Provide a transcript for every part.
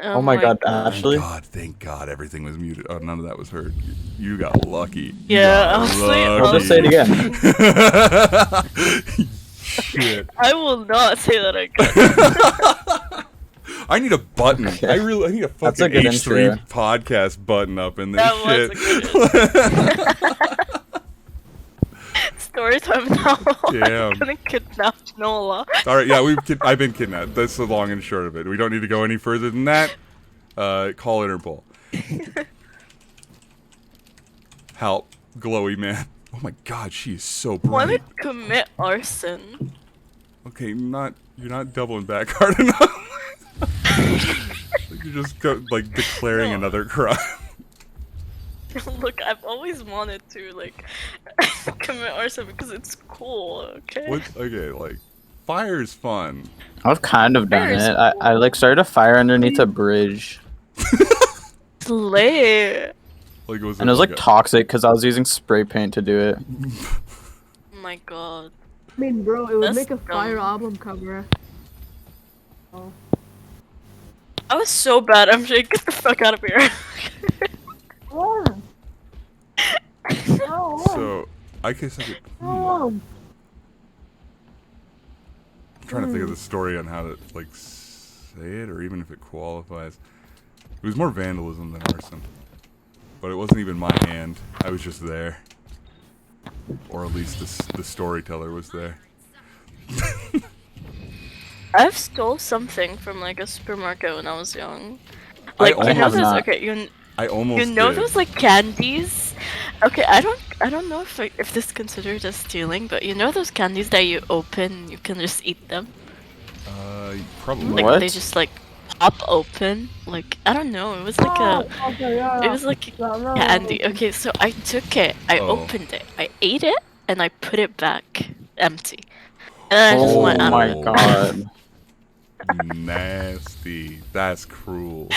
Oh my god, Thank Ashley. God, thank God, everything was muted. Oh, none of that was heard. You got lucky. You Yeah, got Well, just say it again. lucky. Shit. I will not say that again. I need a button. Okay. I need a That's fucking a good H3 intro. podcast button up in this That was shit. a good story time now. Damn. I'm gonna kidnap Nola. All right, yeah, I've been kidnapped. That's the long and short of it. We don't need to go any further than that. Call Interpol. Help, glowy man. Oh my God, she is so Wanna bright. commit arson. Okay, you're not doubling back hard enough. You're just declaring No. another crime. Look, I've always wanted to like commit arson because it's cool. Okay. What? Okay, fire's fun. I've kind of done Where's- it. I like started a fire underneath a bridge, Slay. Was and it was like toxic because I was using spray paint to do it. Oh my god. I mean, bro, it would That's make a dumb. fire album cover. I was so bad. I'm just get the fuck out of here. So, I guess I could. I'm trying to think of the story on how to say it, or even if it qualifies. It was more vandalism than arson, but it wasn't even my hand. I was just there, or at least the storyteller was there. I've stole something from like a supermarket when I was young. I Like you know almost those not. okay I almost you know did. those like candies? Okay, I don't know if this is considered as stealing, but you know those candies that you open, you can just eat them. Probably. Like What? they just like pop open. Like I don't know. It was like it was like candy. Okay, so I took it, I Oh. opened it, I ate it, and I put it back empty. And then I just Oh went out my of it. god. Nasty. That's cruel.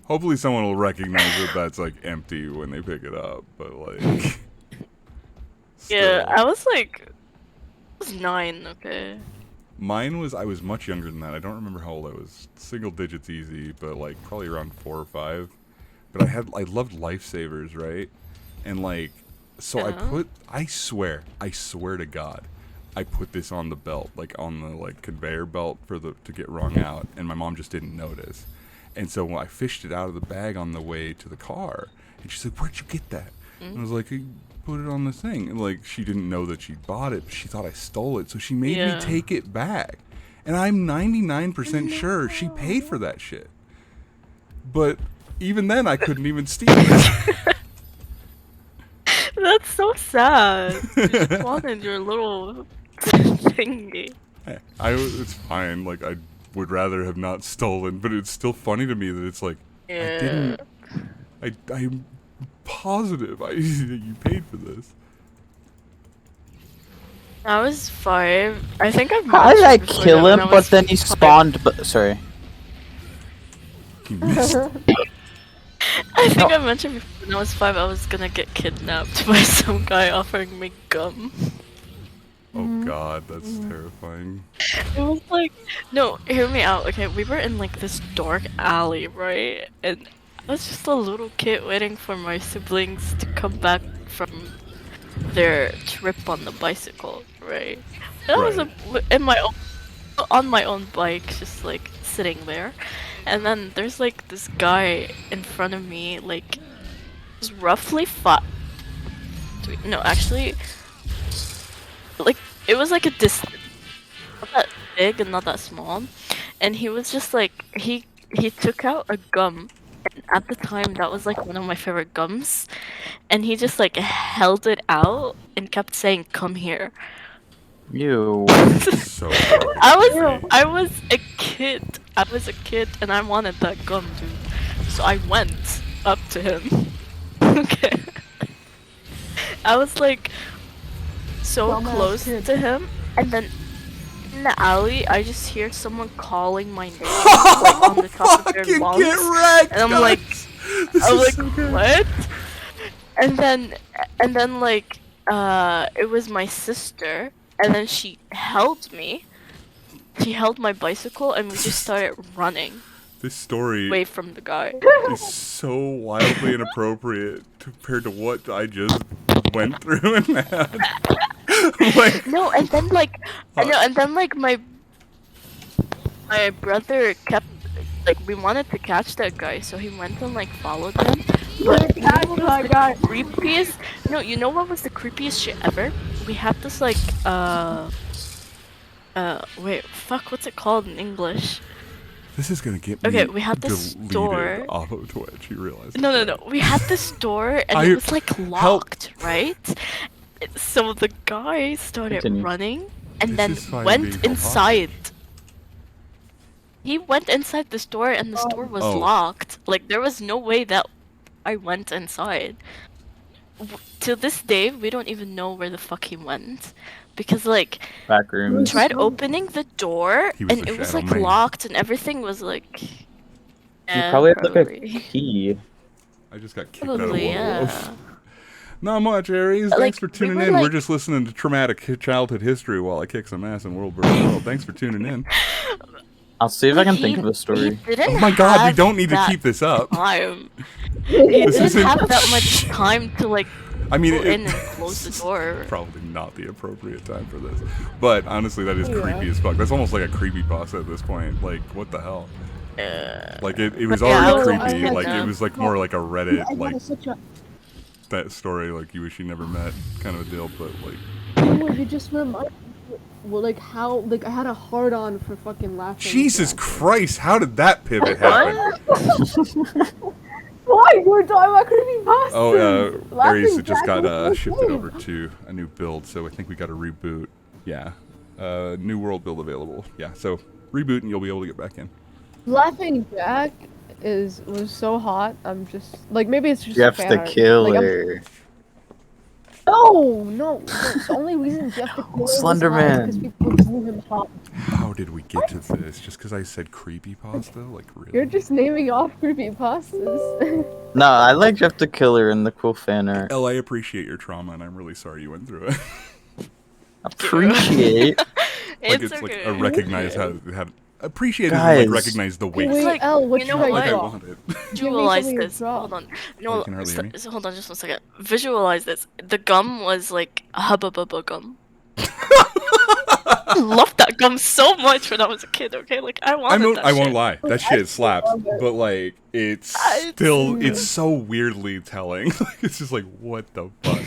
Hopefully someone will recognize that that's empty when they pick it up, but Yeah, still. I was 9, okay. Mine was, I was much younger than that. I don't remember how old I was. Single digits easy, but probably around 4 or 5. But I loved lifesavers, right? And so Yeah. I swear to God, I put this on the belt, on the conveyor belt to get wrung out, and my mom just didn't notice. And so when I fished it out of the bag on the way to the car, and she's like, "Where'd you get that?" And I was like, "I put it on the thing." And she didn't know that she bought it, but she thought I stole it, so she made Yeah. me take it back. And I'm 99% sure she paid for that shit. But even then, I couldn't even steal it. That's so sad. You just wanted your little thingy. It's fine. I would rather have not stolen, but it's still funny to me that it's Yeah. I'm positive you paid for this. I was 5. I think I've How did I mentioned before kill that when him? I But was then he 5. spawned. But sorry. You missed. I think I mentioned before when I was 5 I was gonna get kidnapped by some guy offering me gum. Oh God, that's terrifying. It was no, hear me out, okay? We were in this dark alley, right? And I was just a little kid waiting for my siblings to come back from their trip on the bicycle, right? And I was in my own, on my own bike, just sitting there. And then there's this guy in front of me, was roughly 5. No, actually, it was a distance. Not that big and not that small, and he was just he took out a gum, and at the time that was one of my favorite gums, and he just held it out and kept saying "come here." You. So creepy. I was a kid and I wanted that gum, dude, so I went up to him. Okay, I was so Dumbass close kid. to him, and then in the alley, I just hear someone calling my name on the top of their Fucking lungs, get wrecked, and I'm guys. This I'm is so good. what? And then it was my sister, and then she held me. She held my bicycle, and we just started running. This story away from the guy. is so wildly inappropriate compared to what I just went through and had. Like, No, and then like, my brother kept like we wanted to catch that guy, so he went and like followed him. But you know what was the creepiest? No, you know what was the creepiest shit ever? We had this like wait, fuck, what's it called in English? this is gonna get me Okay, we had this deleted store. off of Twitch. You realize? No. We had this door and it was like locked, right? So the guy started Continue. running and This then is why I'm went being held inside. He went inside the store and the store was Oh. locked. Like there was no way that I went inside. To this day, we don't even know where the fuck he went. Because like Back rooms. tried opening the door He was and the it was shadow like man. locked and everything was like You yeah, probably have like a probably. key. I just got kicked Probably, out of yeah. Not much, Aries. Like, Thanks for we tuning were in. We're like- just listening to traumatic childhood history while I kick some ass in World vs. World. Thanks for tuning in. I'll see if I can He- think of a he story. didn't Oh my god, we have don't need to that keep this up. time. He This didn't isn't- have that much time to like I mean, go in and close the door. Probably not the appropriate time for this. But honestly, that is creepy as fuck. That's almost like a creepypasta at this point. Like, what the hell? Like, it was But yeah, already I was creepy. like, Like, it was like more like a I Reddit, like, got such a. that story, like, you wish you never met kind of a deal. But, like, Oh, you just remind me. Well, like how like I had a hard on for fucking laughing. Jesus Jack. Christ, how did that pivot happen? Why? You were talking about creepypastas. Oh, Laughing Aries just Jack got was so shifted good. over to a new build, so I think we got to reboot. Yeah. New world build available. Yeah, so reboot and you'll be able to get back in. Laughing Jack was so hot. I'm just like maybe it's just You a have fan to art. kill Like, her. No. The only reason Jeff the Killer was hot Slenderman. because people drew him hot. How did we get to this? Just because I said creepypasta? Like, really? You're just naming off creepypastas. No, I like Jeff the Killer in the cool fan art. Elle, I appreciate your trauma, and I'm really sorry you went through it. Appreciate. Like, It's it's like okay. a recognize how appreciate it and Guys. like recognize the weight. Wait, like, Elle, what you should know I Like I draw? want it. Visualize something to this. draw. Hold on. Oh, No, you can hardly hear me? hold on just one second. Visualize this. The gum was like Hubba Bubba gum. I loved that gum so much when I was a kid, okay? Like, I wanted that I won't shit. lie, that shit slaps, but like it's It's- still it's so weirdly telling. Like, it's just like, what the fuck.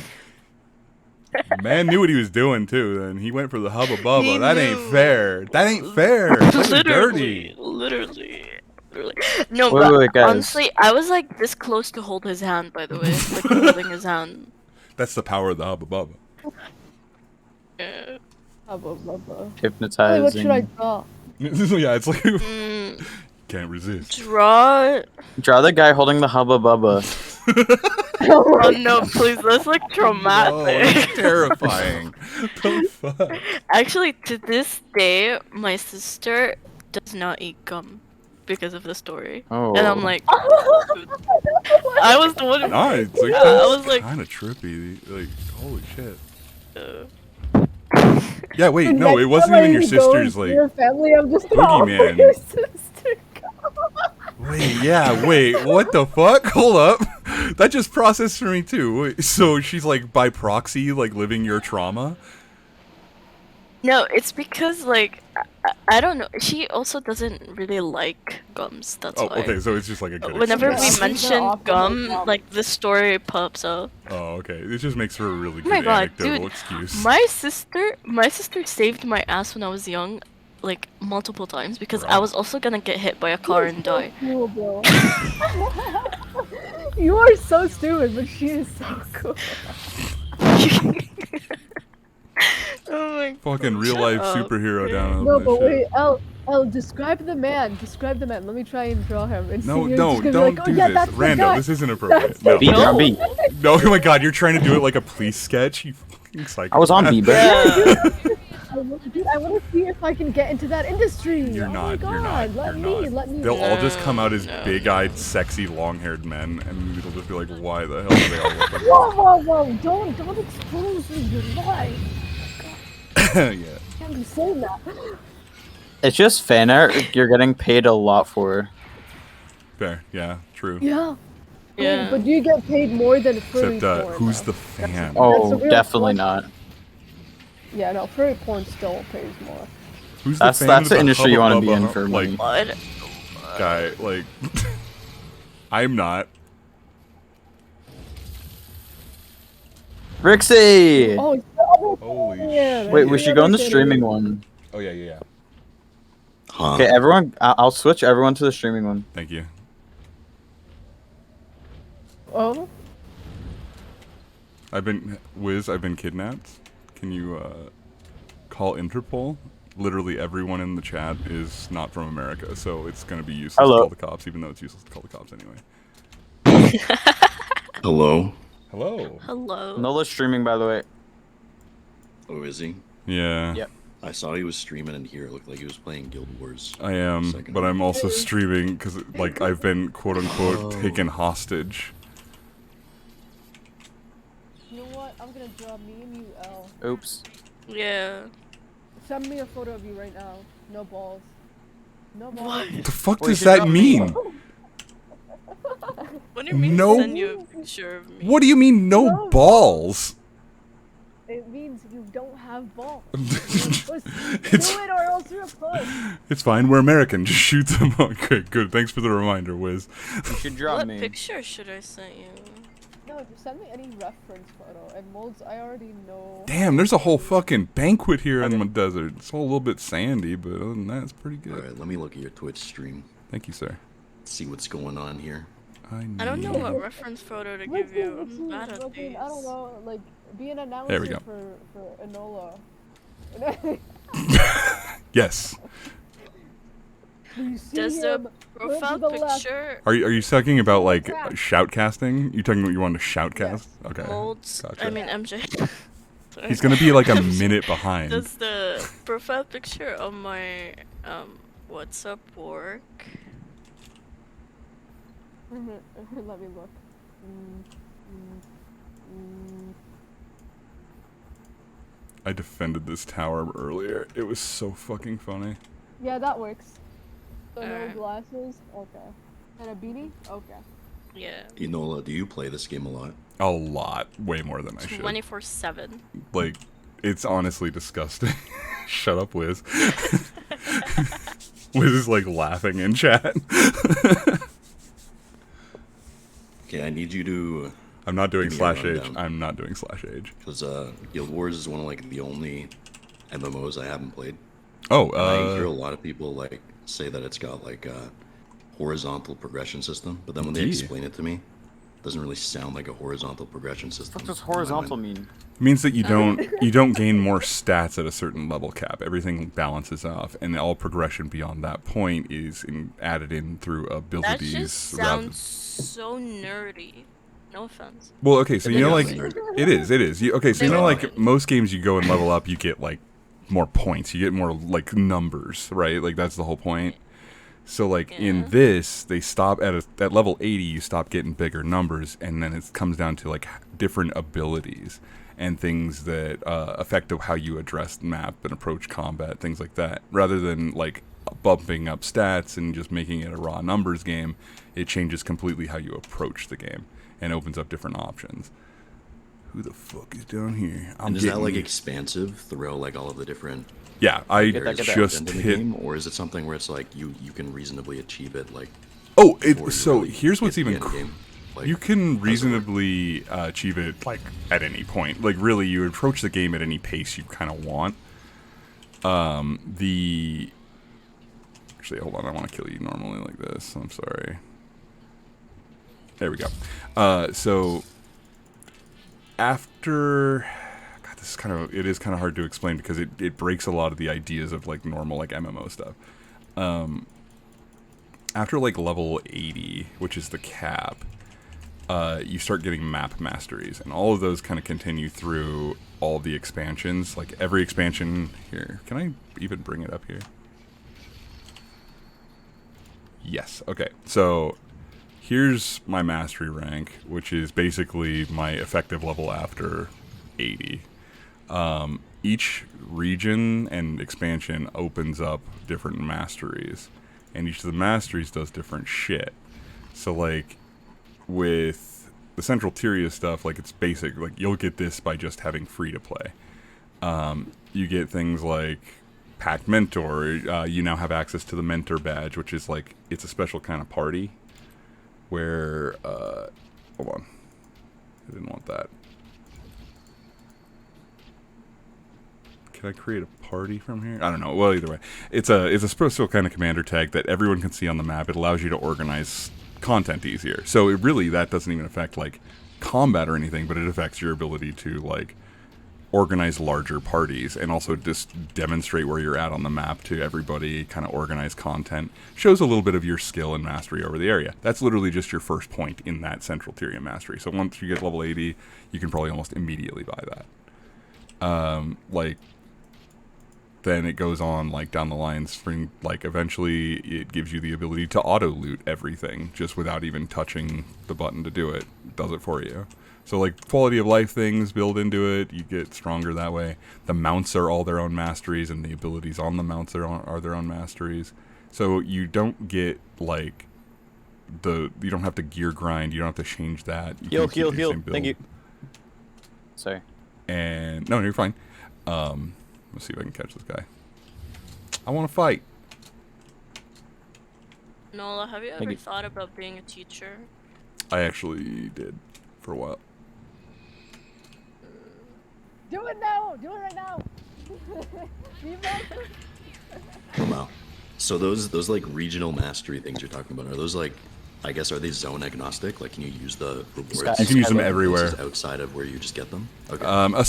Man knew what he was doing too. Then he went for the Hubba Bubba. He That ain't knew. fair. That ain't fair. That's dirty. Literally. No, Wait, but wait, guys. honestly, I was like this close to hold his hand, by the way. Like, holding his hand. That's the power of the Hubba Bubba. Yeah. Blah, blah, blah. Hypnotizing. What should I draw? Yeah, it's like Mm, can't resist. draw. Draw the guy holding the Hubba Bubba. Oh no, please, that's like No, traumatic. that's terrifying. The fuck? Actually, to this day, my sister does not eat gum because of the story. Oh. And I'm like, I was the one. No, it's like I was like, kind of trippy. Like, holy shit. uh, Yeah, wait, The no, it next wasn't time even I your go sister's. to Like, your family. I'm just boogeyman. your sister. wait, yeah, wait, what the fuck? Hold up, that just processed for me too. Wait, so she's like by proxy, like living your trauma. no, it's because like I don't know. She also doesn't really like gums. That's Oh, why. okay, so it's just like a good. Whenever excuse. we mention gum, like the story pops up. Oh, okay, it just makes for a really Oh my good god, anecdotal dude! excuse. My sister saved my ass when I was young, like multiple times because I Bro. was also gonna get hit by a car and die. Cool, bro. You are so stupid, but she is so cool. Oh my Fucking real life Shut up. superhero down. No, this but shit. wait, Elle, describe the man. Describe the man. Let me try and draw him. And No, see, you're don't, just gonna be don't like, do oh, yeah, this, that's the Rando. guy. This isn't appropriate. That's No, B, you're on B. no, oh my god, you're trying to do it like a police sketch. You fucking psycho. I was on B, but I want to see if I can get into that industry. You're oh not. My God. You're not. Let You're me. not. Let me. They'll all just No, come out as no. big-eyed, sexy, long-haired men, and it'll just be like, why the hell do they all look like Whoa! Don't expose me. You're lying. that? Yeah. Can't be saying that. it's just fan art you're getting paid a lot for. Fair. Yeah. True. Yeah. Yeah. But you get paid more than furry Except porn. who's though. the fan? Oh, the real definitely question. not. Yeah, no, furry porn still pays more. Who's the That's fan that's of the the industry you Hubba want to be in Bubba, for like money. What? guy? Like, I'm not. Rixie! Oh, it's the other Holy yeah, shit. Wait, the we should other go in the fan. streaming one. Oh yeah, yeah, yeah. Huh? Okay, everyone, I'll switch everyone to the streaming one. Thank you. Oh, I've been kidnapped. Can you call Interpol? Literally everyone in the chat is not from America, so it's gonna be useless Hello. to call the cops, even though it's useless to call the cops anyway. Hello? Hello. Hello. Nola's streaming, by the way. Oh, is he? Yeah. Yep. I saw he was streaming in here. It looked like he was playing Guild Wars. I am, Second. but I'm also streaming because, like, I've been quote unquote Oh. taken hostage. you know what? I'm gonna draw me and you, L. Oops. Yeah. Send me a photo of you right now. No balls. No balls. What? What the fuck Wait, does you that got me. mean? What do you mean No. send you a picture of me? What do you mean no No. balls? It means you don't have balls. You're a puss. It's- Do it or else you're a puss. It's fine, we're American. Just shoot them. Okay, good. Thanks for the reminder, Wiz. You should draw What me. picture should I send you? No, just send me any reference photo. And molds, I already know. Damn, there's a whole fucking banquet here in Okay. the desert. It's all a little bit sandy, but other than that, it's pretty good. Alright, let me look at your Twitch stream. Thank you, sir. See what's going on here. I don't know what reference photo to give you. I'm bad at Fucking, these. I don't know, like, be an announcer There we go. for Enola. Yes. You see Does the him, turn to profile the left. picture Are you talking about like Crap. shoutcasting? You talking about you want to shoutcast? Okay. molds? Gotcha. I mean MJ. Sorry. He's gonna be like a minute behind. Does the profile picture on my WhatsApp work? Let me look. I defended this tower earlier. It was so fucking funny. Yeah, that works. So no Alright. glasses? Okay. And a beanie? Okay. Yeah. Enola, do you play this game a lot? A lot, way more than I should. 24/7. Like, it's honestly disgusting. Shut up, Wiz. Wiz is like laughing in chat. Okay, I need you to... I'm not doing Give me a slash age. rundown. I'm not doing slash age. Because Guild Wars is one of like the only MMOs I haven't played. Oh, I hear a lot of people like say that it's got like a horizontal progression system, but then when they Indeed. explain it to me, it doesn't really sound like a horizontal progression system. What does in my horizontal mind. mean? means that you don't gain more stats at a certain level cap. Everything balances off, and all progression beyond that point is added in through That abilities. just sounds so nerdy. No offense. Well, okay, so It you know, is. like it is. Okay, so you know, like most games, you go and level up, you get like more points, you get more like numbers, right? Like that's the whole point. So like Yeah. in this, they stop at level 80. You stop getting bigger numbers, and then it comes down to like different abilities and things that affect how you address the map and approach combat, things like that. Rather than like bumping up stats and just making it a raw numbers game, it changes completely how you approach the game and opens up different options. Who the fuck is down here? And is that like expansive throughout like all of the different Yeah, I Get that, get that. just content in the hit. game, or is it something where it's like you can reasonably achieve it like? Oh, before you so really here's what's get to the even end cool. game? Like, You can how's it work? reasonably achieve it like at any point. Like really, you approach the game at any pace you kind of want. Actually, hold on. I want to kill you normally like this. I'm sorry. There we go. So after, God, this is it is kind of hard to explain because it breaks a lot of the ideas of like normal like MMO stuff. After like level 80, which is the cap, you start getting map masteries, and all of those kind of continue through all the expansions. Like every expansion here. Can I even bring it up here? Yes. Okay. So here's my mastery rank, which is basically my effective level after 80. Each region and expansion opens up different masteries, and each of the masteries does different shit. So like with the Central Tyria stuff, like it's basic. Like you'll get this by just having free to play. You get things like Pack Mentor. You now have access to the Mentor badge, which is like it's a special kind of party where hold on, I didn't want that. Can I create a party from here? I don't know. Well, either way, it's a special kind of commander tag that everyone can see on the map. It allows you to organize content easier. So it really, that doesn't even affect like combat or anything, but it affects your ability to like organize larger parties and also just demonstrate where you're at on the map to everybody, kind of organize content. Shows a little bit of your skill and mastery over the area. That's literally just your first point in that Central Tyria mastery. So once you get level 80, you can probably almost immediately buy that. Like, then it goes on like down the line, spring, like eventually it gives you the ability to auto loot everything just without even touching the button to do it. It does it for you. So like quality of life things build into it. You get stronger that way. The mounts are all their own masteries, and the abilities on the mounts are their own masteries. So you don't get like you don't have to gear grind. You don't have to change that. You can keep your same build. Thank you. Sorry. And no, you're fine. Let's see if I can catch this guy. I want to fight. Nola, have you ever thought about being a teacher? I actually did for a while. Do it now! Do it right now! Wow. So those like regional mastery things you're talking about, are those like, I guess, are they zone agnostic? Like, can you use the rewards? You can use them everywhere. Outside of where you just get them? Okay.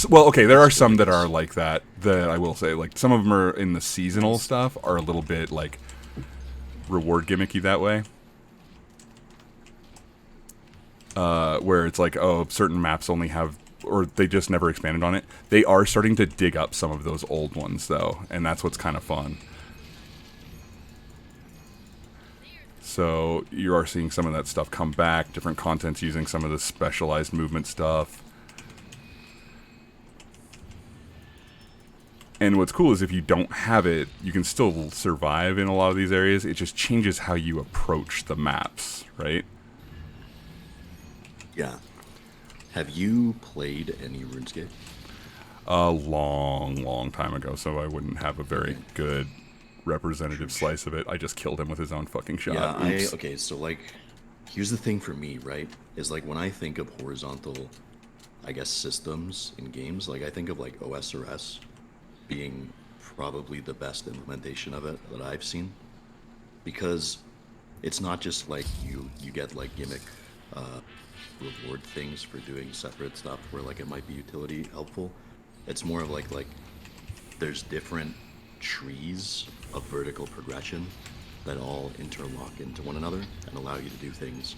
Well, okay, there are some that are like that I will say. Like, some of them are in the seasonal stuff are a little bit, like, reward gimmicky that way. Where it's like, oh, certain maps only have, or they just never expanded on it. They are starting to dig up some of those old ones, though, and that's what's kind of fun. So you are seeing some of that stuff come back, different contents using some of the specialized movement stuff. And what's cool is if you don't have it, you can still survive in a lot of these areas. It just changes how you approach the maps, right? Yeah. Have you played any RuneScape? A long time ago, so I wouldn't have a very good representative slice of it. I just killed him with his own fucking shot. Yeah, okay, so like, here's the thing for me, right? Is like when I think of horizontal, I guess, systems in games, like I think of like OS or S being probably the best implementation of it that I've seen. Because it's not just like you get like gimmick reward things for doing separate stuff where like it might be utility helpful. It's more of like there's different trees of vertical progression that all interlock into one another and allow you to do things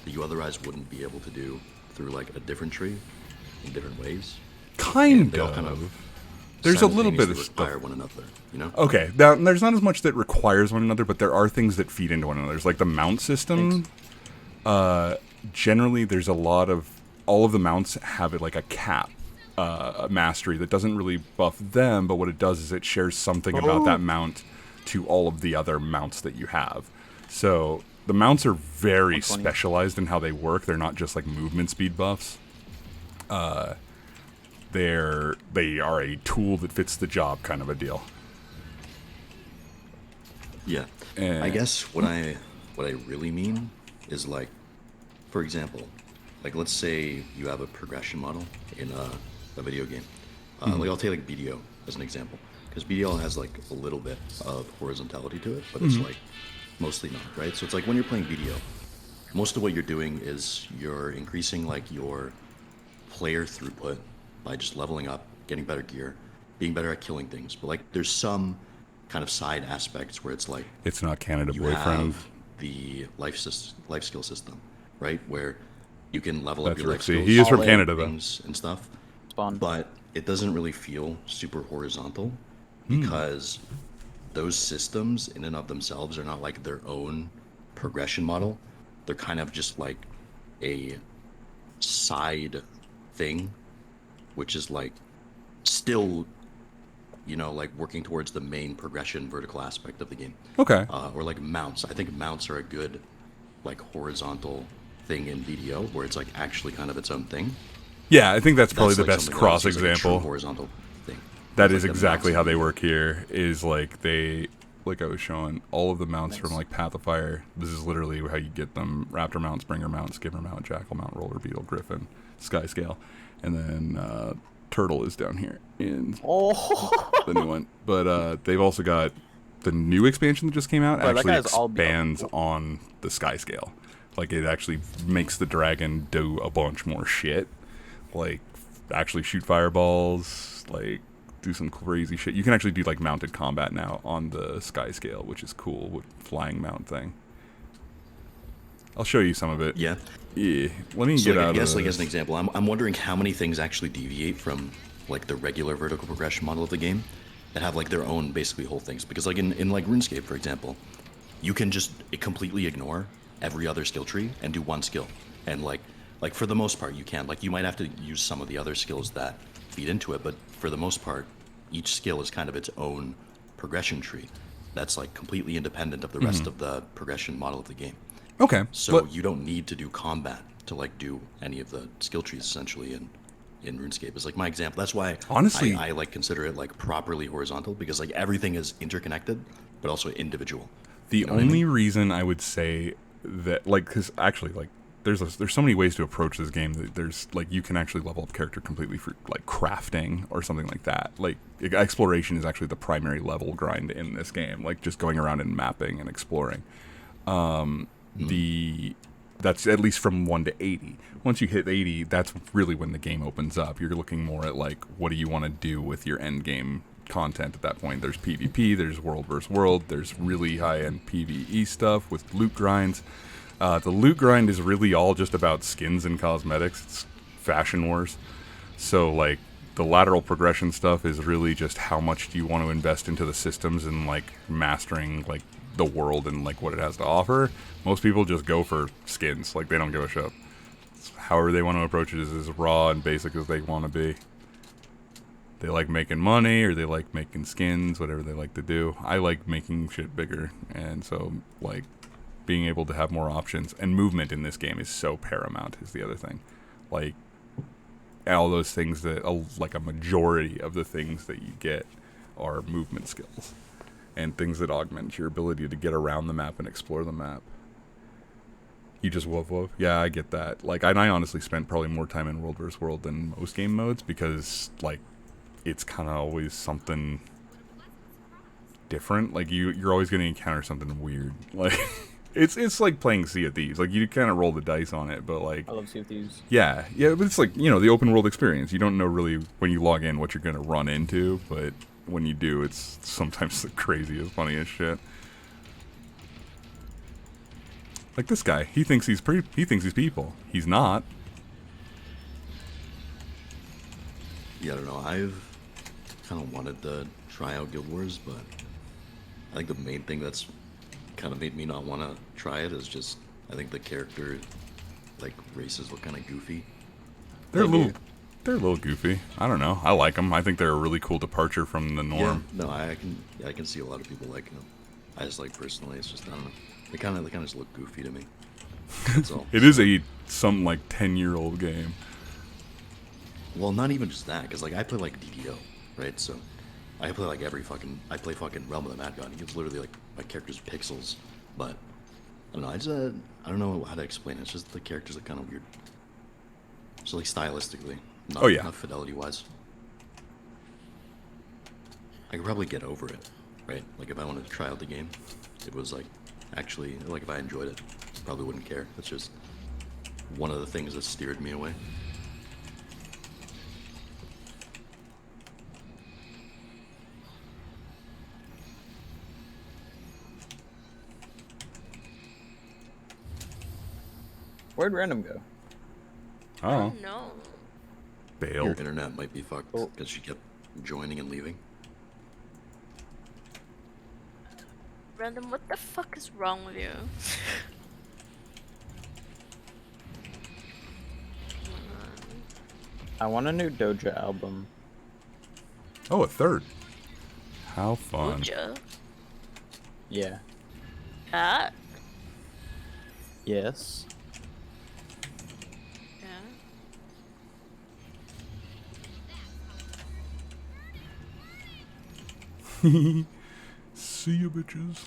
that you otherwise wouldn't be able to do through like a different tree in different ways. Kind of. There's a little bit of require one another, you know? Okay, now there's not as much that requires one another, but there are things that feed into one another. There's like the mount system. Generally, there's a lot of all of the mounts have it like a cap. Mastery that doesn't really buff them, but what it does is it shares something about that mount to all of the other mounts that you have. So the mounts are very specialized in how they work. They're not just like movement speed buffs. They are a tool that fits the job, kind of a deal. Yeah, I guess what I really mean is like, for example, like let's say you have a progression model in a video game. Like I'll take like BDO as an example, because BDO has like a little bit of horizontality to it, but it's like mostly not, right? So it's like when you're playing BDO, most of what you're doing is you're increasing like your player throughput by just leveling up, getting better gear, being better at killing things. But like there's some kind of side aspects where it's like it's not Canada you boyfriend. have the life skill system, right? Where you can level That's up your life Rixie. skills. He is from Canada, though. And stuff. Spawn. But it doesn't really feel super horizontal because those systems in and of themselves are not like their own progression model. They're kind of just like a side thing, which is like still, you know, like working towards the main progression vertical aspect of the game. Okay. Or like mounts. I think mounts are a good like horizontal thing in VDO where it's like actually kind of its own thing. Yeah, I think that's probably the like best something cross else, like a true example. horizontal thing. That It's is like the exactly mounts how in they VDO. work here. Is like like I was showing, all of the mounts from like Path of Fire. This is literally how you get them: Raptor mount, Springer mount, Skimmer mount, Jackal mount, Roller Beetle, Griffin, Sky Scale, and then Turtle is down here in Oh, the new one. But they've also got the new expansion that just came out. Bro, that Actually guy's all expands on the Sky Scale. Like it actually makes the dragon do a bunch more shit. Like actually shoot fireballs. Like do some crazy shit. You can actually do like mounted combat now on the Sky Scale, which is cool with flying mount thing. I'll show you some of it. Yeah. Yeah. Let me So get like, out I guess of like as this. an example, I'm wondering how many things actually deviate from like the regular vertical progression model of the game that have like their own basically whole things. Because like in like RuneScape, for example, you can just completely ignore every other skill tree and do one skill. And like for the most part you can. Like you might have to use some of the other skills that feed into it, but for the most part, each skill is kind of its own progression tree that's like completely independent of the rest of the progression model of the game. Okay. So Let- you don't need to do combat to like do any of the skill trees essentially in RuneScape is like my example. That's why Honestly- I like consider it like properly horizontal because like everything is interconnected but also individual. The You know what I only reason I would say that, like, because actually, like, there's so many ways to approach this game. That there's like you can actually level up character completely for like crafting or something like that. Like exploration is actually the primary level grind in this game. Like just going around and mapping and exploring. That's at least from 1 to 80. Once you hit 80, that's really when the game opens up. You're looking more at like what do you want to do with your end game content at that point. There's PvP, there's world versus world, there's really high end PvE stuff with loot grinds. The loot grind is really all just about skins and cosmetics. It's fashion wars. So like the lateral progression stuff is really just how much do you want to invest into the systems and like mastering like the world and like what it has to offer. Most people just go for skins. Like they don't give a shit. However they want to approach it is as raw and basic as they want to be. They like making money or they like making skins, whatever they like to do. I like making shit bigger, and so like being able to have more options and movement in this game is so paramount is the other thing. Like all those things that like a majority of the things that you get are movement skills and things that augment your ability to get around the map and explore the map. You just WvW? Yeah, I get that. Like, and I honestly spent probably more time in World vs. World than most game modes because, like, it's kind of always something different. Like, you're always going to encounter something weird. Like, it's like playing Sea of Thieves. Like, you kind of roll the dice on it, but, like... I love Sea of Thieves. Yeah, but it's like, you know, the open world experience. You don't know really when you log in what you're going to run into, but when you do, it's sometimes the craziest, funniest shit. Like this guy, he thinks he's people. He's not. Yeah, I don't know. I've kind of wanted to try out Guild Wars, but I think the main thing that's kind of made me not want to try it is just I think the character, like races look kind of goofy. They're a little goofy. I don't know. I like them. I think they're a really cool departure from the norm. Yeah, no, I can see a lot of people liking them. I just like personally, it's just I don't know. They kind of just look goofy to me. That's all. It is some like 10-year-old game. Well, not even just that, because like I play like DDO, right? So I play like I play fucking Realm of the Mad God. It's literally like my character's pixels, but I don't know. I don't know how to explain it. It's just the characters are kind of weird. So like stylistically, not, Oh, yeah. not fidelity wise. I could probably get over it, right? Like if I wanted to try out the game, it was like actually like if I enjoyed it, probably wouldn't care. That's just one of the things that steered me away. Where'd Random go? Oh, No. Your bailed. internet might be fucked Oh. because she kept joining and leaving. Random, what the fuck is wrong with you? I want a new Doja album. Oh, a third. How fun. Uja? Yeah. That? Yes. Yeah. See you, bitches.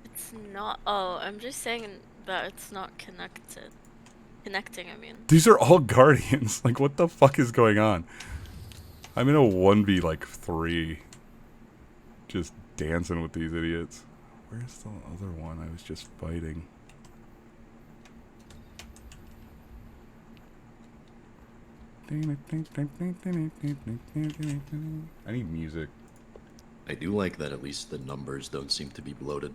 It's not. Oh, I'm just saying that it's not connected. Connecting, I mean. These are all guardians. Like, what the fuck is going on? I'm in a 1v like 3. Just dancing with these idiots. Where's the other one I was just fighting? I need music. I do like that at least the numbers don't seem to be bloated.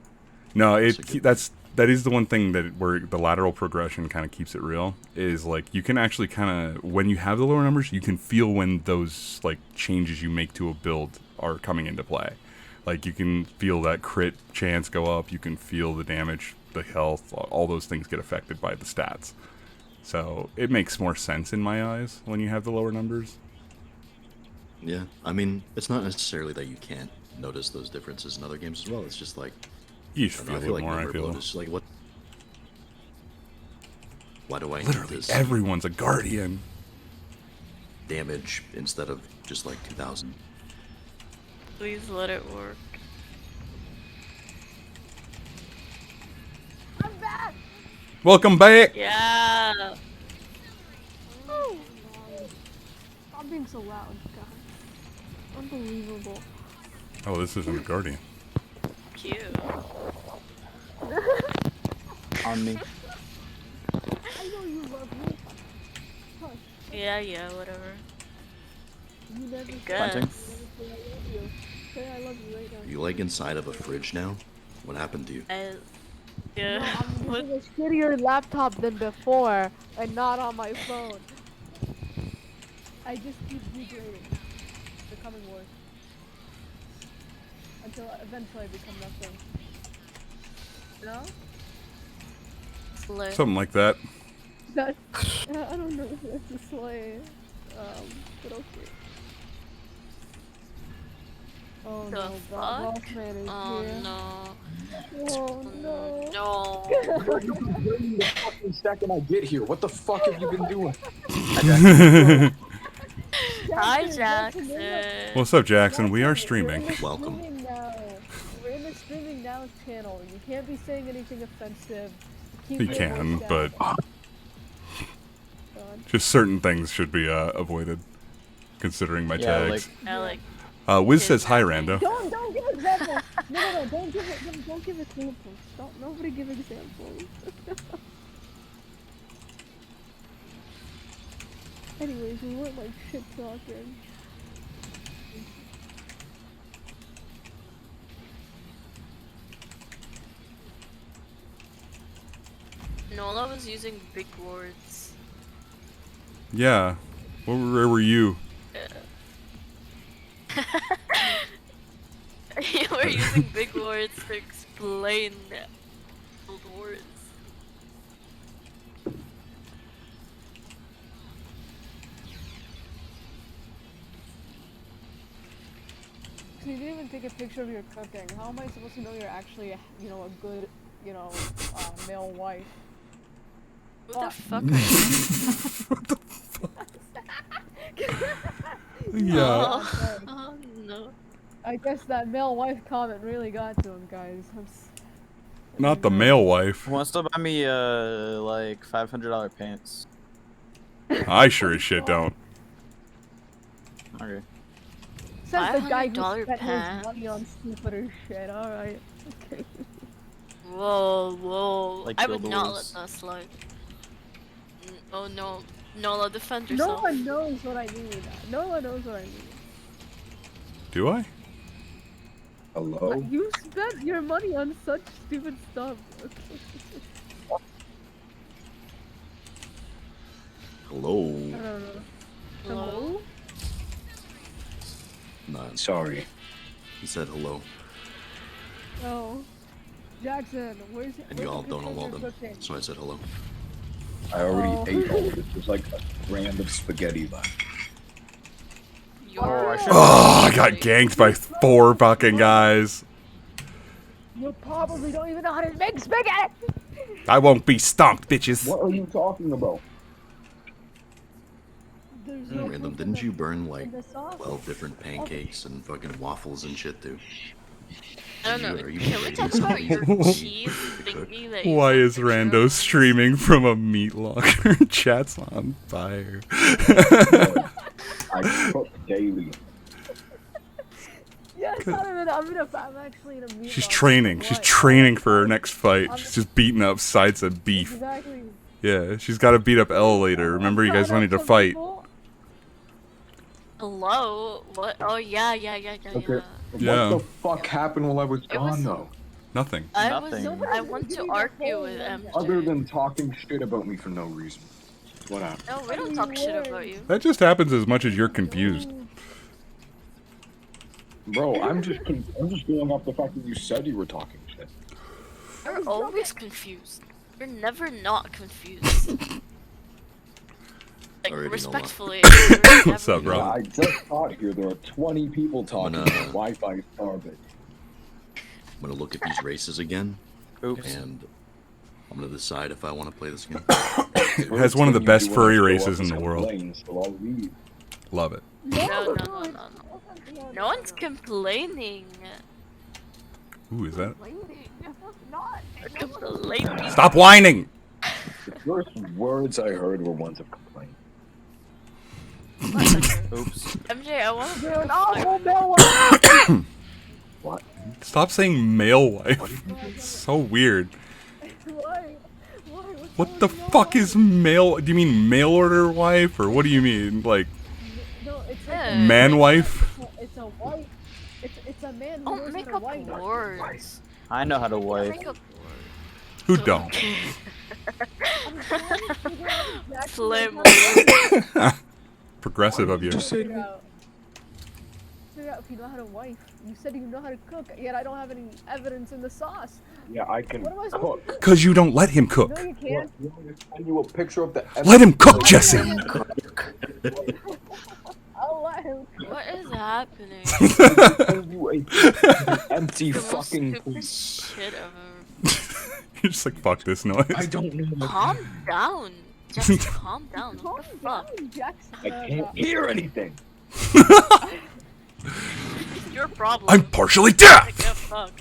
No, That's that is the one thing that where the lateral progression kind of keeps it real. Is like you can actually kind of when you have the lower numbers, you can feel when those like changes you make to a build are coming into play. Like you can feel that crit chance go up. You can feel the damage, the health, all those things get affected by the stats. So it makes more sense in my eyes when you have the lower numbers. Yeah, I mean, it's not necessarily that you can't notice those differences in other games as well. It's just like You I just don't know, feel I it feel like more. I number feel. bloat is like what? Why do I need Literally, this everyone's a guardian. damage instead of just like 2,000? Please let it work. I'm back. Welcome back. Yeah. Oh, stop being so loud, God. Unbelievable. Oh, this isn't a guardian. Cute. On me. I know you love me. Hush. Yeah, whatever. You never I Planting. guess. say I love you. Say I love you right now. Are you like inside of a fridge now? What happened to you? Yeah. No, I'm What? using a shittier laptop than before, and not on my phone. I just keep degrading, becoming worse, until eventually I become nothing. No? Slay. Something like that. That I don't know if that's a slay, but okay. Oh The no, fuck? Boss Man is Oh here. no. Oh no. No. Where have you been waiting the fucking second I get here? What the fuck have you been doing? Hi, Jackson. What's up, Jackson? We are streaming. We're in the Welcome. streaming now. We're in the streaming now channel. You can't be saying anything offensive. Keep You your can, voice but down. just certain things should be avoided, considering my Yeah, tags. I like. Wiz says hi, Rando. Don't give examples. No, don't give examples. Don't nobody give examples. Anyways, we weren't like shit talking. Nola was using big words. Yeah. Where were you? You were using big words to explain old words. So you didn't even take a picture of your cooking. How am I supposed to know you're actually, you know, a good, you know, male wife? Who the Fuck. fuck are you? Yeah. Oh no. I guess that male wife comment really got to him, guys. Not the male wife. Who wants to buy me like $500 pants? I sure as shit don't. Okay. Says the guy who $500 spent his pants? money on stupider shit. Alright. Okay. Whoa. Like I would not let billboards. that slide. Oh no. Nola, defend No yourself. one knows what I need. No one knows what I need. Do I? Hello? You spent your money on such stupid stuff. Okay. Hello. I don't know. Hello? Nah, Sorry. he said hello, Oh. Jackson, where's and you all don't know all them, cooking? so I said hello. I already Oh. ate all of it. There's like a brand of spaghetti left. You're I should- Oh, I got ganked by 4 fucking guys. You probably don't even know how to make spaghetti! I won't be stomped, bitches. What are you talking about? There's no Random, proof didn't you in burn like the sauce. 12 different pancakes and fucking waffles and shit too? I don't know. Are you Can we related talk to about somebody your who cheese cook? thingy that you Why sent is picture Rando of? streaming from a meat locker? Chat's on fire. I cook daily. Yes, I'm actually in a meat She's locker. training. She's What? training for her next fight. I'm- She's just beating up sides of beef. Exactly. Yeah, she's got to beat up Elle later. Remember, you guys Shout out wanted to some fight. people. Hello? What? Oh, yeah. Okay. Yeah. What the fuck happened while I was It was- gone though? Nothing. Nothing. I want to argue with Other MJ. than talking shit about me for no reason. What happened? No, we don't talk shit about you. That just happens as much as you're confused. Bro, I'm just going off the fact that you said you were talking shit. You're always confused. You're never not confused. Like, Already know respectfully. What's up, bro? I just got here. There are 20 people talking Gonna- about Wi-Fi is garbage. I'm gonna look at these races again, Oops. and I'm gonna decide if I want to play this game. It has one of the First thing best you do furry when I show races up in is the world. complain, so I'll leave. Love it. No. No one's complaining. Ooh, is that? Complaining. Stop whining! The first words I heard were ones of complaint. Oops. MJ, I want to You're an awful Bill. What? Stop saying male wife. It's so weird. Why? What the fuck is male? Do you mean mail order wife, or what do you mean? Like, No, it's Yeah. man wife? It's a wife. It's a man who Don't knows make how to up wife. words. I know how to Don't wife. make up Who don't? words. I'm trying to figure out exactly Slim. how to Progressive of you. Just say figure out if you know how to wife. You said you know how to cook, yet I don't have any evidence in the sauce. yeah, I can What am I supposed cook. Cause you don't let him No, cook. you can't. You want me to send you a picture of the Let him cook, Jesse! I'll let him. What is happening? send you a empty The most fucking stupid plate. shit ever. You're just like, fuck this noise. I don't know. Calm down. Just calm down. What the Calm fuck? down, Jackson. I can't hear anything. Your problem. I'm partially Like, deaf! yeah, fuck.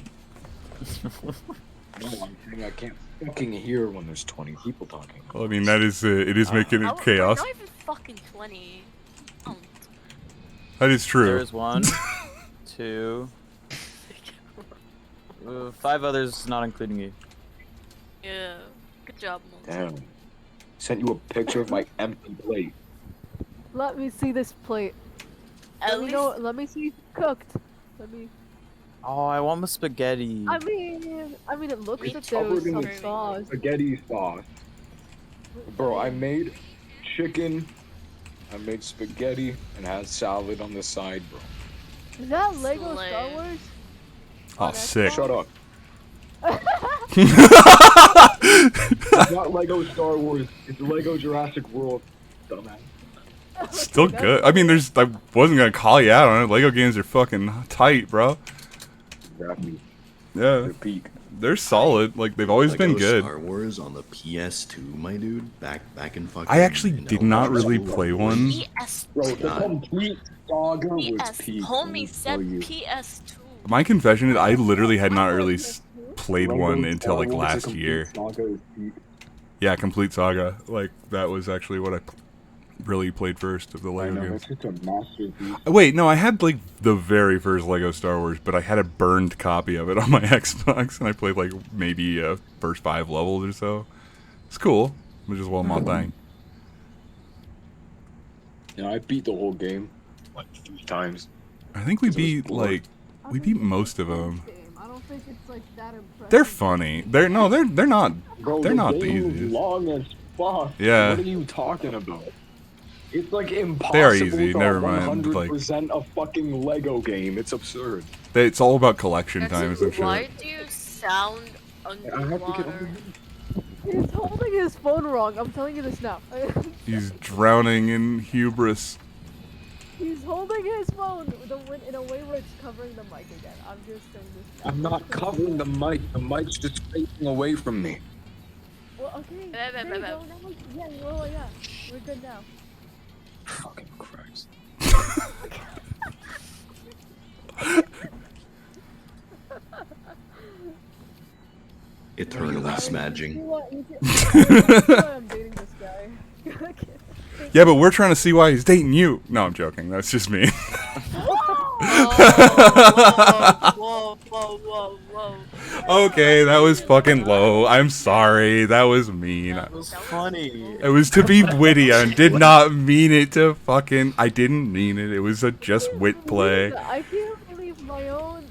No, I'm saying I can't fucking hear when there's 20 people talking. Well, I mean, that is, it is making How- it chaos. We're not even fucking 20. Oh. That is true. There's 1, 2, 5 others, not including you. Yeah. Good job, Mons. Damn. Sent you a picture of my empty plate. Let me see this plate. At Let me least know. Let me see if it's cooked. Let me. Oh, I want my spaghetti. I mean, it looks Me that too. there was Covered in some the sauce. Spaghetti sauce. Bro, I made chicken, I made spaghetti, and had salad on the side, bro. Is that Lego Slay. Star Wars? Oh, sick. Shut up. It's not Lego Star Wars, it's Lego Jurassic World, dumbass. Still good. I mean, I wasn't gonna call you out on it. Lego games are fucking tight, bro. Exactly. Yeah. They're peak. They're solid. Like, they've always been Lego good. Star Wars on the PS2, my dude. Back in fucking. I actually in did not elementary really school. play one. PS2. Bro, the complete saga was PS. peak. Homie said you. PS2. My confession is I literally had not really played Lego one Star until like Wars, the last complete year. saga is peak. Yeah, Complete Saga. Like, that was actually what I really played first of the I Lego know, games. it's just a masterpiece. Wait, no, I had like the very first Lego Star Wars, but I had a burned copy of it on my Xbox, and I played like maybe first 5 levels or so. It's cool, but just while I'm dying. You know, I beat the whole game like 3 times. I think we It was beat boring. like we beat most of them. I don't think it's like that impressive. They're funny. They're not. Bro, They're the not the game is easiest. long as fuck. Yeah. What are you talking about? It's like impossible They are easy, to never mind, like- 100% a fucking Lego game. It's absurd. It's all about collection times and Why shit. do you sound I have to get underwater? over He's holding his phone wrong. I'm telling you this now. He's drowning in hubris. He's holding his phone in a way where it's covering the mic again. I'm just saying this. I'm not covering the mic. The mic's just facing away from me. Well, okay. There you go. Now, yeah, well, yeah. We're good now. Fucking Christ. Eternally smudging. I'm dating this guy. Yeah, but we're trying to see why he's dating you. No, I'm joking. That's just me. Whoa, whoa, whoa, whoa. Okay, that was fucking low. I'm sorry. That was mean. That was funny. It was to be witty. I did not mean it to fucking. I didn't mean it. It was a just wit play. I can't believe my own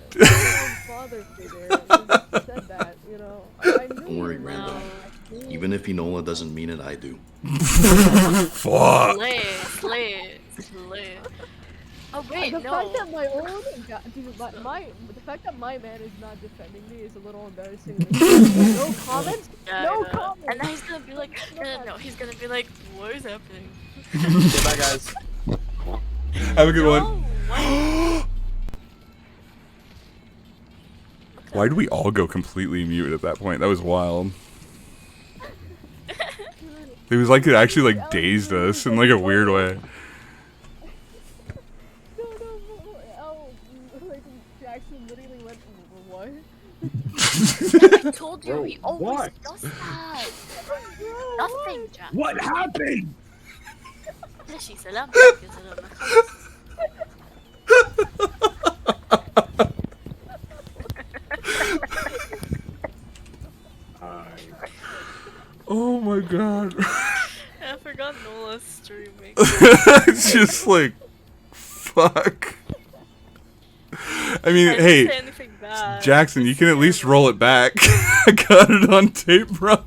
father figure said that, you know. I knew Don't worry, Rando. Even if Enola doesn't mean it, I do. Fuck. Slay. Oh wait, the no. fact that my own the fact that my man is not defending me is a little embarrassing. No comments. Yeah, No comments. And then he's gonna be like, no, he's gonna be like, what is happening? Okay, bye guys. Have a good one. What? Why did we all go completely mute at that point? That was wild. It was like it actually like dazed us in like a weird way. Like Jackson literally went, what? I told you, we always does that. Nothing, Jack. What happened? ماشي سلام. Oh my god. I forgot Nola's streaming. It's just like, fuck. I mean, I didn't hey, say anything bad. Jackson, you can at least roll it back. I got it on tape, bro.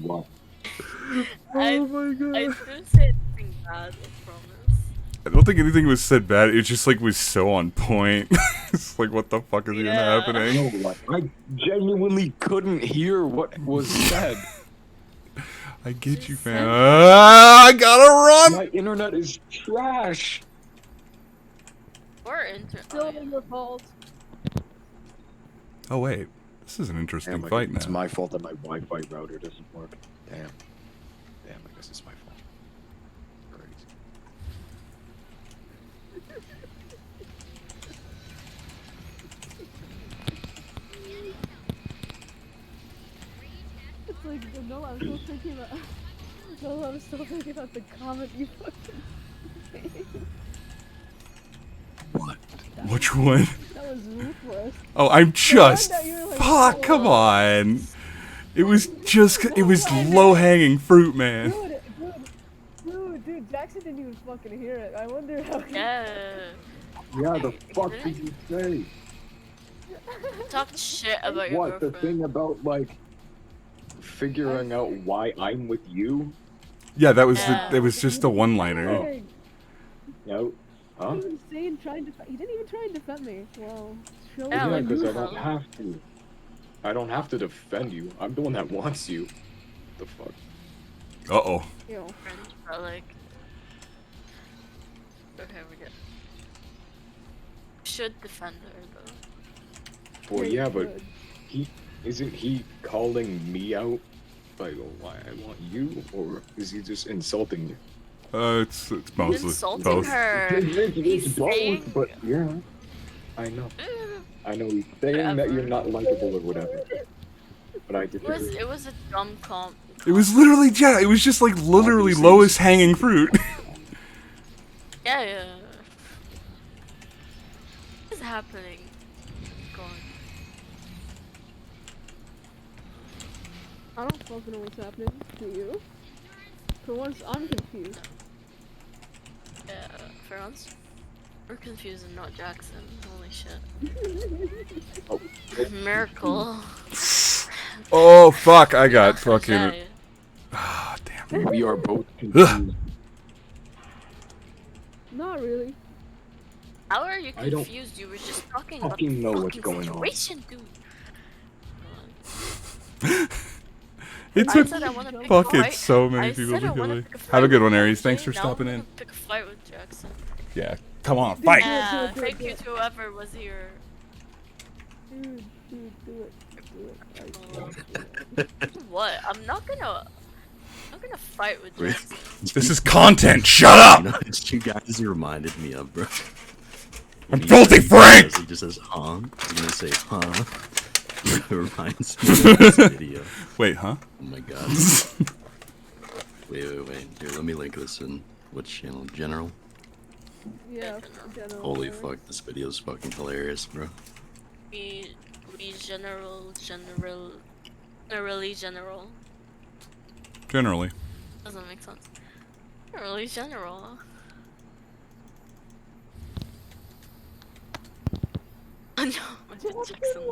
What? Oh my god. I didn't say anything bad, I promise. I don't think anything was said bad. It just like was so on point. It's like, what the fuck is even happening? No, like, I genuinely couldn't hear what was said. I get you, fam. I gotta run. My internet is trash. Or inter. Still your fault. Oh wait, this is an interesting Damn, fight now. it's my fault that my Wi-Fi router doesn't work. Damn. Damn, I guess it's my fault. Crazy. It's like, no, I was still thinking about. No, I was still thinking about the comment you fucking made. What? Which one? That was ruthless. Oh, I'm just. that you were like, Fuck, come on. It was just. It was low hanging fruit, man. Dude, Jackson didn't even fucking hear it. I wonder how. Yeah. Yeah, the fuck did you say? Talked shit about your What, the girlfriend. thing about, like, figuring out why I'm with you? Yeah, that was Yeah. it was just a one-liner. Oh. No? Huh? He was insane trying to. He didn't even try and defend me. Well, show Yeah, Yeah, like, because I who don't the have to. I don't have to defend you. I'm the one that wants you. The fuck? Uh-oh. You know. Friends, but like. Okay, we get. Should defend her though. Well, yeah, but Good. isn't he calling me out? Like, oh, why I want you? Or is he just insulting you? It's mostly Insulting both. her. It's He's both, saying. but yeah. I know. I know he's saying that you're not likable or whatever. But I disagree. It was a dumb comp. It was literally, yeah, it was just like literally Obviously. lowest hanging fruit. Yeah. What is happening? God. I don't fucking know what's happening. Do you? For once, I'm confused. Yeah, for once. We're confused and not Jackson. Holy shit. Oh, Miracle. Oh fuck, I got fucking. Yeah. Ah, damn. we are both confused. Not really. How are you I don't confused? You were just talking about fucking the know what's fucking going on. situation, dude. It I took said I wanna pick a fucking fight. so many I people said to I kill wanna me. pick a fight Have a good with one, Aries. MJ, Thanks for now stopping I'm in. gonna pick a fight with Jackson. Yeah. Come on, fight. Yeah, do it, thank do you it. to whoever was here. Dude, do it. Do it. What? I'm not gonna fight with Wait. Jackson. This is content. Shut up. You know, it's you guys you reminded me of, bro. I'm filthy Frank. He just says, huh? He's gonna say, huh? It reminds me of this video. Wait, huh? Oh my god. Wait. Here, let me link this in. What channel? General? Yeah, general. Holy fuck, this video is fucking hilarious, bro. We generally general. Generally. Doesn't make sense. Generally general. I know. Michael Jackson.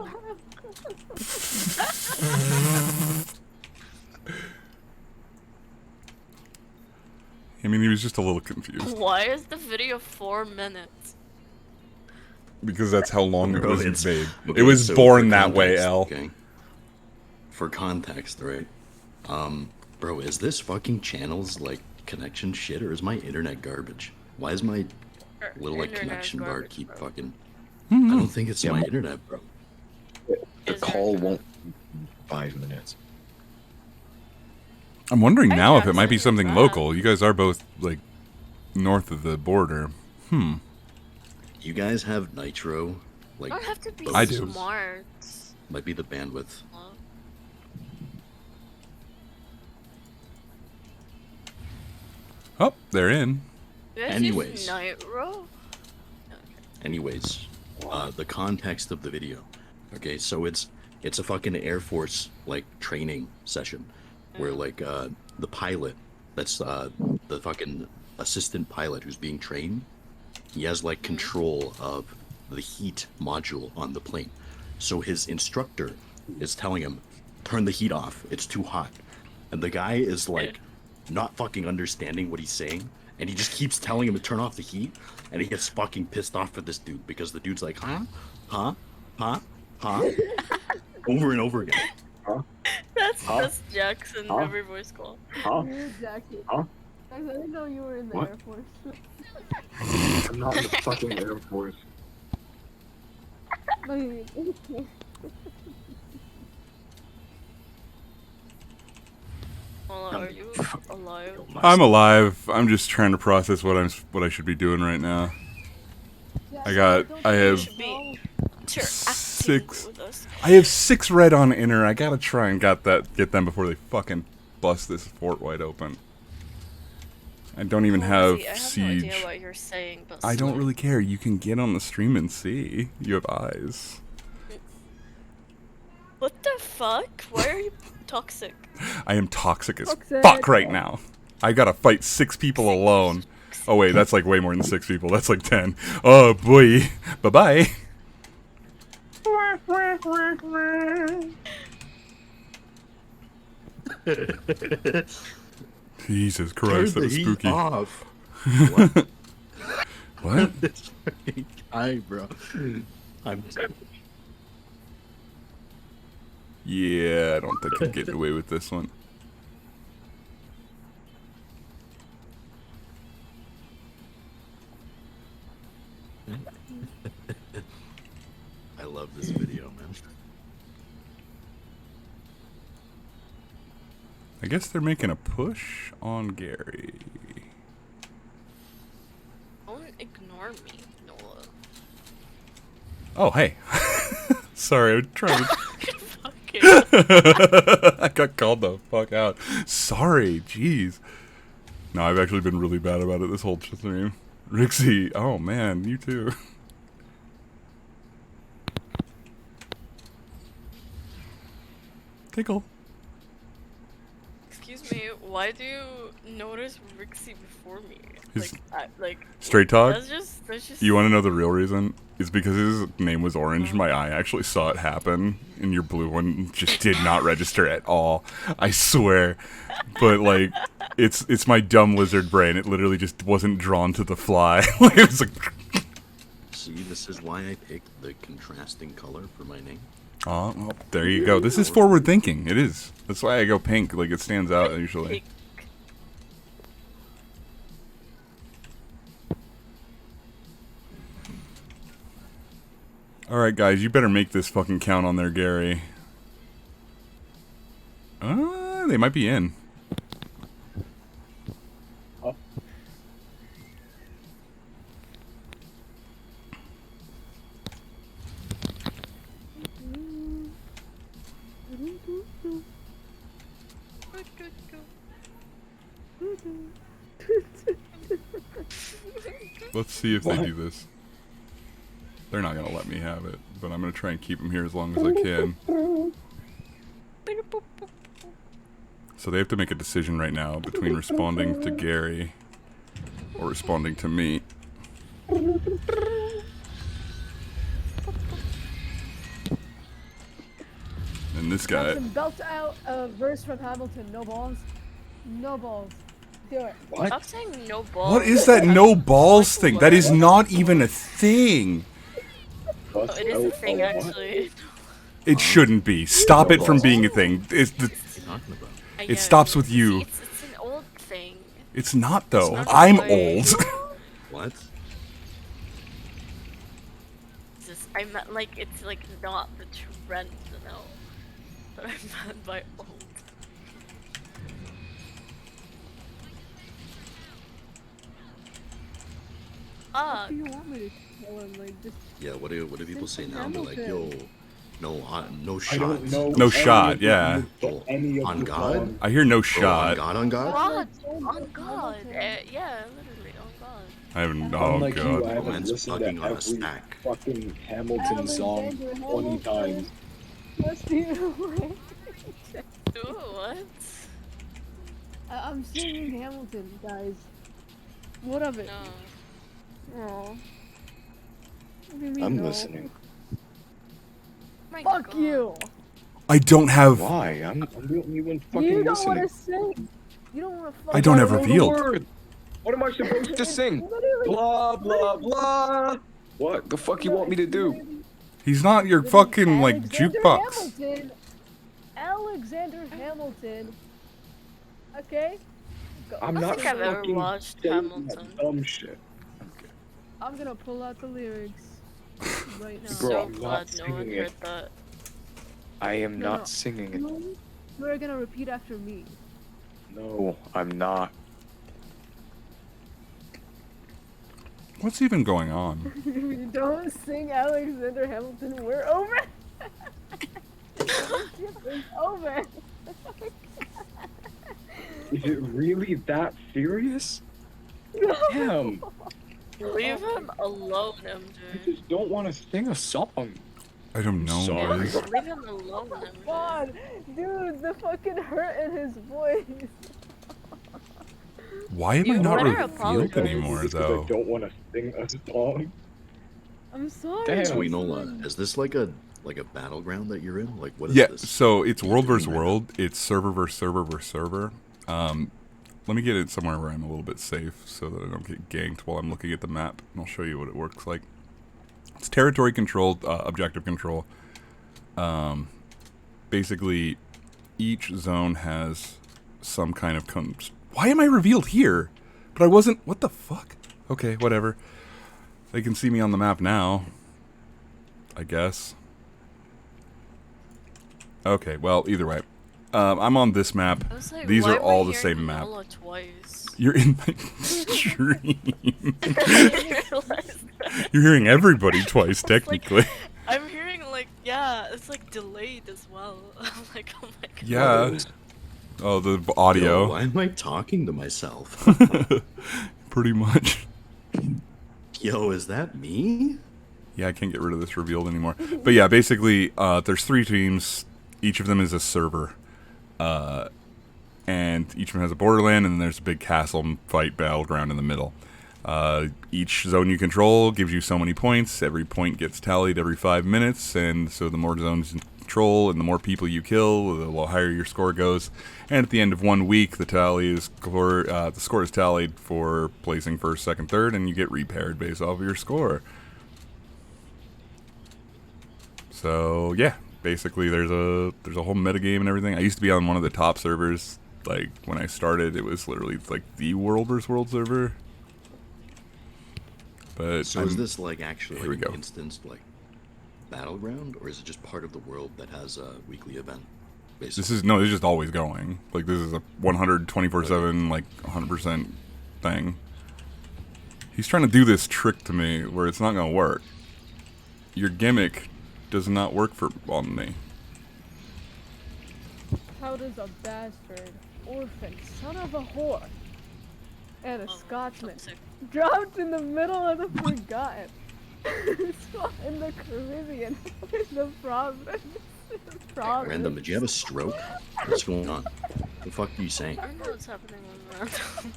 I mean, he was just a little confused Why is the video 4 minutes? because that's how long it Bro, was it's- made. okay, It was so born for that way, context, L. Okay. For context, right? Bro, is this fucking channel's like connection shit or is my internet garbage? Why is my little like Internet connection bar garbage, keep bro. fucking? Hmm. I don't think it's Yeah, my my- internet, bro. The Is call there- won't 5 minutes. I'm wondering Hi, now if it might be Jackson, something you're local. back. You guys are both like north of the border. You guys have Nitro, like You don't have to be I do. smart. might be the bandwidth. Oh, they're in. You guys Anyways. use Nitro? Anyways, the context of the video. Okay, so it's a fucking Air Force like training session where like the pilot, that's the fucking assistant pilot who's being trained, he has like control of the heat module on the plane. So his instructor is telling him, turn the heat off, it's too hot. And the guy is like not fucking understanding what he's saying, and he just keeps telling him to turn off the heat, and he gets fucking pissed off at this dude because the dude's like, huh, over and over again. That's Jackson Huh? every voice call. Huh? You're Jackie. Huh? I didn't know you were in the What? Air Force. I'm not in the fucking Air Force. Well, are you alive? I'm alive. I'm just trying to process what I should be doing right now. I have Should be interacting 6. with us. I have 6 red on inner. I gotta try and get them before they fucking bust this fort wide open. I don't even have See, I have siege. no idea what you're saying, but I don't slay. really care. You can get on the stream and see. You have eyes. What the fuck? Why are you toxic? I am toxic as Toxic. fuck right now. I gotta fight 6 people alone. Oh wait, that's like way more than 6 people. That's like 10. Oh boy. Bye bye. Jesus Christ, that was spooky. Off. What? What? This fucking guy, bro. I'm. Yeah, I don't think I'm getting away with this one. I love this video, man. I guess they're making a push on Gary. Don't ignore me, Noah. Oh, hey. Sorry, I'm trying to... Fuck you. I got called the fuck out. Sorry, jeez. No, I've actually been really bad about it this whole stream. Rixie, oh man, you too. Tickle. Excuse me, why do you notice Rixie before me? His- Like, Straight talk? that's just You want to know the real reason? It's because his name was orange. My eye actually saw it happen, and your blue one just did not register at all. I swear. But like, it's my dumb lizard brain. It literally just wasn't drawn to the fly. Like, it was like, See, this is why I picked the contrasting color for my name. oh, well, there you go. This is forward thinking. It is. That's why I go pink. Like, it stands out usually. Alright, guys, you better make this fucking count on there, Gary. They might be in. Oh. Let's see if they What? do this. They're not gonna let me have it, but I'm gonna try and keep them here as long as I can. So they have to make a decision right now between responding to Gary or responding to me. And this guy, Jackson, belt out a verse from Hamilton. No balls. No balls. Do it. What? Stop saying no balls. what is that no balls thing? That is not even a thing. Oh, it is a thing, What? actually. It shouldn't be. Stop it from being a thing. What are you talking about? It stops with you. It's an old thing. It's not though. not I'm right. old. What? I meant like it's like not the trend now. But I meant by old. What do you want me to tell him? Like, just Yeah, what do people say now? They're like, yo, Hamilton. no I shot. don't know. No any shot, of the- yeah. Any of On the God? songs. I hear no Bro, shot. on God? God, Hamilton. on God. Yeah, literally, on God. I haven't. Oh Unlike you, I god. haven't Man's listened fucking to on a every stack. fucking Hamilton song Alexander 20 Hamilton. times. Let's do Ooh, what? I'm singing Hamilton, guys. What of it? No. Aw. What do you mean, I'm no? listening. My Fuck God. you! I don't have. Why? I'm the only one fucking You don't listening. want to sing. You don't want to. I don't have know the revealed. word. What am I supposed to sing? Blah blah blah. What the fuck you want me to do? He's not your fucking like jukebox. Hamilton. Alexander Hamilton. Okay. Go. I'm I don't not think I've ever fucking watched saying Hamilton. that dumb shit. I'm gonna pull out the lyrics right now. Bro, So I'm not glad no one singing heard it. that. I am No, no. not singing it. You are gonna repeat after me. No, I'm not. What's even going on? If you don't sing Alexander Hamilton, we're over. It's over. Is it really that serious? Damn. Leave him alone, I MJ. just don't want to sing a song. I don't know. Sorry. guys. Leave him alone, MJ. God, dude, the fucking hurt in his voice. Why am I You not better revealed apologize. anymore, Just 'cause I though? don't want to sing a song. I'm sorry. Damn. So Enola, is this like a battleground that you're in? Like what is Yeah. this? So it's world versus Right now. world. It's server versus server versus server. Let me get it somewhere where I'm a little bit safe so that I don't get ganked while I'm looking at the map, and I'll show you what it works like. It's territory controlled, objective control. Basically, each zone has some kind of. Why am I revealed here? But I wasn't. What the fuck? Okay, whatever. They can see me on the map now. I guess. Okay, well, either way. I'm on this map. I was like, These why are am I all the hearing same map. Enola twice? You're in my stream. I realized that. You're hearing everybody twice, technically. I'm hearing like, yeah, it's like delayed as well. I'm like, oh my God. Yeah. Oh, the Yo, audio. why am I talking to myself? Pretty much. Yo, is that me? Yeah, I can't get rid of this revealed anymore. But yeah, basically, there's 3 teams. Each of them is a server. And each of them has a borderland, and then there's a big castle fight battleground in the middle. Each zone you control gives you so many points. Every point gets tallied every 5 minutes, and so the more zones you control and the more people you kill, the higher your score goes. And at the end of 1 week, the score is tallied for placing first, second, third, and you get repaired based off of your score. So yeah, basically there's a whole metagame and everything. I used to be on one of the top servers. Like when I started, it was literally like the world versus world server. But So is this like actually Here we like go. instanced like battleground, or is it just part of the world that has a weekly event? This Basically. is no. This is just always going. Like this is a 124/7 like 100% thing. He's trying to do this trick to me where it's not gonna work. Your gimmick does not work on me. How does a bastard, orphan, son of a whore, and a Scotsman dropped in the middle of the Forgotten in the Caribbean in the province? Random, did you have a stroke? What's going on? The fuck are you saying? I don't know what's happening with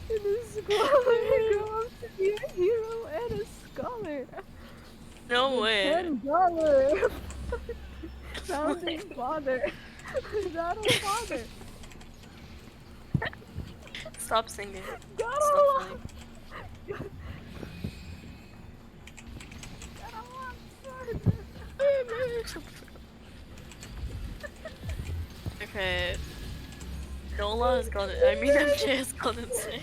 In a scholar, you grow up to be a hero and a scholar. No way. $10 founding father without a father. Stop singing. Got Stop a singing. Okay. Nola has gone. I mean, MJ has gone insane.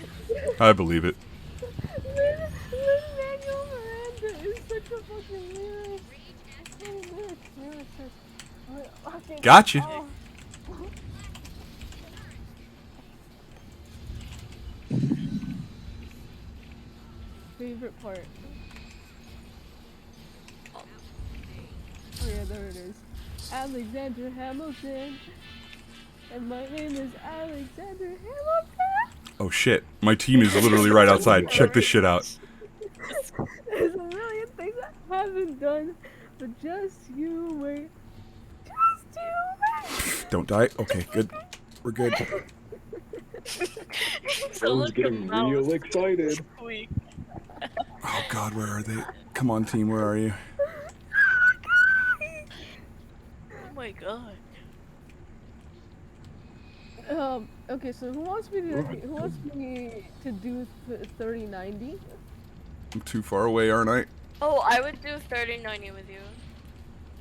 I believe it. Lin-Manuel Miranda is such a fucking lyric. Gotcha. Oh. Favorite part. Oh yeah, there it is. Alexander Hamilton. And my name is Alexander Hamilton. Oh shit. My team is literally right outside. Check this shit out. There's a million things I haven't done, but just you wait. Just you wait. Don't die. Okay, good. We're good. So Bro's getting real excited. Squeak. Oh god, where are they? Come on, team, where are you? Oh my god. Okay, so who wants me to do 3090? I'm too far away, aren't I? Oh, I would do 3090 with you.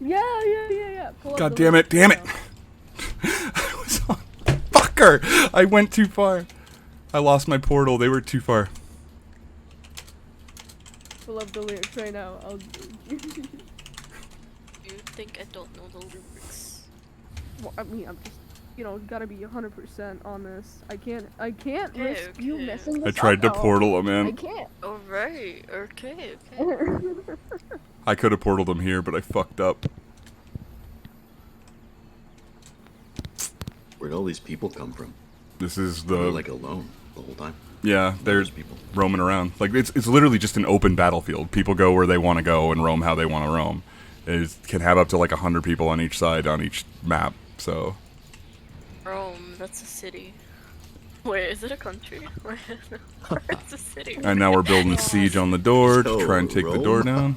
Yeah. Pull up God the damn link it, damn right it! now. I was on. Fucker! I went too far. I lost my portal, they were too far. Pull up the lyrics right now. You think I don't know the lyrics? Well, I mean, I'm just, gotta be 100% on this. I can't Okay, risk you okay. messing this I tried to up. portal him I in. can't. Alright, okay. I could have portaled him here, but I fucked up. Where'd all these people come from? This is They're the like alone the whole time. yeah. They're Those people. roaming around. Like it's literally just an open battlefield. People go where they want to go and roam how they want to roam. It can have up to like 100 people on each side on each map. So Rome, that's a city. Wait, is it a country? It's a city. and now we're building siege on the door to try and take the door Rome? down.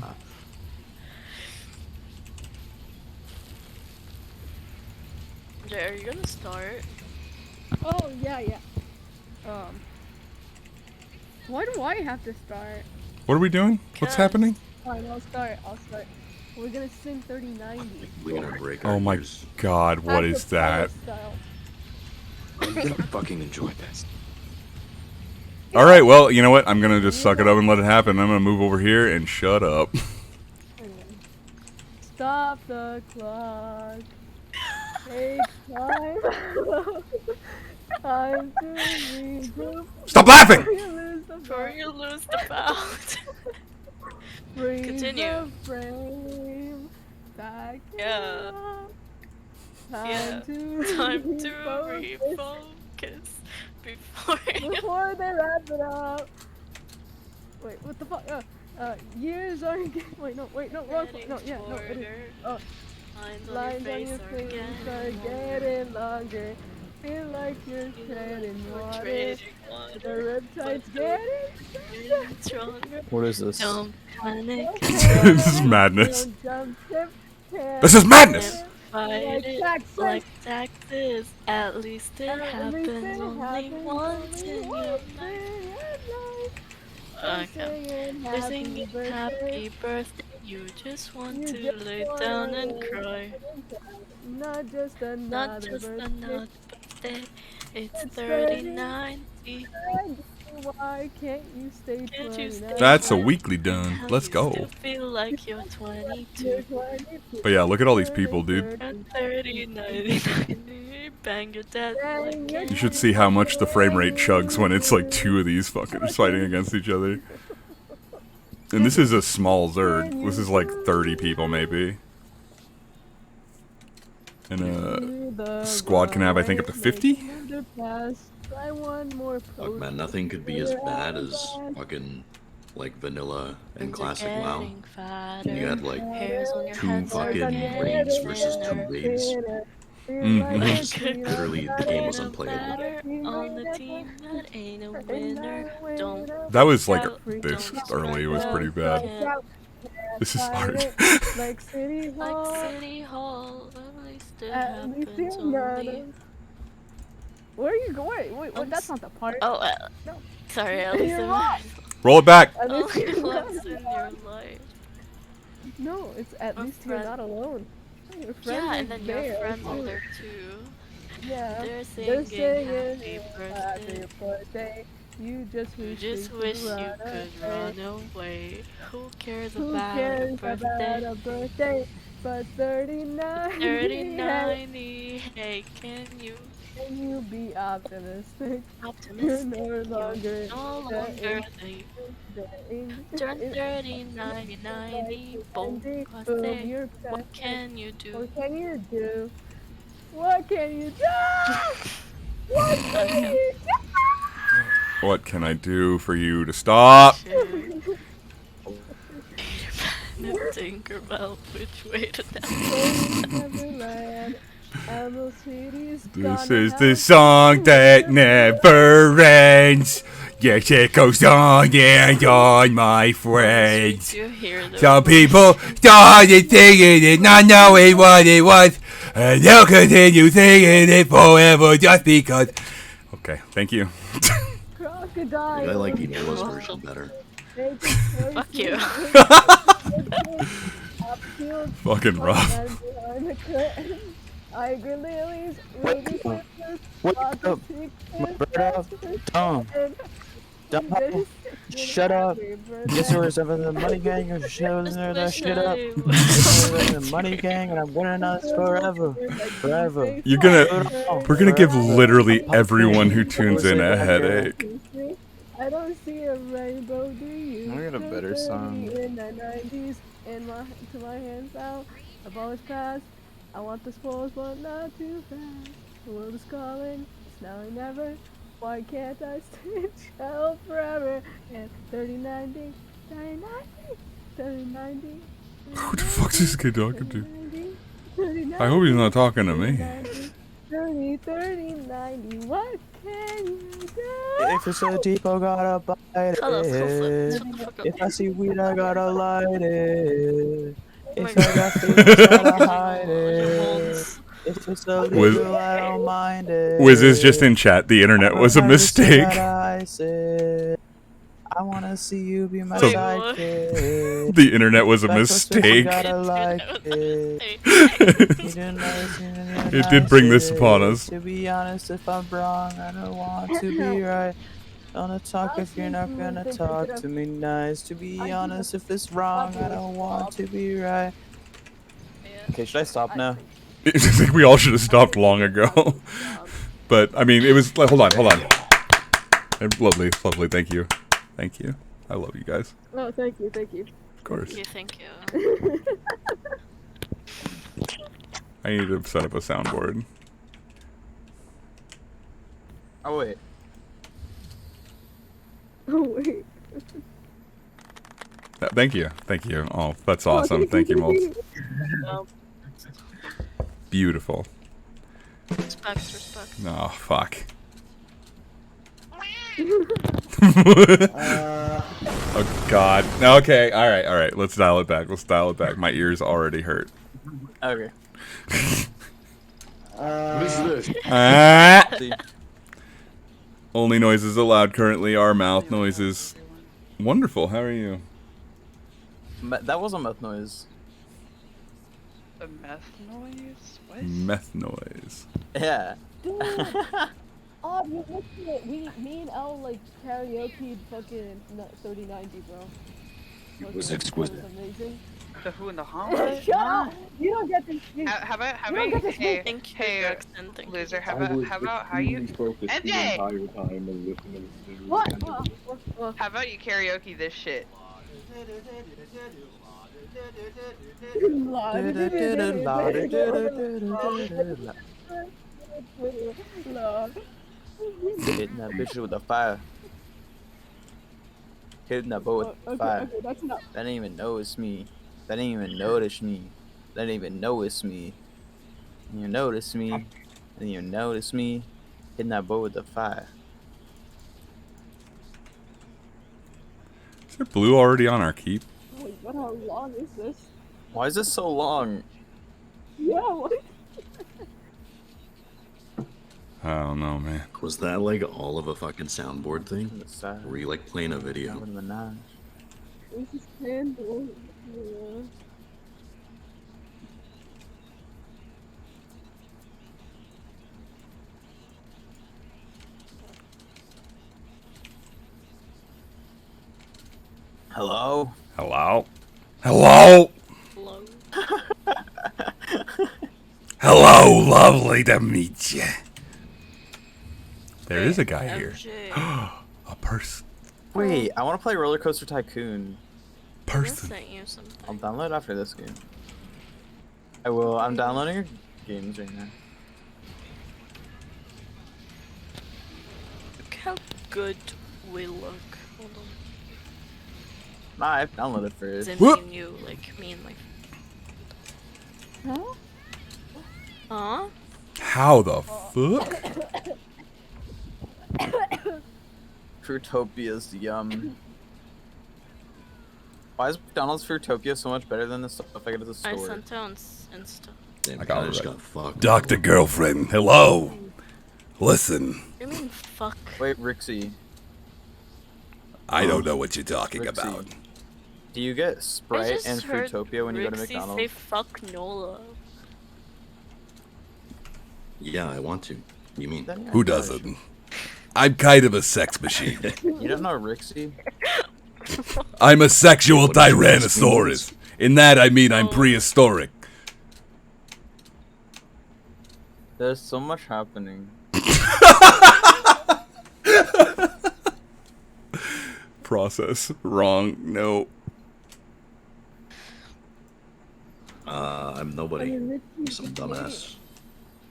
Jay, are you gonna start? Oh, yeah. Why do I have to start? What are we doing? What's happening? Fine, I'll start. We're gonna sing 3090. We're gonna break our Oh my ears. god, what is that? Style. I'm gonna fucking enjoy this. Alright, well, you know what? I'm gonna just suck it up and let it happen. I'm gonna move over here and shut up. Stop the clock. Take time. Time to regroup. Stop laughing! Before you lose the Before you lose the bout. Freeze Continue. the frame. Back Yeah. up. Yeah. Time to refocus before they wrap it up. Wait, what the fuck? Years are wait, no, wrong. No, yeah, no, it is. Oh, lines on your face are getting longer. Feel like you're treading water. The riptide's getting stronger. What is this? Don't panic. This is madness. Don't jump ship, This is madness! Fight it taxes. like taxes. At least it At least happens it only happens once only in your once life. in your life. Okay. Singing You're singing happy birthday. You just want to lay down and cry. Not just Not another just birthday. another birthday. It's 3090. Why can't you stay Can't you 29? stay That's a 20? weekly done. Hell, Let's you go. still feel like you're 22. 22. But yeah, look at all these people, dude. At 30, 90, 90, bang your dad like You should see how much the frame rate chugs when it's like two of these fuckers fighting against each other. And this is a small Zerg. This is like 30 people maybe. And a squad can have, I think, up to 50? Fuck, man, nothing could be as bad as fucking like vanilla and classic WoW. You had like two fucking raids versus two raids. Literally, the game was unplayable. On the team that ain't a winner. Don't That was like out, this don't early was pretty out, bad. can't This is hard. Like City Hall. like City Hall. At least it At least happens you're not only. Where are you going? Wait, that's not the part. Oh, No. sorry, at least You're it wrong. Roll it back. At least only you're not once in your alone. life. No, it's at A least you're friend. not alone. Your friends Yeah, are and then your there, friends are too. there too. Yeah, They're singing happy birthday. happy birthday. You just You wish just you wish could you run could away. run away. Who cares Who about cares a about birthday? a birthday? But 39. 30, 90, hey, can you Can you be optimistic? You're optimistic? no longer You're no longer the turn 30, 90, 90, boom, boom, birthday. you're What can you do? What can you do? What can you do? What can you do? What can I do for you to stop? Tinkerbell, which way to down? Neverland, Emerald City's This gonna is the have song that never ends. Yes, it goes on and on, my friends. You hear the Some people started singing it, not knowing what it was, and they'll continue singing it forever just because. Okay, thank you. crocodile. I like Enola's version better. Fuck you. Fucking rough. Tiger lilies, Wake ruby up. slippers, Wake lots up. of My secrets, bird up. Tom. Tom. Shut up. Guess who is up in the money gang? Or shut that shit up. Guess who is in the money gang? And I'm winning us forever. Forever. You're gonna. We're gonna give literally everyone who tunes in a headache. I don't see a rainbow, do you? I got a better song. In the 90s, to my hands out, I've always passed. I want the spoils, but not too fast. The world is calling, it's now or never. Why can't I stay child forever? And 3090, 3090, 3090. Who the fuck's this kid talking to? I hope he's not talking to me. 30, 30, 90, what can you do? If it's so deep, I gotta bite it. Shut up, Shut the fuck up. If I see weed, I gotta light it. If I got feelings, I gotta hide it. If it's so legal, I don't mind it. Wiz is just in chat. The internet was a mistake. I wanna see you be my So- sidekick. The internet was a That's what's what you mistake. gotta like it. It did bring this upon us. To be honest, if I'm wrong, I don't want to be right. Don't talk if you're not gonna talk to me nice. To be honest, if it's wrong, I don't want to be right. Okay, should I stop now? I think we all should have stopped long ago. But I mean, it was. Hold on. Lovely. Thank you. I love you guys. Oh, thank you. Of course. Thank you. I need to set up a soundboard. Oh wait. Oh, wait. Thank you. Oh, that's awesome. Thank you, Molt. Beautiful. Respect. Oh, fuck. Oh, God. Okay, alright. Let's dial it back. My ears already hurt. Okay. What is this? See. Only noises allowed currently are mouth noises. Wonderful, how are you? That was a mouth noise. A meth noise? What? Meth noise. Yeah. Dude, Rob, you missed it. Me and Elle like karaoke fucking 3090, bro. It was That was exquisite. amazing. The who and the hum? Shut up! You don't get to speak. How about You don't get to hey speak. Thank you, hey Jackson. Thank you. loser? I was How about how you extremely focused the MJ? entire time and listening very What? attentively. How about you karaoke this shit? Hitting that bitch with a fire. Hitting that boat with Okay, fire. okay, that's enough. That didn't even know it's me. That didn't even notice me. That didn't even know it's me. You notice me. And you notice me. Hitting that boat with the fire. Is there blue already on our keep? Wait, what? How long is this? Why is this so long? Yeah, what? I don't know, man. Was that like all of a fucking soundboard thing? On the side. Or were you like playing a video? With a menage. This is candle. Yeah. Hello? Hello? Hello? Hello. Hello, lovely to meet you. There is a guy here. MJ. A person. Wait, I want to play Roller Coaster Tycoon. I just Person. sent you something. I'll download after this game. I will. I'm downloading your games right now. Look how good we look. Hold on. Nah, I've downloaded first. As in Whoop. me and you, like me and my. Huh? Huh? How the fuck? Fruitopia's yum. Why is McDonald's Fruitopia so much better than the stuff I get at the I store? sent it on Insta. Damn, I got I it just right. got fucked. Dr. Girlfriend, hello. Listen, I mean, fuck. Wait, Rixie, I don't know what you're talking Rixie. about. do you get I Sprite just and heard Fruitopia when you go to Rixie say McDonald's? fuck Nola. Yeah, I want to. You mean? Then yeah, Who you know, doesn't? I'm kind of a sex machine. You don't know Rixie? I'm a sexual What did you ask me tyrannosaurus. In that I mean I'm Oh. prehistoric. There's so much happening. Process. Wrong. No. I'm nobody. I'm some dumbass.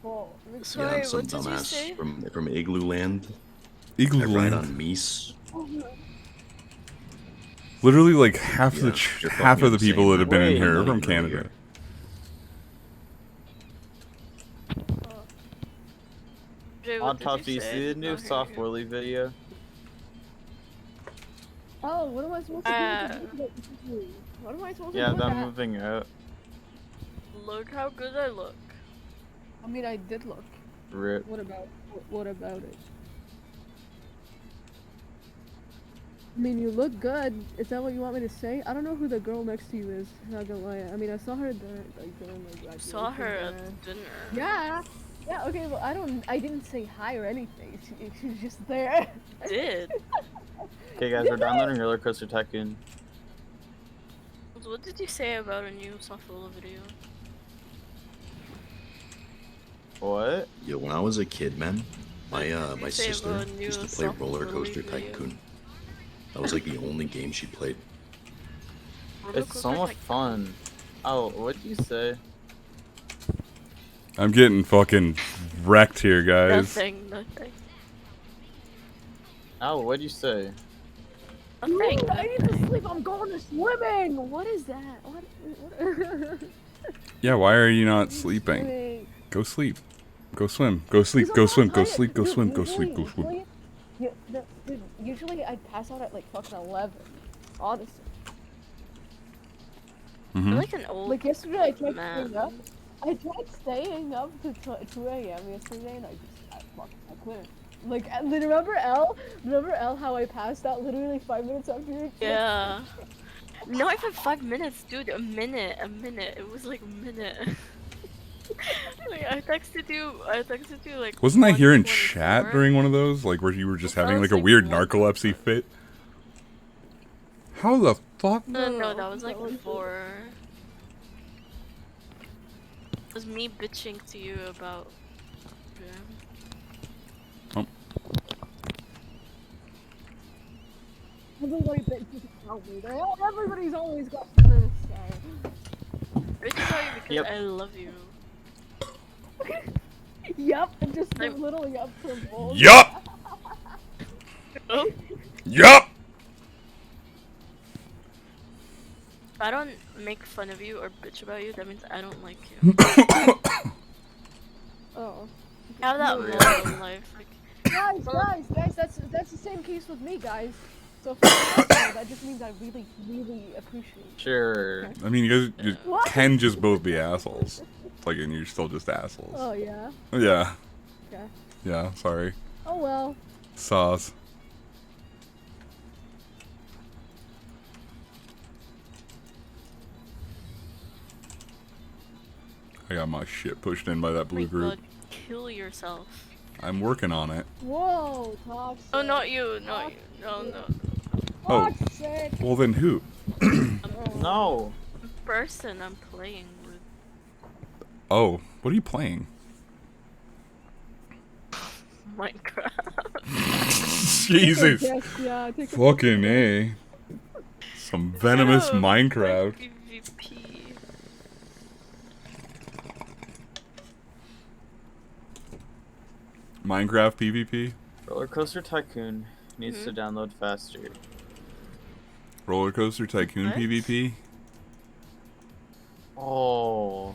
Well, Sorry, Yeah, I'm some what did you say? dumbass from Igloo Land. Eagle I ride land. on Mies. Literally, like half Yeah, of you're half fucking of the people insane, that have man. been in Wait, here are not from even really Canada. Jay, On what top, did do you you say? see the new Oh, here, Soft here. Willy video? oh, what am I supposed to do? What am I supposed Yeah, to do? with them that? moving out. Look how good I look. I mean, I did look. Rip. What about it? I mean, you look good. Is that what you want me to say? I don't know who the girl next to you is. Not gonna lie. I mean, I saw her there, like during my graduation. Saw her there. at dinner. Yeah. Yeah. Okay. Well, I didn't say hi or anything. She was just there. Did. Okay, guys, we're downloading Roller Coaster Tycoon. What did you say about a new Software video? What? Yo, when I was a kid, man, my What did my you say sister about a new used to play Soft Roller Willy Coaster video? Tycoon. That was like the only game she played. It's so much fun. Oh, what'd you say? I'm getting fucking wrecked here, guys. Nothing, nothing. Oh, what'd you say? Nothing, I need to nothing. sleep. I'm going to swimming. What is that? What? Yeah, why are you not sleeping? Swimming. Go sleep. Go swim. Go sleep. Go swim. Go sleep. Go swim. Go sleep. Go swim. Usually I pass out at like fucking 11. Honestly. You're Mm-hmm. like an old Like yesterday I tried man. staying up. I tried staying up to 2 a.m. yesterday and I couldn't. Like, remember Elle? Remember Elle how I passed out literally 5 minutes after your Yeah. Not even 5 minutes, dude. A minute. It was like a minute. Wait, I texted you. I texted you like. Wasn't I here in chat 1:24? during one of those, like where you were just It having sounds like a like weird 1. narcolepsy fit? How the fuck? No, that was like 4. It was me bitching to you about. Oh, Everybody bitches about me. Everybody's always got something to say. Bitch about you because Yep. I love you. Yup, and just a I'm- little yup from both. yup, Oh. yup. If I don't make fun of you or bitch about you, that means I don't like you. Oh. Have that No, motto in life. Like, Guys, that's the same case with me, guys. So if I like you, that just means I really, really appreciate you. Sure. I mean, you guys you What? can just both be assholes. Like, and you're still just assholes. Oh yeah. Yeah, Okay. yeah. Sorry, Oh well. sauce. I got my shit pushed in by that blue my group. God, kill yourself. I'm working on it. Whoa, toxic. Oh, not you, not you. No. Oh. Toxic. Well, then who? No. Person I'm playing with. Oh, what are you playing? Minecraft. Jesus. Yes, yeah, take a Fucking A. Some venomous Shut up, Minecraft. PvP. Minecraft PvP? Roller Coaster Tycoon needs to download faster. Roller Coaster Tycoon What? PvP? Oh.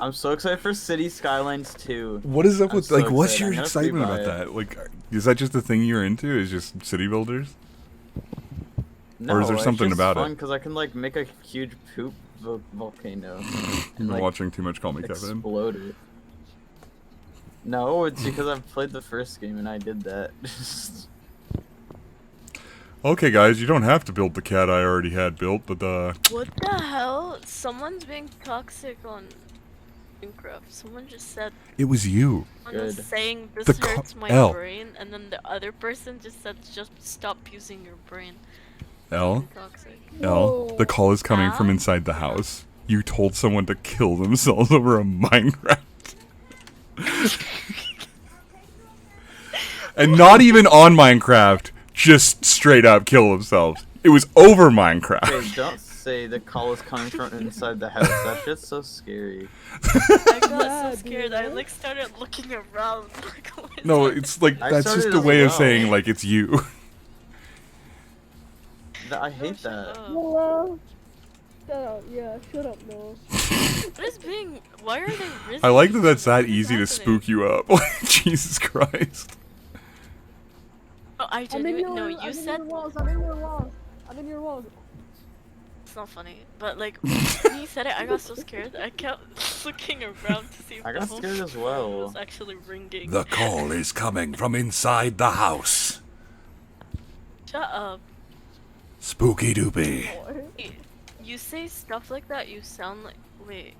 I'm so excited for City Skylines 2. What is up I'm with, so like, what's excited. your I'm gonna excitement pre-buy about it. that? Like, is that just the thing you're into, is just city builders? No, Or is there it's something just about fun it? because I can like make a huge poop volcano You've and been like watching too much Call Me Kevin. explode it. No, it's because I've played the first game and I did that. Okay, guys, you don't have to build the cat I already had built, but What the hell? Someone's being toxic on Minecraft. Someone just said, it was you. someone was Good. saying this The hurts my L. brain, and then the other person just said, just stop using your brain. L, Toxic. L, the call is coming from Al? inside the house. You told someone to kill themselves over a Minecraft. And not even on Minecraft, just straight up kill themselves. It was over Minecraft. Hey, don't say the call is coming from inside the house. That shit's so scary. I got Yeah, so scared, I dude. like started looking around. Like, what is No, that? it's like, I that's just started a as way of well. saying, like, it's you. I hate that. Oh. Shut up, yeah, shut up, no. What is being? Why are they risen? I like that that's that What is easy to happening? spook you up. Like, Jesus Christ. Oh, I I'm in genuinely your, no. I'm You in said your walls, I'm in your walls. I'm in your walls. it's not funny, but like when you said it, I got so scared. I kept looking around to see if I the got phone scared as well. was actually ringing. The call is coming from inside the house. Shut up. Spooky doopy. Wait, you say stuff like that. You sound like wait.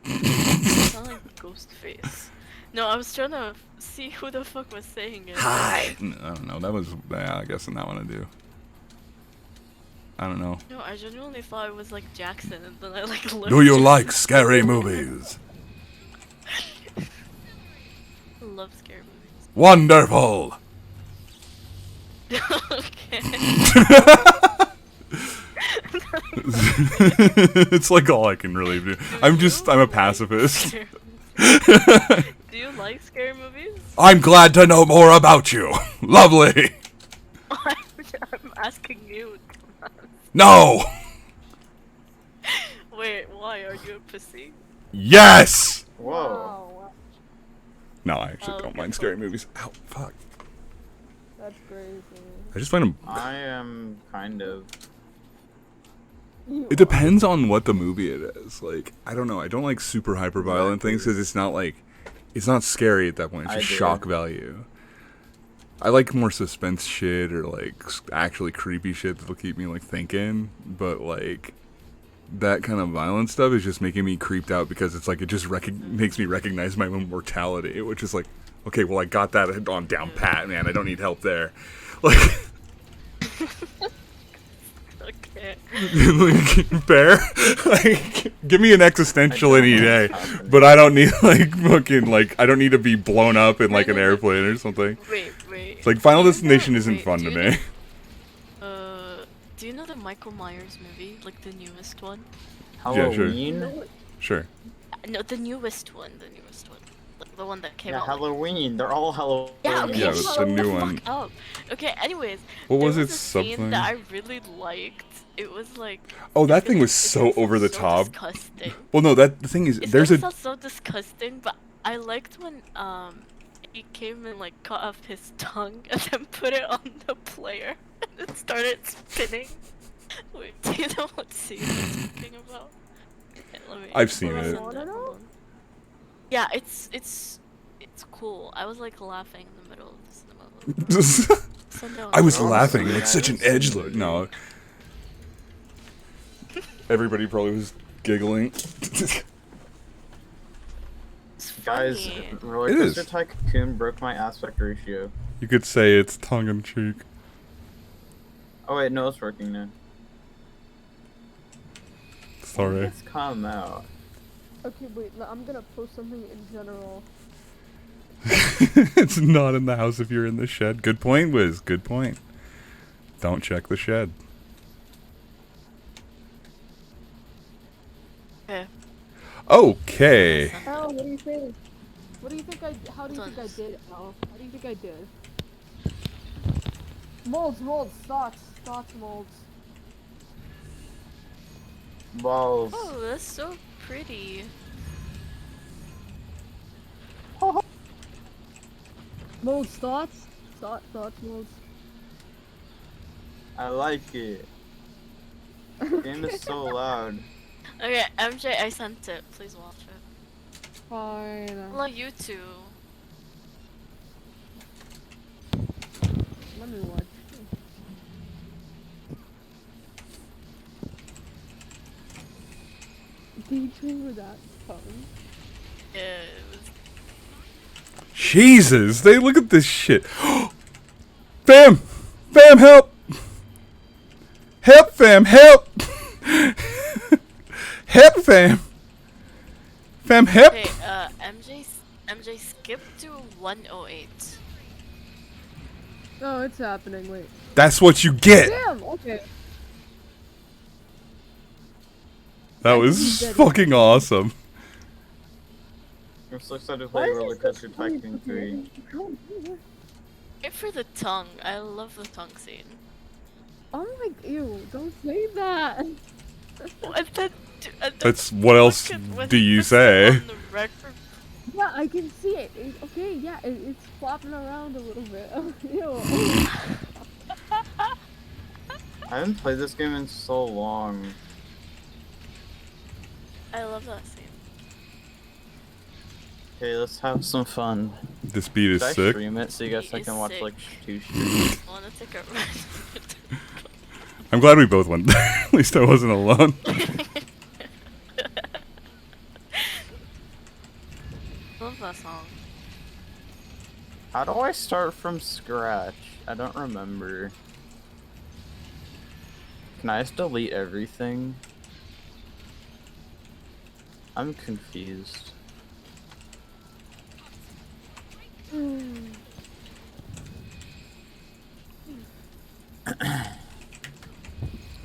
You sound like Ghostface. No, I was trying to see who the fuck was saying it. Hi. I don't know. That was, yeah, I guess in that one I do. I don't know. No, I genuinely thought it was like Jackson, and then I like looked. Do you like scary movies? I love scary movies. Wonderful. Okay. It's like all I can really do. I'm a pacifist. Do you like scary movies? I'm glad to know more about you. Lovely. I'm asking you. No. Wait, why? Are you a pussy? Yes. Whoa. Wow, No, I actually Oh, don't okay, mind scary movies. Ow, fuck. that's crazy. I just find them. I am kind of. It depends on what the movie it is. Like, I don't know. I don't like super hyper violent things because it's not like, it's not scary at that point. It's I just do. shock value. I like more suspense shit or like actually creepy shit that'll keep me like thinking. But like, that kind of violent stuff is just making me creeped out because it's like it just makes me recognize my own mortality, which is like, okay, well I got that on down pat, man. I don't need help there. Like, Okay. like bear, like give me an existential any day, but I don't need like fucking like I don't need to be blown up in like an airplane or something. Wait. It's like Final Do you know Destination isn't wait, fun do to you me. Do you know the Michael Myers movie, like the newest one? Yeah, sure. Halloween? Sure. No, the newest one, like the one that came Yeah, out. Halloween. They're all Halloween. Yeah, okay, Yeah, shut the new the one. fuck up. Okay, anyways, What was there it? a scene Something. that I really liked. It was like, Oh, that it's thing gonna- was it's so gonna sound over the so top. Disgusting. Well, no, the thing is, It's there's gonna a sound so disgusting, but I liked when he came and like cut off his tongue and then put it on the player and it started spinning. Wait, do you know what scene I'm talking about? Okay, let me. I've seen I'll it. send hold on. Yeah, it's cool. I was like laughing in the middle of the cinema. Send it on I was the- laughing, like such an edge look. No. Everybody probably was giggling. It's Guys, funny. Roller It is. Coaster Tycoon broke my aspect ratio. You could say it's tongue in cheek. Oh wait, no, it's working now. Sorry. It's come out. Okay, wait, I'm gonna post something in general. It's not in the house if you're in the shed. Good point, Wiz. Good point. Don't check the shed. Okay. Okay. Al, what do you think? How do you think I Tons. did, Al? How do you think I did? Molds, stocks, molds. Balls. Oh, that's so pretty. Molds, thoughts, molds. I like it. Game is so loud. Okay, MJ, I sent it. Please watch it. Fine. Well, you too. Let me watch. DJ with that phone. Yeah, it was. Jesus, they look at this shit. Fam! Fam, help! Help, fam, help! Help, fam! Fam, help! Okay, MJ skip to 108. Oh, it's happening. Wait. That's what you get! Damn. Okay. That was fucking awesome. I'm so excited to play Roller Coaster Tycoon 3. Wait for the tongue. I love the tongue scene. Oh my, ew! Don't say that. And then, That's what else when do he you puts it say? on the record. Yeah, I can see it. Okay, yeah, it's flopping around a little bit. Ew. I haven't played this game in so long. I love that scene. Okay, let's have some fun. This beat is Should I sick. stream it so you guys It's can watch sick. like 2 streams? I wanna take a ride. I'm glad we both went there. At least I wasn't alone. Love that song. How do I start from scratch? I don't remember. Can I just delete everything? I'm confused.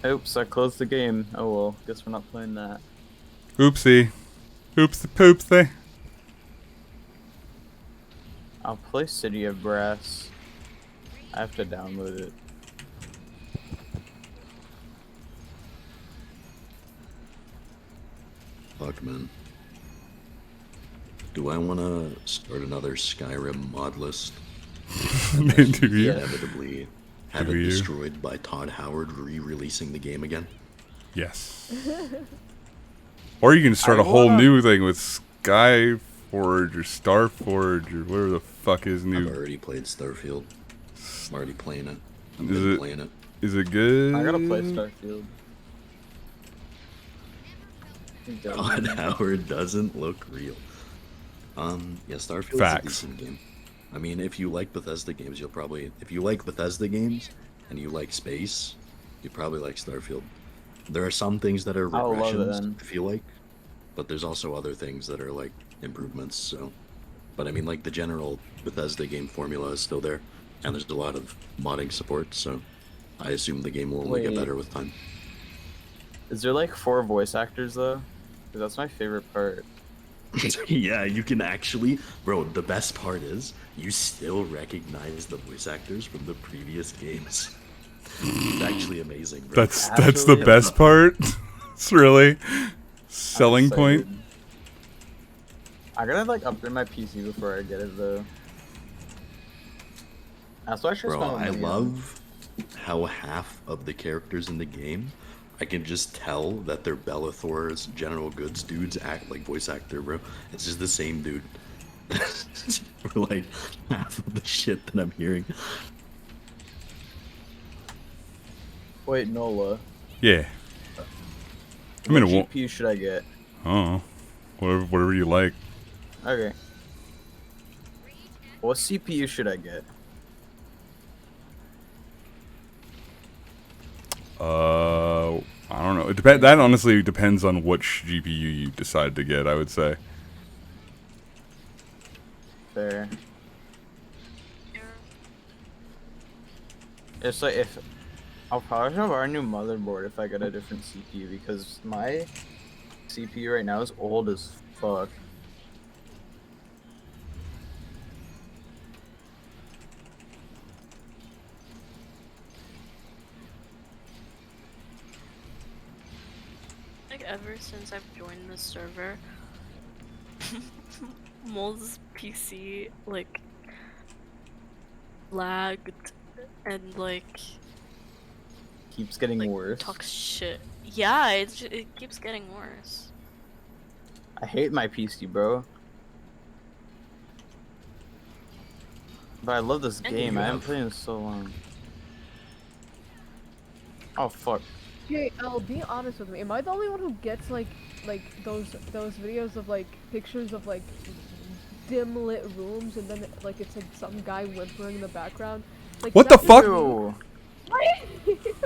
Oops, I closed the game. Oh well, guess we're not playing that. Oopsie. Oopsie poopsie. I'll play City of Brass. I have to download it. Fuck, man. Do I want to start another Skyrim mod list? Do you? Inevitably have Do it you? destroyed by Todd Howard re-releasing the game again? Yes. Or you can start I a whole wanna- new thing with Skyforge or Starforge or whatever the fuck is I've new. already played Starfield. I'm already playing it. I've Is been it- playing it. Is it good? I gotta play Starfield. God, Howard doesn't look real. Yeah, Starfield's Facts. a decent game. I mean, if you like Bethesda games, you'll probably, if you like Bethesda games and you like space, you probably like Starfield. There are some things that are I'll love it regressions, then. I feel like, but there's also other things that are like improvements. So, but I mean, like the general Bethesda game formula is still there, and there's a lot of modding support. So, I assume the game will only get Wait. better with time. Is there like 4 voice actors though? Because that's my favorite part. Yeah, you can actually, bro. The best part is you still recognize the voice actors from the previous games. It's actually amazing, bro. That's the Actually? best part. It's really selling I'm point. excited. I gotta like upgrade my PC before I get it though. That's why I should Bro, spend I money on. love how half of the characters in the game, I can just tell that they're Bellathor's General Goods dudes act like voice actor, bro. It's just the same dude. For like half of the shit that I'm hearing. Wait, Nola. Yeah. I mean, What it won't. GPU should I get? Oh, whatever you like. Okay. What CPU should I get? I don't know. It depend. That honestly depends on which GPU you decide to get. I would say. Fair. It's like if I'll probably have our new motherboard if I get a different CPU because my CPU right now is old as fuck. Like ever since I've joined the server, Mole's PC like lagged and like Keeps getting worse. talks shit. Yeah, it keeps getting worse. I hate my PC, bro. But I love this And game. you I haven't have- played it in so long. Oh fuck. Okay, I'll be honest with me. Am I the only one who gets like those videos of like pictures of like dim lit rooms and then like it's like some guy whimpering in the background? Like What the that- fuck? Ew.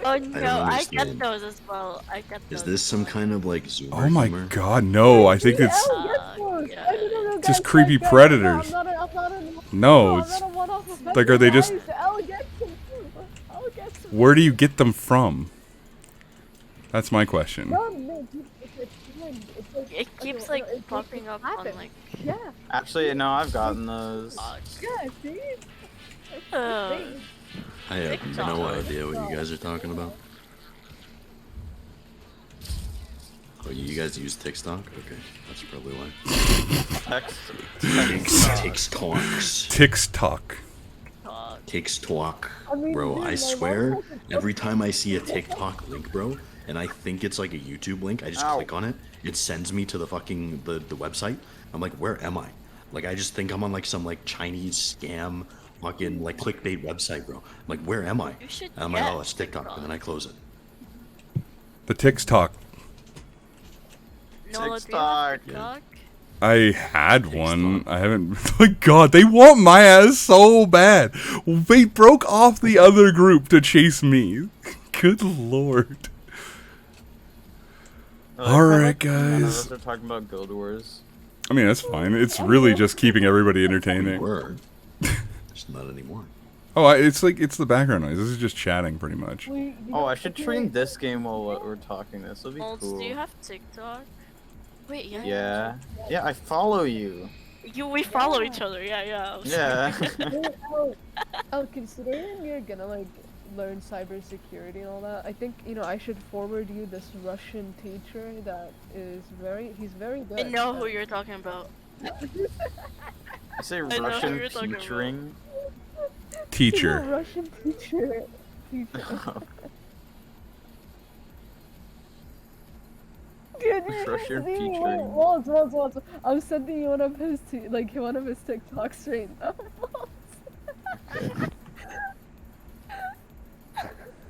Oh no, I get understand. those as well. I get those. Is this as some well. kind of like Zoomer Oh my humor? god, no! I think it's Yeah. just creepy predators. No, it's like, are they just- Where do you get them from? That's my question. It keeps like popping up on happen. like. Yeah, Actually, no, I've gotten those. yeah, see? I have TikTok. no idea what you guys are talking about. Oh, you guys use TikTok? Okay, that's probably why. Text. TikToks. TikTok. TikTok. I mean, Bro, dude, I my swear, mom has a every time I see a TikTok link, bro, and I think it's like a YouTube link, I just Ow. click on it. It sends me to the fucking the website. I'm like, where am I? Like, I just think I'm on like some like Chinese scam fucking like clickbait website, bro. I'm like, where am I? You should And I'm like, get oh, it's TikTok, and then I close it. The TikTok. Nola, do you have TikTok. TikTok? I had one. I haven't. My God, they want my ass so bad. They broke off the other group to chase me. Good lord. All right, None of guys. us are talking about Guild Wars. I mean, that's fine. It's really just keeping everybody We entertaining. were. Just not anymore. Oh, it's like it's the background noise. This is just chatting, pretty much. Oh, I should train this game while we're talking. This will be Molds, cool. do you have TikTok? Wait, yeah. Yeah. Yeah, I follow you. We follow each other. Yeah. Yeah. Oh, considering you're gonna like learn cybersecurity and all that, I think I should forward you this Russian teacher that is he's very good. I know who you're talking about. You say know who Russian you're talking about. featuring? He's a Teacher. Russian teacher. Dude, Russian see, featuring. Waltz. I'm sending you one of his one of his TikToks right now.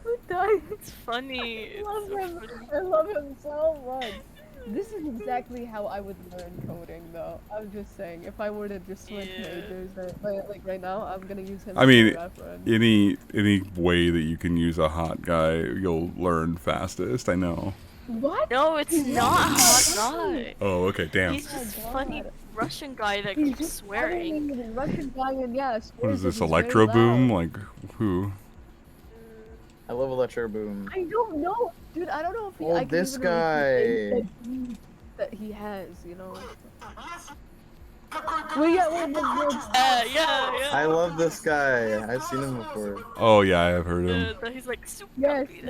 I'm dying. It's funny. I love It's so him. funny. I love him so much. This is exactly how I would learn coding, though. I'm just saying, if I were to just switch majors, like right now, I'm gonna use him I as a mean, reference. any way that you can use a hot guy, you'll learn fastest. I know. What? No, it's He's not a hot funny. guy. Oh, okay, damn. He's just Oh my funny God. Russian guy that He's keeps just swearing. funny, the Russian guy, and yeah, What swears is that this, he's very Electro Boom? loud. Like, who? I love Electro Boom. I don't know, dude. I don't know if he. Oh, I can this even repeat guy. things that he has, you know. Well, yeah, Yeah. I love this guy. I've seen him before. Oh yeah, I have heard him. That he's like super yes, happy.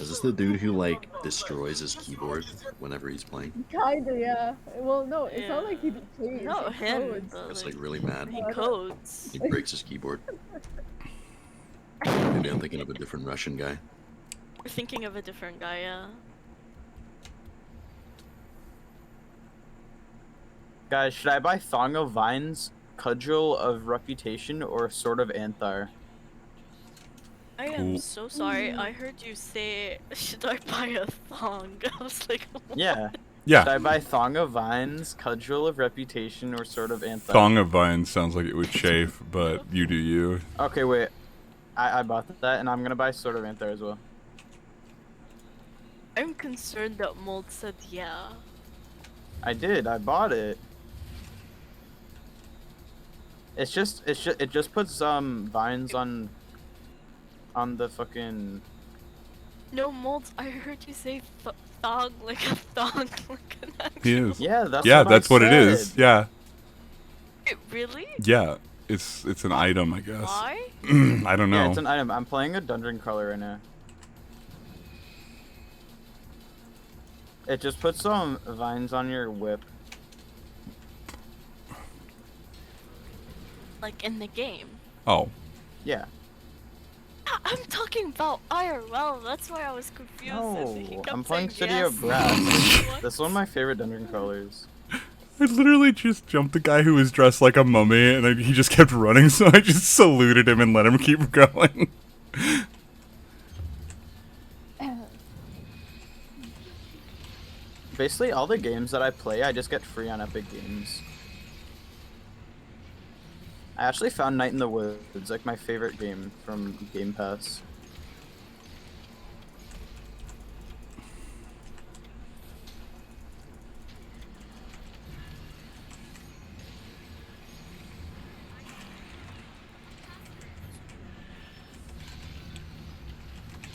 Is this the dude who like destroys his keyboard whenever he's playing? kinda, yeah. Well, no, it's not like he plays. No, he him. codes. But, It's like really mad. he codes. He breaks his keyboard. Maybe I'm thinking of a different Russian guy. We're thinking of a different guy, yeah. Guys, should I buy Thong of Vines, Cudgel of Reputation, or Sword of Anthar? I am so sorry. I heard you say, should I buy a thong? I was like, what? Yeah. Should Yeah, I buy Thong of Vines, Cudgel of Reputation, or Sword of Anthar? Thong of Vines sounds like it would chafe, but you do you. Okay, wait. I bought that, and I'm gonna buy Sword of Anthar as well. I'm concerned that Mold said yeah. I did. I bought it. It just puts vines on the fucking. No, Mold, I heard you say thong like a thong like an actual. He is. Yeah, that's Yeah, what that's I what it is. said. Yeah, Wait, really? yeah. It's an item, I guess. Why? I don't Yeah, know. it's an item. I'm playing a dungeon crawler right now. It just puts some vines on your whip. Like in the game. Oh, Yeah. I'm talking about IRL, that's why I was confused. No, He kept I'm playing saying City yes. of Brass. What? That's one of my favorite dungeon crawlers. I literally just jumped the guy who was dressed like a mummy, and he just kept running, so I just saluted him and let him keep going. Basically, all the games that I play, I just get free on Epic Games. I actually found Night in the Woods, like my favorite game from Game Pass.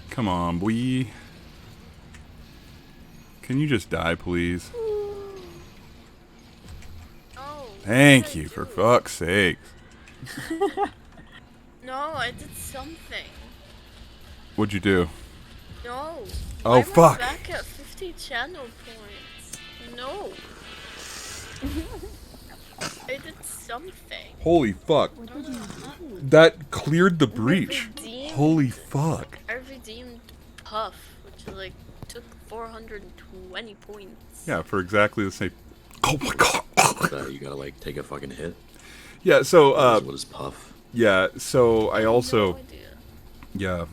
Come on, boy. Can you just die, please? No. Thank you, for fuck's sake. No, I did something. What'd you do? No. Oh, I'm fuck. back at 50 channel points. No. I did something. Holy fuck. That cleared the breach. Holy fuck. I redeemed Puff, which like took 420 points. Yeah, for exactly the same. Oh my god. You gotta like take a fucking hit. Yeah, so, What is Puff? yeah, so I also, No idea. yeah.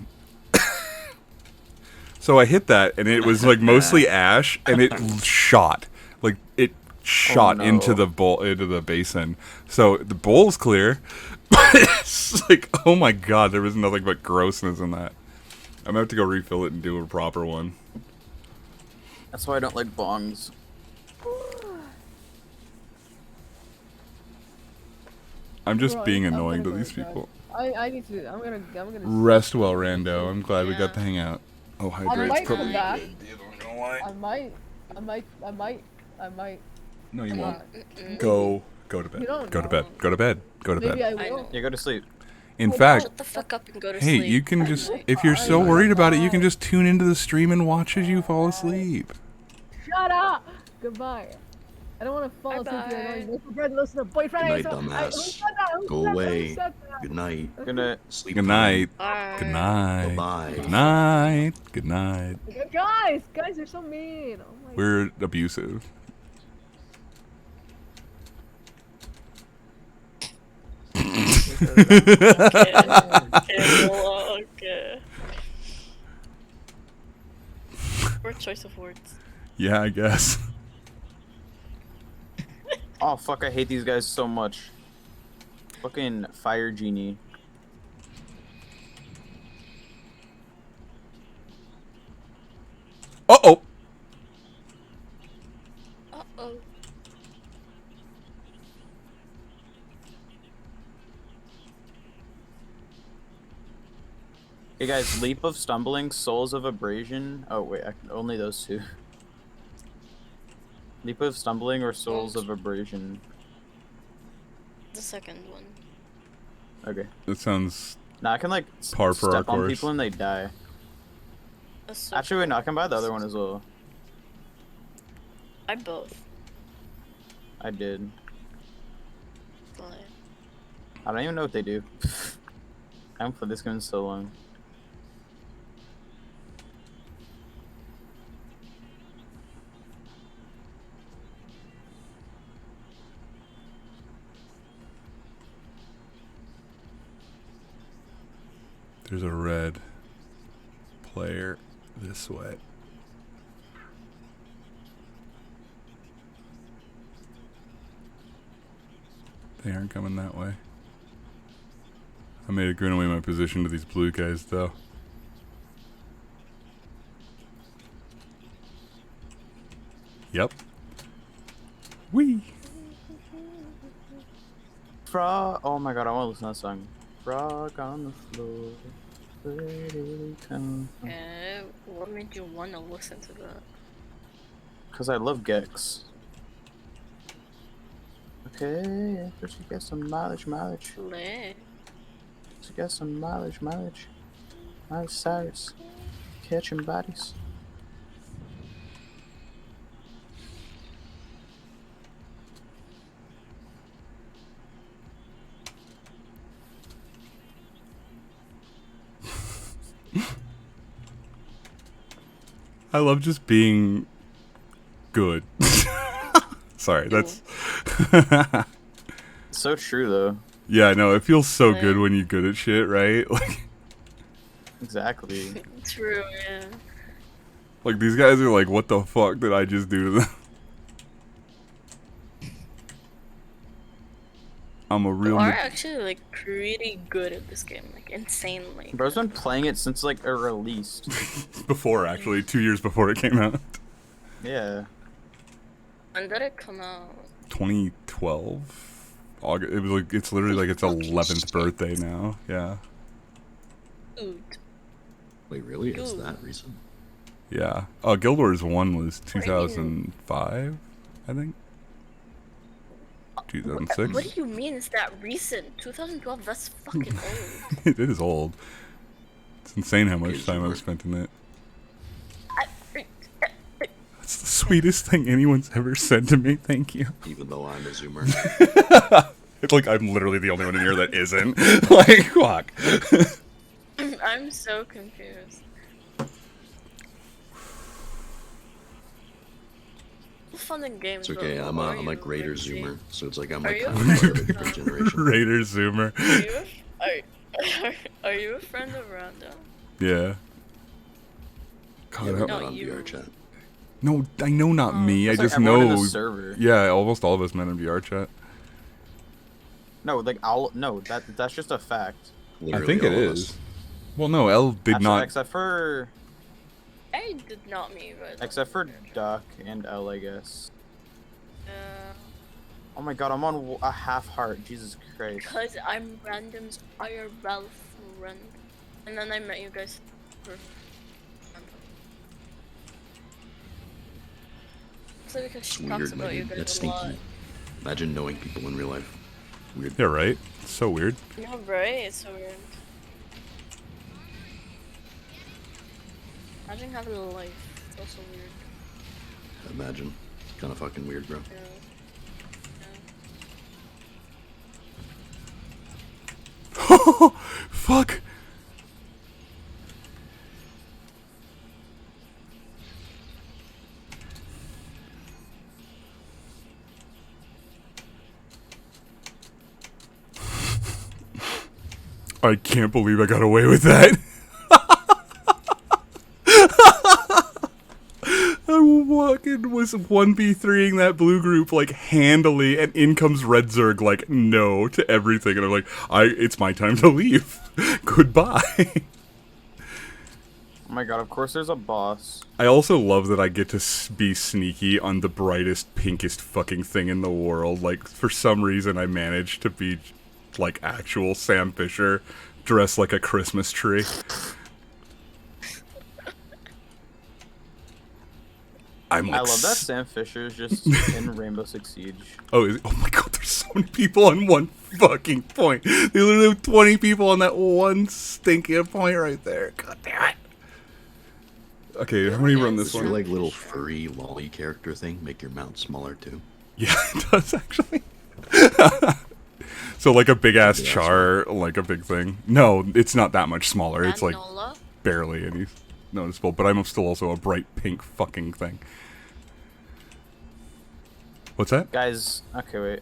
So I hit that, and it was like mostly ash, and it shot. Like, it shot no. into the bowl, into the basin. So the bowl's clear, but it's like, oh my god, there was nothing but grossness in that. I'm gonna have to go refill it and do a proper one. That's why I don't like bongs. I'm just Bro, being I'm annoying to gonna these go, guys. people. I need to. I'm gonna. Rest well, Rando. I'm glad we got to Yeah. hang out. Oh, I hydrate's might probably come back. a good idea, I'm not gonna lie. I might. No, you won't. Mm-mm. Go to bed. You don't Go to know. bed. Go to bed. Go to Maybe bed. I I will. know. You go to sleep. In fact, Shut the fuck up and go to hey, sleep. you can just, if you're so worried about it, you can just tune into the stream and watch as you fall asleep. Shut up. Goodbye. I don't want to fall asleep to your Bye-bye. noise. What's the listen to boyfriend? Good night, Who dumbass. said that? Who Go said that? away. Who said that? Good night. Good night. Sleep Good time. night. Bye. Good night. Bye-bye. Good night. Good night. Guys are so mean. Oh my We're abusive. Okay, well, okay. choice of words. Yeah, I guess. Oh fuck! I hate these guys so much. Fucking fire genie. Uh-oh. Uh-oh. Hey guys, leap of stumbling, souls of abrasion. Oh wait, only those two. Leap of stumbling or souls of abrasion. The second one. Okay. That sounds Now I can like par for our step on course. people and they die. That's so Actually, wait, no, I can buy the other cool. one as well. I both. I did. But I don't even know what they do. I haven't played this game in so long. There's a red player this way. They aren't coming that way. I made a grin away my position to these blue guys, though. Yep. Wee. Frog. Oh my god, I want to listen to that song. Frog on the floor. Where did it come from? what made you want to listen to that? Cause I love Gex. Okay, first you get some mileage. Lit. So you get some mileage. Miley Cyrus. Catching bodies. I love just being good. Sorry, that's... So true though. Yeah, no, it feels so Right. good when you're good at shit, right? Exactly. True, yeah. Like these guys are like, what the fuck did I just do to them? I'm a real... You are actually like pretty good at this game, like insanely. Bro's been playing it since like it released. Before, actually, 2 years before it came out. Yeah. When did it come out? 2012? August. It was like, it's literally like its 11th birthday now. Yeah. Dude. Wait, really? It's Ooh. that recent? Yeah. Guild Wars 1 was 2005, I think. 2006. What do you mean it's that recent? 2012, that's fucking old. It is old. It's insane how much Is time it? I've spent in it. That's the sweetest thing anyone's ever said to me. Thank you. Even though I'm a zoomer. It's like I'm literally the only one in here that isn't. Like, fuck. I'm so confused. Fun and games. It's okay, but I'm are a you, greater Rinzy? zoomer, so it's like I'm Are like you kind a of part of a friend? different generation. Raider Zoomer. Are you a friend of Rando? Yeah. Yeah, God, we I- met on you. VR chat. no, I know not me. I It's like just everyone in know. the server. Yeah, almost all of us met in VR chat. No, like that's just a fact. I Literally think it all of us. is. Well, no, L did Actually, not. except for I did not meet you guys. Duck and L, I guess. Uh, Oh my god, I'm on a half heart. Jesus Christ. Because I'm random's IRL friend. And then I met you guys for so because It's she talks weird, about you man. guys That's a lot. stinky. Imagine knowing people in real life. Weird. Yeah, right. It's so weird. Yeah, right? It's so weird. Imagine having a life. It's also weird. Imagine. Kind of fucking weird, bro. Yeah. Fuck. I can't believe I got away with that. was 1v3ing that blue group like handily, and in comes Red Zerg like no to everything, and I'm like, it's my time to leave. Goodbye. Oh my god, of course there's a boss. I also love that I get to be sneaky on the brightest, pinkest fucking thing in the world. Like, for some reason, I managed to be, like, actual Sam Fisher, dressed like a Christmas tree. I love that Sam Fisher is just in Rainbow Six Siege. Oh my god, there's so many people on one fucking point. They literally have 20 people on that one stinking point right there. God damn it. Okay, how many run this Does one? your like little furry lolly character thing make your mount smaller too? Yeah, it does actually. So like a big ass char, like a big thing. No, it's not that much smaller. It's like barely any noticeable. But I'm still also a bright pink fucking thing. What's that? Guys, okay, wait.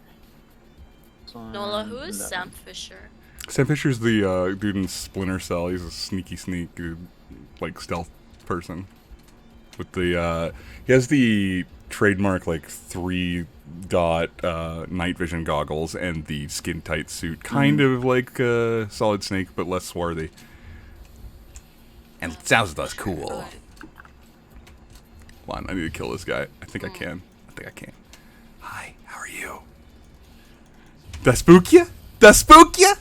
Nola, who is Sam Fisher? Sam Fisher's the dude in Splinter Cell. He's a sneaky like stealth person. With the he has the trademark like 3-dot night vision goggles and the skin tight suit, kind of like Solid Snake but less swarthy. And it sounds less cool. Hold on, I need to kill this guy. I think I can. Hi, how are you? Da spook ya? Da spook ya?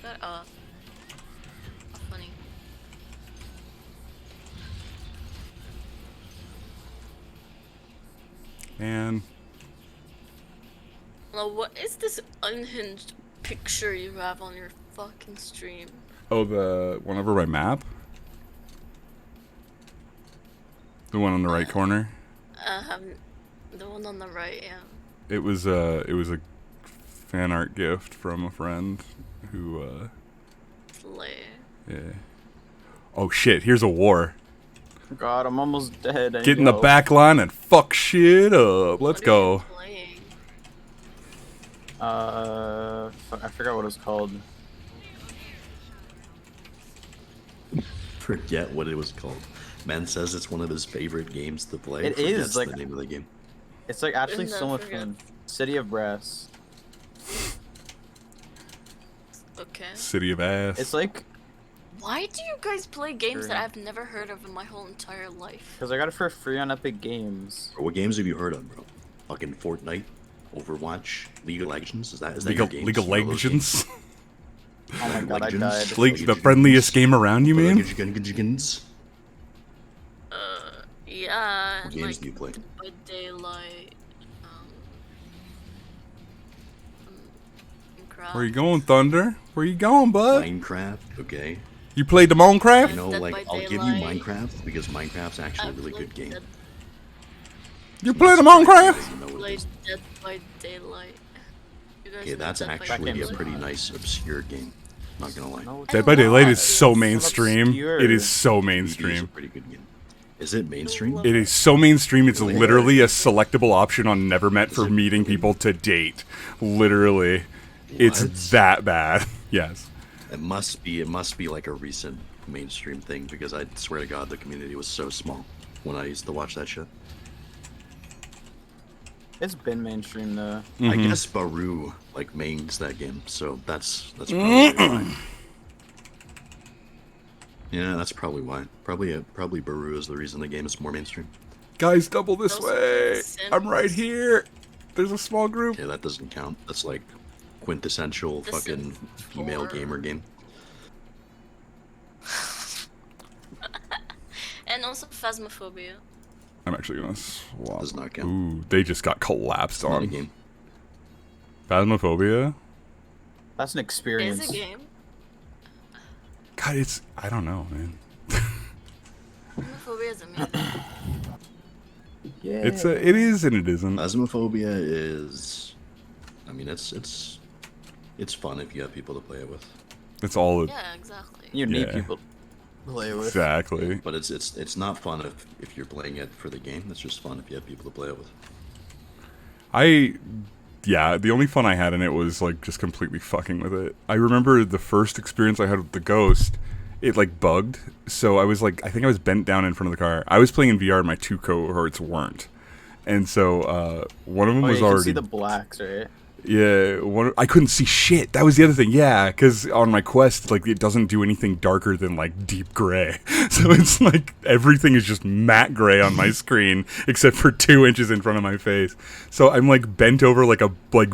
Shut up. How funny. Man. Now, what is this unhinged picture you have on your fucking stream? Oh, the one over by map? The one on the right corner? The one on the right, yeah. It was a fan art gift from a friend who Slay. yeah. Oh shit, here's a war. God, I'm almost dead. Get in the back line and fuck shit up. Let's go. I forgot what it was called. Forget what it was called. Man says it's one of his favorite games to play. It is, like, the name of the game. It's like actually so much fun. City of Brass. Okay. City of Ass. It's like, Why do you guys play games that I've never heard of in my whole entire life? because I got it for free on Epic Games. What games have you heard of, bro? Fucking Fortnite, Overwatch, League of Legends. Is that your games? League of You know those Legends? Oh my god, I Legends? died. League, the friendliest game around, you mean? Legends? Yeah. What games do you play? By Daylight. Minecraft. Where you going, Thunder? Where you going, bud? Minecraft, okay. You played the Minecraft? You know, Dead like, by I'll give you Daylight. Minecraft because Minecraft's actually a really good game. You played the Minecraft? You know what it Played is. Dead by Daylight. You guys Okay, know that's Dead by actually a Daylight? pretty nice, obscure game. Not gonna lie. No, Dead by Daylight is so It's mainstream. obscure. It is so It's a mainstream. pretty good game. Is it mainstream? It is so mainstream, it's Really? literally a selectable option on Nevermet for it- meeting people to date. Literally. It's What? that bad. Yes. It must be like a recent mainstream thing because I swear to God the community was so small when I used to watch that shit. It's been mainstream though. I guess Baru like mains that game, so that's probably why. Yeah, that's probably why. Probably Baru is the reason the game is more mainstream. Guys, double this Those way. Sims. I'm right here. There's a small group. Yeah, that doesn't count. That's like quintessential The fucking Sims female 4. gamer game. And also Phasmophobia. I'm actually gonna swap. Does not count. Ooh, they just got collapsed Not a on. game. Phasmophobia? That's an It experience. is a game. God, it's... I don't know, man. Phasmophobia is amazing. Yeah. It is and it isn't. Phasmophobia is, I mean, it's fun if you have people to play it with. It's all... Yeah, exactly. You need Yeah. people to play with. Exactly. But it's not fun if you're playing it for the game. It's just fun if you have people to play it with. Yeah, the only fun I had in it was, like, just completely fucking with it. I remember the first experience I had with the Ghost, it like bugged. So I was like, I think I was bent down in front of the car. I was playing in VR, and my 2 cohorts weren't, and so one of them Oh, was you can already see the blacks, right? yeah, I couldn't see shit. That was the other thing. Yeah, because on my Quest, like, it doesn't do anything darker than like deep gray. So it's like everything is just matte gray on my screen, except for 2 inches in front of my face. So I'm like bent over like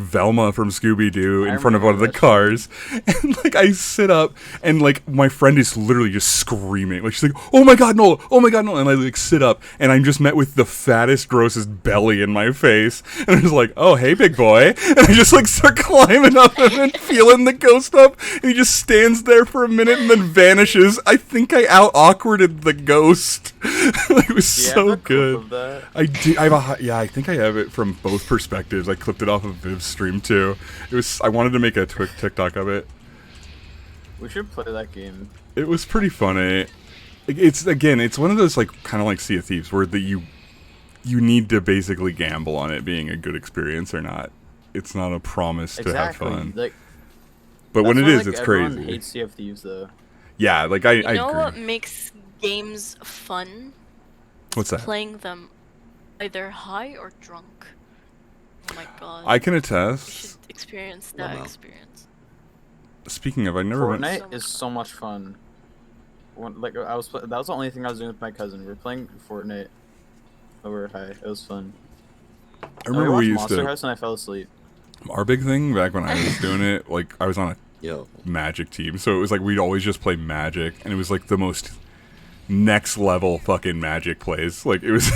Velma from Scooby Doo in front of one of the cars, and like I sit up, and like my friend is literally just screaming, like she's like, "Oh my god, no! Oh my god, no!" And I like sit up, and I'm just met with the fattest, grossest belly in my face, and I was like, "Oh hey, big boy," and I just like start climbing up him and feeling the ghost up, and he just stands there for a minute and then vanishes. I think I out awkwarded the ghost. It was so good. I do. I think I have it from both perspectives. I clipped it off of Viv's stream too. It was. I wanted to make a TikTok of it. We should play that game. It was pretty funny. It's one of those like kind of like Sea of Thieves where you need to basically gamble on it being a good experience or not. It's not a promise to have fun. Like, but when it is, it's everyone crazy. hates Sea of Thieves though. Yeah, like I You know agree. what makes games fun? What's that? Playing them either high or drunk. Oh my god. I can You attest. should experience that experience. Speaking of, I never went. Fortnite is so much fun. Like that was the only thing I was doing with my cousin. We were playing Fortnite over high. It was fun. I remember we watched used Monster to. House and I fell asleep. Our big thing back when I was doing it, like I was on a Magic team, so it was like we'd always just play Magic, and it was like the most next level fucking Magic plays. Like it was,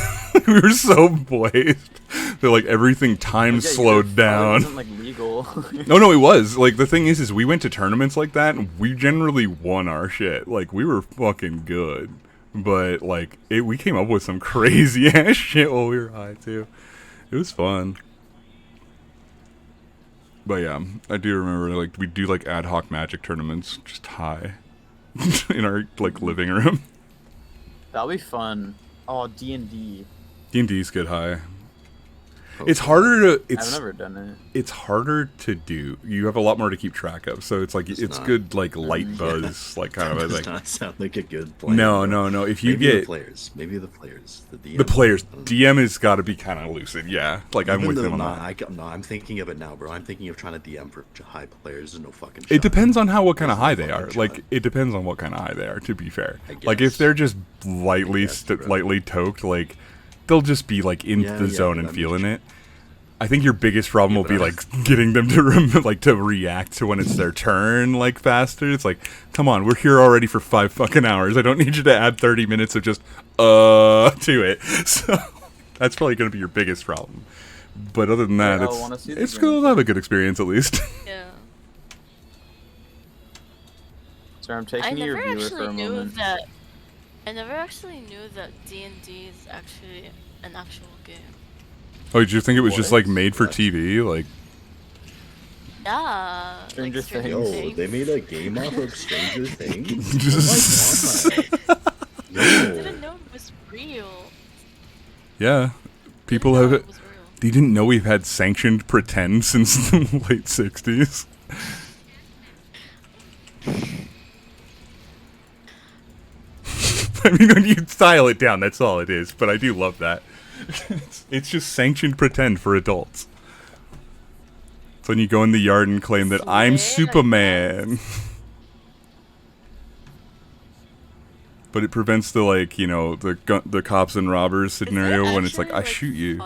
we were so blazed that like everything time slowed down. It wasn't like legal. No, it was like the thing is we went to tournaments like that, and we generally won our shit. Like we were fucking good, but like we came up with some crazy ass shit while we were high too. It was fun. But yeah, I do remember like we do like ad hoc Magic tournaments just high in our like living room. That'll be fun. Oh, D&D. D&D's get high. It's harder to. I've never done it. It's harder to do. You have a lot more to keep track of, so it's like it's good like light buzz, like kind of a Does thing. not sound like a good plan. No. If you maybe get the players, the DM. the players, DM has got to be kind of lucid. Yeah, like I'm with him on that. No, I'm thinking of it now, bro. I'm thinking of trying to DM for high players. There's no fucking. It depends on what kind of high they are. Like it depends on what kind of high they are. To be fair, like if they're just lightly toked, like they'll just be like in the zone and feeling it. I think your biggest problem will be like getting them to to react to when it's their turn like faster. It's like, come on, we're here already for 5 fucking hours. I don't need you to add 30 minutes of just to it. So that's probably going to be your biggest problem. But other than that, it's cool to have a good experience at least. Yeah. So I'm taking your viewer for a moment. I never actually knew that D&D is actually an actual game. Oh, did you think it was just like made for TV? Like, yeah. Stranger Things. Yo, they made a game off of Stranger Things. Oh my god. I didn't know it was real. Yeah, people have it. They didn't know we've had sanctioned pretend since the late 60s. I mean, when you style it down, that's all it is. But I do love that. It's just sanctioned pretend for adults. So when you go in the yard and claim that I'm Superman. But it prevents the the cops and robbers scenario when it's like I shoot you.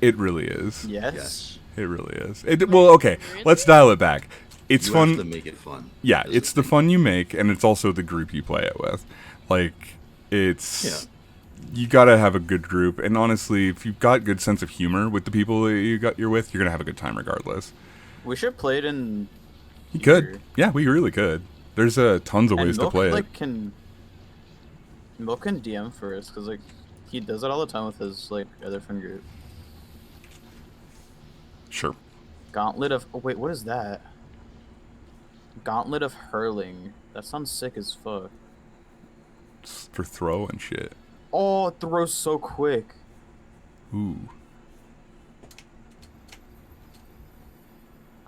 It really is. Yes. It really is. Well, okay. Let's dial it back. It's fun. You have to make it fun. Yeah, it's the fun you make, and it's also the group you play it with. Like, it's you gotta have a good group, and honestly, if you've got good sense of humor with the people that you're with, you're gonna have a good time regardless. We should play it in. You could, yeah, we really could. There's tons of ways to play it. Milk can DM for us because he does it all the time with his other friend group. Sure. Gauntlet of wait, what is that? Gauntlet of hurling. That sounds sick as fuck. It's for throw and shit. Oh, it throws so quick. Ooh.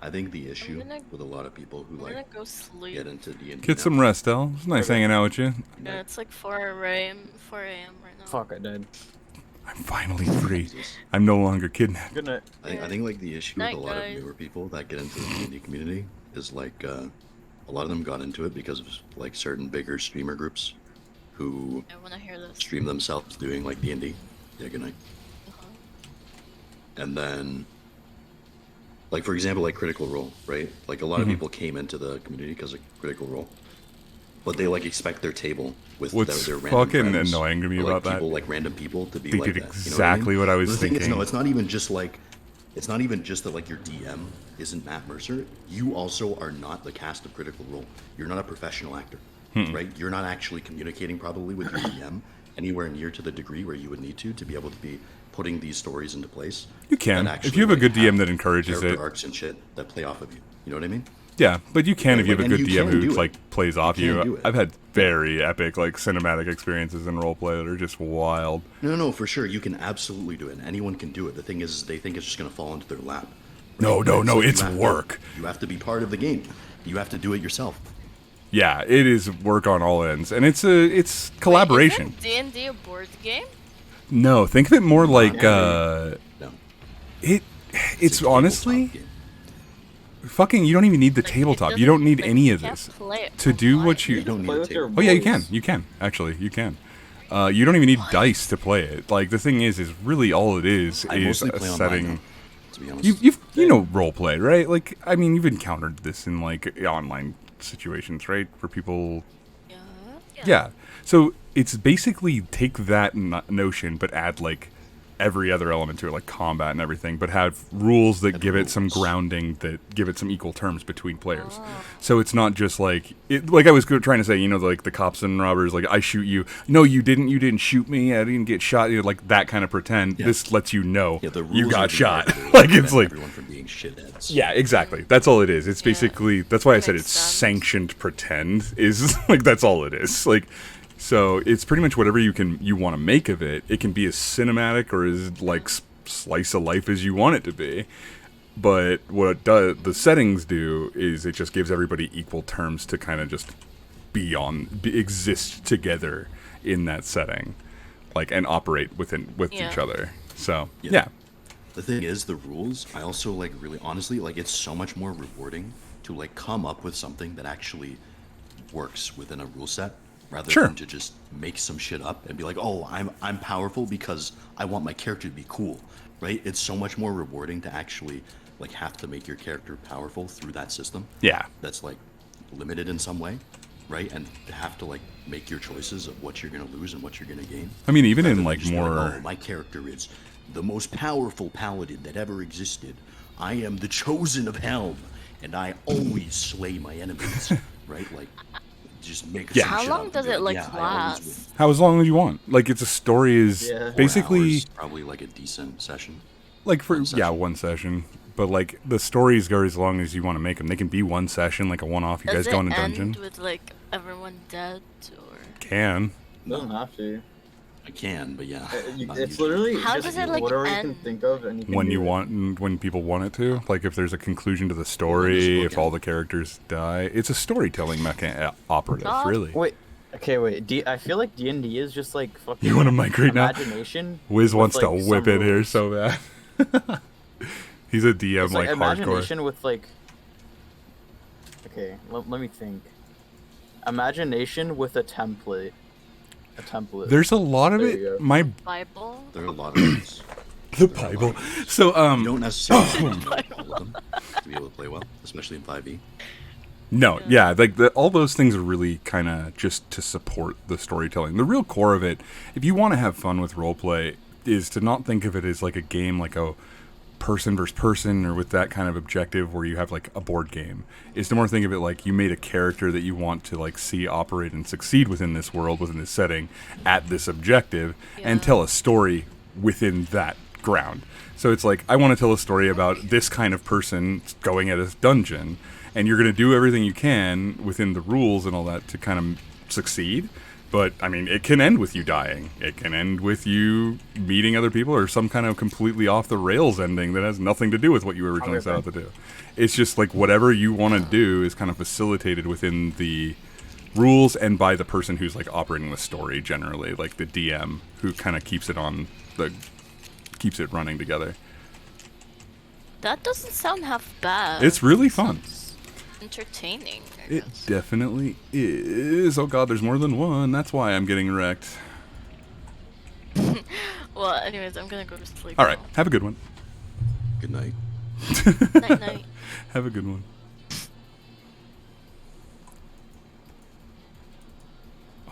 I I think the issue gonna- with a lot of people who I'm gonna like go sleep. get into D&D Get some rest, El. It's nice hanging out with you. Yeah, it's like 4 a.m. right now. Fuck, I died. I'm finally free. I'm no longer kidnapped. Good night. I think like the issue Night, with a lot guys. of newer people that get into the D&D community is like a lot of them got into it because of like certain bigger streamer groups who I wanna hear this. stream themselves doing like D&D. Yeah, good night. And then, like for example, like Critical Role, right? Like a lot of people came into the community because of Critical Role, but they like expect their table with What's their random fucking friends, annoying to me or, like, about that- people, like random people to be They like did that. exactly you know what I I mean? was The thing is, thinking. no, it's not even just like, it's not even just that like your DM isn't Matt Mercer. You also are not the cast of Critical Role. You're not a professional actor, right? You're not actually communicating probably with your DM anywhere near to the degree where you would need to be able to be putting these stories into place. You can. that If actually, you have a like, good DM that encourages character it. arcs and shit that play off of you. You know what I mean? Yeah, but you can Yeah, if you have like, a good and you DM can who do it. like plays off can you. do it. I've had very epic like cinematic experiences in roleplay that are just wild. No, for sure. You can absolutely do it. And anyone can do it. The thing is, they think it's just going to fall into their lap. No, Right? So you it's have to- work. you have to be part of the game. You have to do it yourself. Yeah, it is work on all ends, and it's collaboration. Wait, isn't D&D a board game? No, think of it more like No. it's a honestly tabletop game. fucking. You don't even need the Like, it tabletop. You doesn't- don't need like, any you of can't this play it to do what online. you. You don't need Play a with your table. Oh yeah, you boys. can. You can actually. You can. You don't even need dice to play it. Like the thing is really all it is I is mostly a play online, setting. though, to be honest. You know role play, right? Like I mean you've encountered this in like online situations, right? For people. Yeah. Yeah. So it's basically take that notion but add like every other element to it, like combat and everything, but have rules that give it some rules. grounding, that give it some equal terms between players. So it's not just like like I was trying to say, you know, like the cops and robbers, like I shoot you, no, you didn't shoot me, I didn't get shot, you know, like that kind of pretend. Yeah. This lets you know Yeah, the rules you are got the shot. characters Like that it's like everyone from being shitheads. yeah, exactly. That's all it is. It's basically that's why I said Makes it's sense. sanctioned pretend is like that's all it is. Like so it's pretty much whatever you want to make of it. It can be as cinematic or as like slice of life as you want it to be. But what it does, the settings do is it just gives everybody equal terms to kind of just exist together in that setting, like and operate with Yeah. each other. So Yeah. yeah. The thing is, the rules, I also like really honestly like it's so much more rewarding to like come up with something that actually works within a rule set rather Sure. than to just make some shit up and be like, oh, I'm powerful because I want my character to be cool, right? It's so much more rewarding to actually like have to make your character powerful through that system. Yeah. That's like limited in some way, right? And to have to like make your choices of what you're gonna lose and what you're gonna gain. I mean, even Rather in than like just be more oh, my character is the most powerful paladin that ever existed. I am the chosen of Helm, and I always slay my enemies. Right? Like, just make Yeah. some How shit long up and does be it like yeah, I always win. last? how as long as you want. Like it's a story is Yeah. 4 basically hours, probably like a decent session. like for one yeah session. one session. But like the stories go as long as you want to make them. They can be one session, like a one-off. You Does guys go it in a end dungeon. with like everyone dead or? Can Doesn't have to. I can, but yeah. not It's usually. literally How just does it, like, whatever you can end? think of, and you can when do you it. want and when people want it to. Like if there's a conclusion to the does it story, look if all at? the characters die, it's a storytelling operative, God. really. Wait. Okay, wait. I feel like D&D is just like fucking. You want to migrate now? Imagination. Wiz with, wants to like, whip some it here rules. so bad. He's a DM It's like like hardcore. imagination with like. Okay, let me think. Imagination with a template. A template. There's a lot of There it. you go. My Bible? There are a lot of things. the There are a lot Bible. of things. So You don't necessarily have to know all of them to be able to play well, especially in 5e. No, yeah, like all those things are really kind of just to support the storytelling. The real core of it, if you want to have fun with roleplay, is to not think of it as like a game, like a person versus person, or with that kind of objective where you have like a board game. Is to more think of it like you made a character that you want to like see operate and succeed within this world, within this setting, at this objective, and Yeah. tell a story within that ground. So it's like I want to tell a story about this kind of person going at a dungeon, and you're going to do everything you can within the rules and all that to kind of succeed. But I mean, it can end with you dying. It can end with you meeting other people, or some kind of completely off the rails ending that has nothing to do with what you originally set out to do. It's just like whatever you want to do is kind of facilitated within the rules and by the person who's like operating the story generally, like the DM who kind of keeps it running together. That doesn't sound half bad. It's really fun. Sounds entertaining, I It guess. definitely is. Oh god, there's more than one. That's why I'm getting wrecked. Well, anyways, I'm gonna go to sleep. Alright, have a good one. Good night. Night night. Have a good one.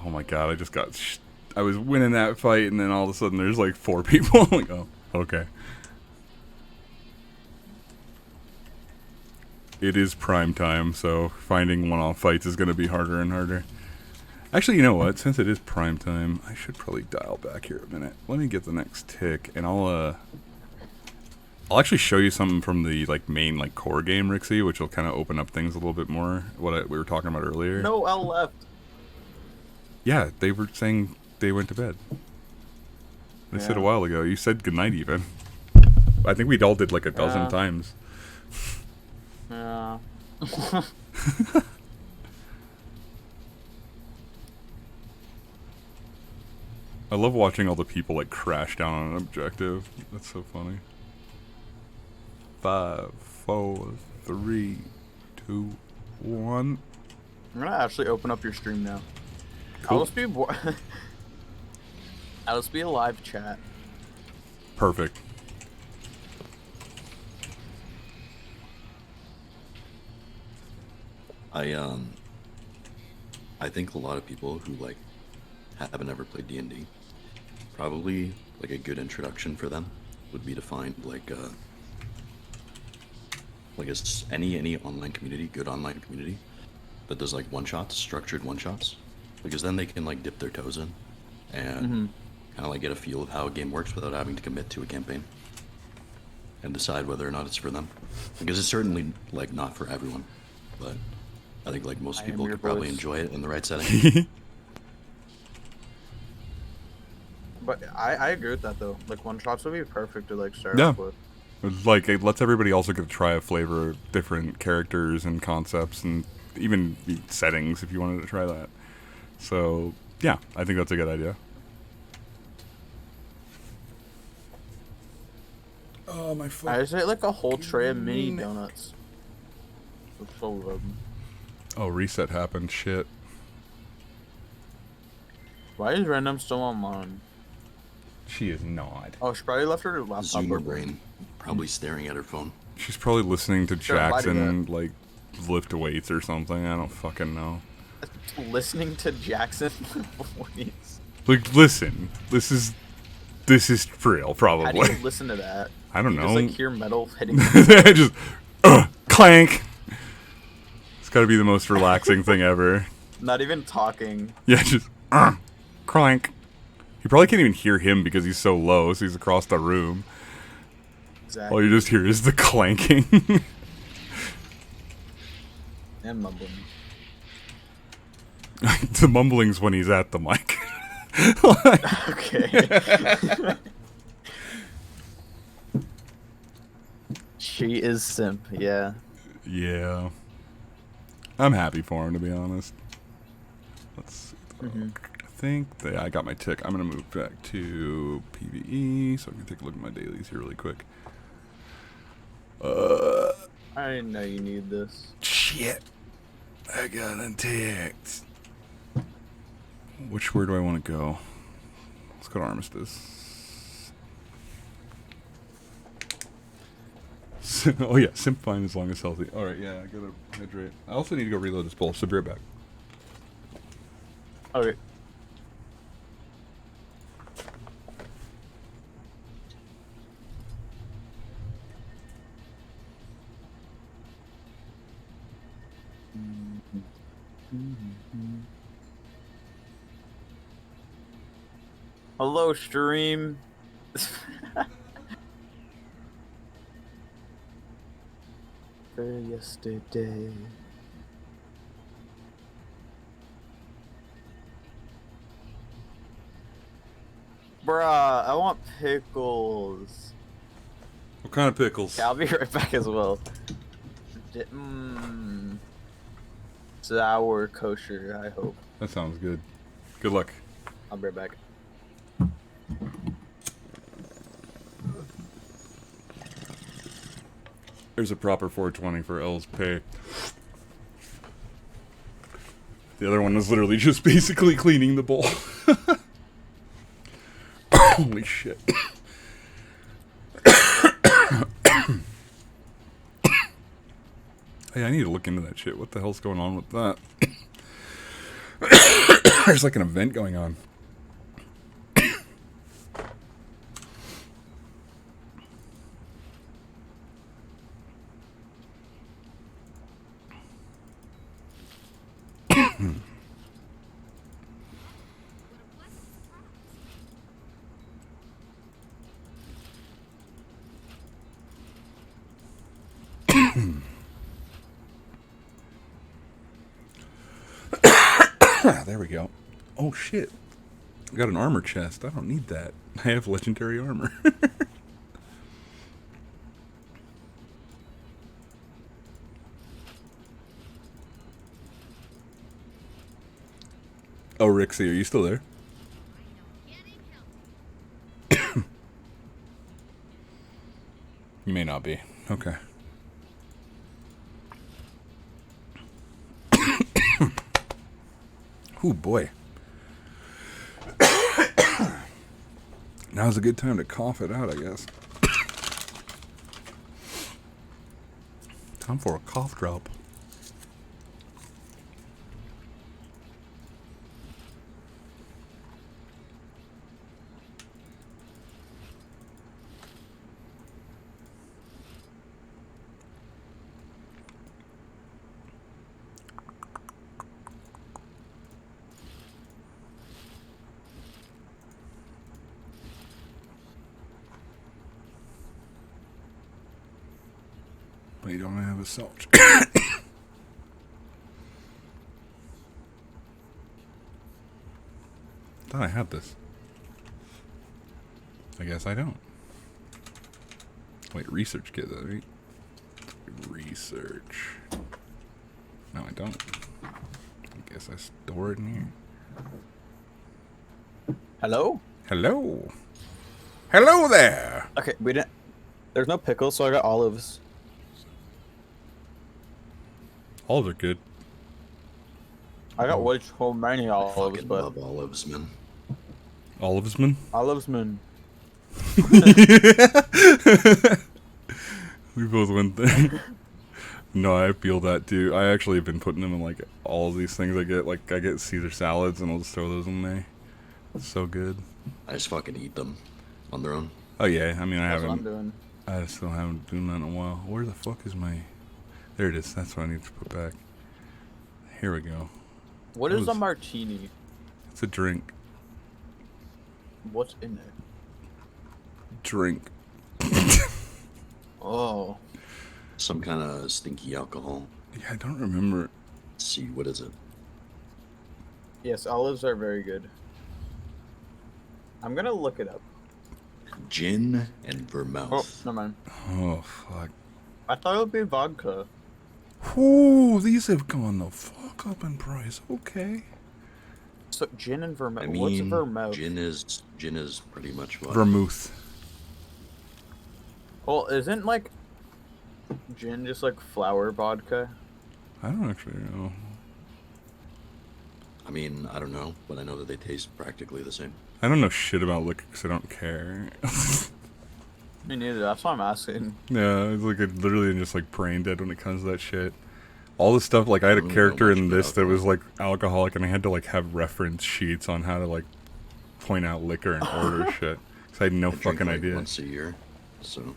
Oh my god, I just got... I was winning that fight, and then all of a sudden there's like 4 people. I'm like, oh, okay. It is prime time, so finding one-off fights is going to be harder and harder. Actually, you know what? Since it is prime time, I should probably dial back here a minute. Let me get the next tick, and I'll actually show you something from the like main like core game, Rixie, which will kind of open up things a little bit more. We were talking about earlier. No L left. Yeah, they were saying they went to bed. They said a while ago. You said goodnight even. I think we all did like a dozen times. Yeah. I love watching all the people like crash down on an objective. That's so funny. 5, 4, 3, 2, 1. I'm gonna actually open up your stream now. Cool. I'll just be a live chat. Perfect. I think a lot of people who like haven't ever played D&D, probably like a good introduction for them would be to find like any online community, good online community that does like one-shots, structured one-shots, because then they can like dip their toes in and kind of like get a feel of how a game works without having to commit to a campaign and decide whether or not it's for them, because it's certainly like not for everyone, but I think like most people could probably enjoy it in the right setting. But I agree with that though. Like one shots would be perfect to like start Yeah. off with. It's like it lets everybody also get to try a flavor of different characters and concepts and even settings if you wanted to try that. So yeah, I think that's a good idea. Oh my fuck. I just ate like a whole tray of mini donuts. With full of them. Oh, reset happened. Shit. Why is Random still online? She is not. Oh, she probably left her laptop Zoomer open. brain, probably staring at her phone. She's probably listening to Sure, why do Jackson like lift weights or something. I don't fucking know. Listening to Jackson voice. Like, listen, this is for real, probably. How do you listen to that? I don't You know. just like hear metal hitting. Just clank. It's got to be the most relaxing thing ever. Not even talking. Yeah, just clank. You probably can't even hear him because he's so low, so he's across the room. Exactly. All you just hear is the clanking. And mumbling. The mumbling's when he's at the mic. Okay. She is simp, yeah. Yeah. I'm happy for him, to be honest. Let's see. I think that I got my tick. I'm going to move back to PvE so I can take a look at my dailies here really quick. I didn't know you need this. Shit. I got unticked. Where do I want to go? Let's go to Armistice. Oh yeah, simp fine as long as healthy. Alright, yeah, I gotta hydrate. I also need to go reload this bowl, so be right back. Okay. Hello, stream. For yesterday. Bruh, I want pickles. What kind of pickles? Yeah, I'll be right back as well. Sour kosher, I hope. That sounds good. Good luck. I'll be right back. There's a proper 420 for L's pay. The other one was literally just basically cleaning the bowl. Holy shit. Hey, I need to look into that shit. What the hell's going on with that? There's like an event going on. There we go. Oh shit. I got an armor chest. I don't need that. I have legendary armor. Oh, Rixie, are you still there? You may not be. Okay. Oh boy. Now's a good time to cough it out, I guess. Time for a cough drop. But you don't have a salt. Thought I had this. I guess I don't. Wait, research kit though, right? Research. No, I don't. I guess I store it in here. Hello? Hello. Hello there. Okay, we didn't. There's no pickles, so I got olives. Olives are good. I got way too many I olives, fucking but love olives, man. Olivesman? olivesman. We both went there. No, I feel that too. I actually have been putting them in like all of these things I get. Like I get Caesar salads and I'll just throw those in there. It's so good. I just fucking eat them on their own. Oh yeah, I mean I That's what I'm haven't. doing. I still haven't done that in a while. Where the fuck is my? There it is. That's what I need to put back. Here we go. What is a martini? It's a drink. What's in it? Drink. Oh. Some kind of stinky alcohol. Yeah, I don't remember. Let's see, what is it? Yes, olives are very good. I'm gonna look it up. Gin and vermouth. Oh, never mind. Oh fuck. I thought it would be vodka. Ooh, these have gone the fuck up in price. Okay. So gin and vermouth. I What's mean, vermouth? gin is pretty much what? Vermouth. Well, isn't like gin just like flower vodka? I don't actually know. I mean, I don't know, but I know that they taste practically the same. I don't know shit about liquor because I don't care. Me neither. That's why I'm asking. Yeah, it's like I literally am just like brain dead when it comes to that shit. All the stuff, like I had a don't know character much in this about that was like alcoholic, and I had to like have reference sheets on how to like point out liquor and order shit. Cause I had no I drink, fucking like, idea. once a year, so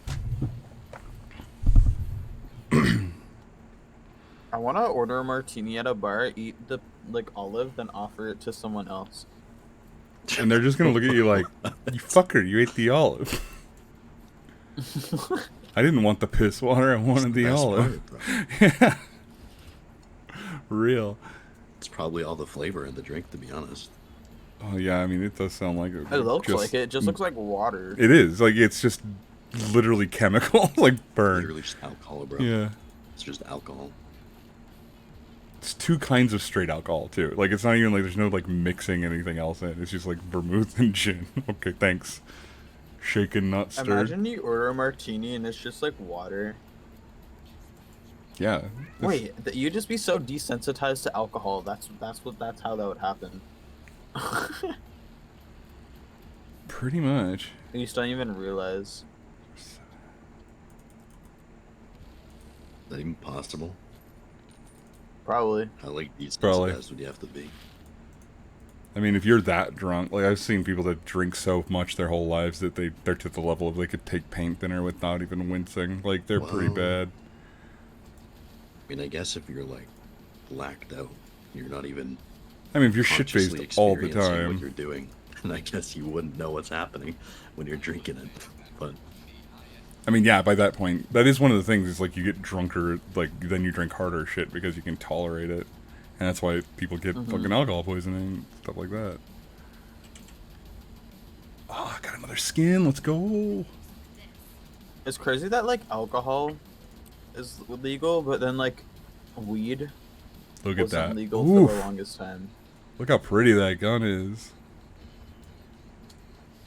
I want to order a martini at a bar, eat the like olive, then offer it to someone else. And they're just gonna look at you like, you fucker, you ate the olive. I didn't want the piss water, I wanted the best olive. part, bro. Yeah. Real. It's probably all the flavor in the drink, to be honest. Oh yeah, I mean it does sound like it. It looks just, like it. It just looks like water. It is like it's just literally chemical, like burn. Literally just alcohol, bro. Yeah. It's just alcohol. It's 2 kinds of straight alcohol too. Like it's not even like there's no like mixing anything else in it. It's just like vermouth and gin. Okay, thanks. Shaken, not stirred. Imagine you order a martini and it's just like water. Yeah. Wait, you'd just be so desensitized to alcohol. That's how that would happen. Pretty much. You just don't even realize. Is that even possible? Probably. How like Probably. desensitized would you have to be? I mean, if you're that drunk, like I've seen people that drink so much their whole lives that they're to the level of they could take paint thinner without even wincing. Like they're pretty Whoa. bad. I mean, I guess if you're like blacked out, you're not even I mean, if you're shit consciously faced all the experiencing what time. you're doing, and I guess you wouldn't know what's happening when you're drinking it. But I mean, yeah, by that point, that is one of the things. Is like you get drunker, like then you drink harder shit because you can tolerate it, and that's why people get fucking alcohol poisoning, stuff like that. Oh, I got another skin. Let's go. It's crazy that like alcohol is legal, but then like weed Look at wasn't that. legal for Oof. the longest time. Look how pretty that gun is.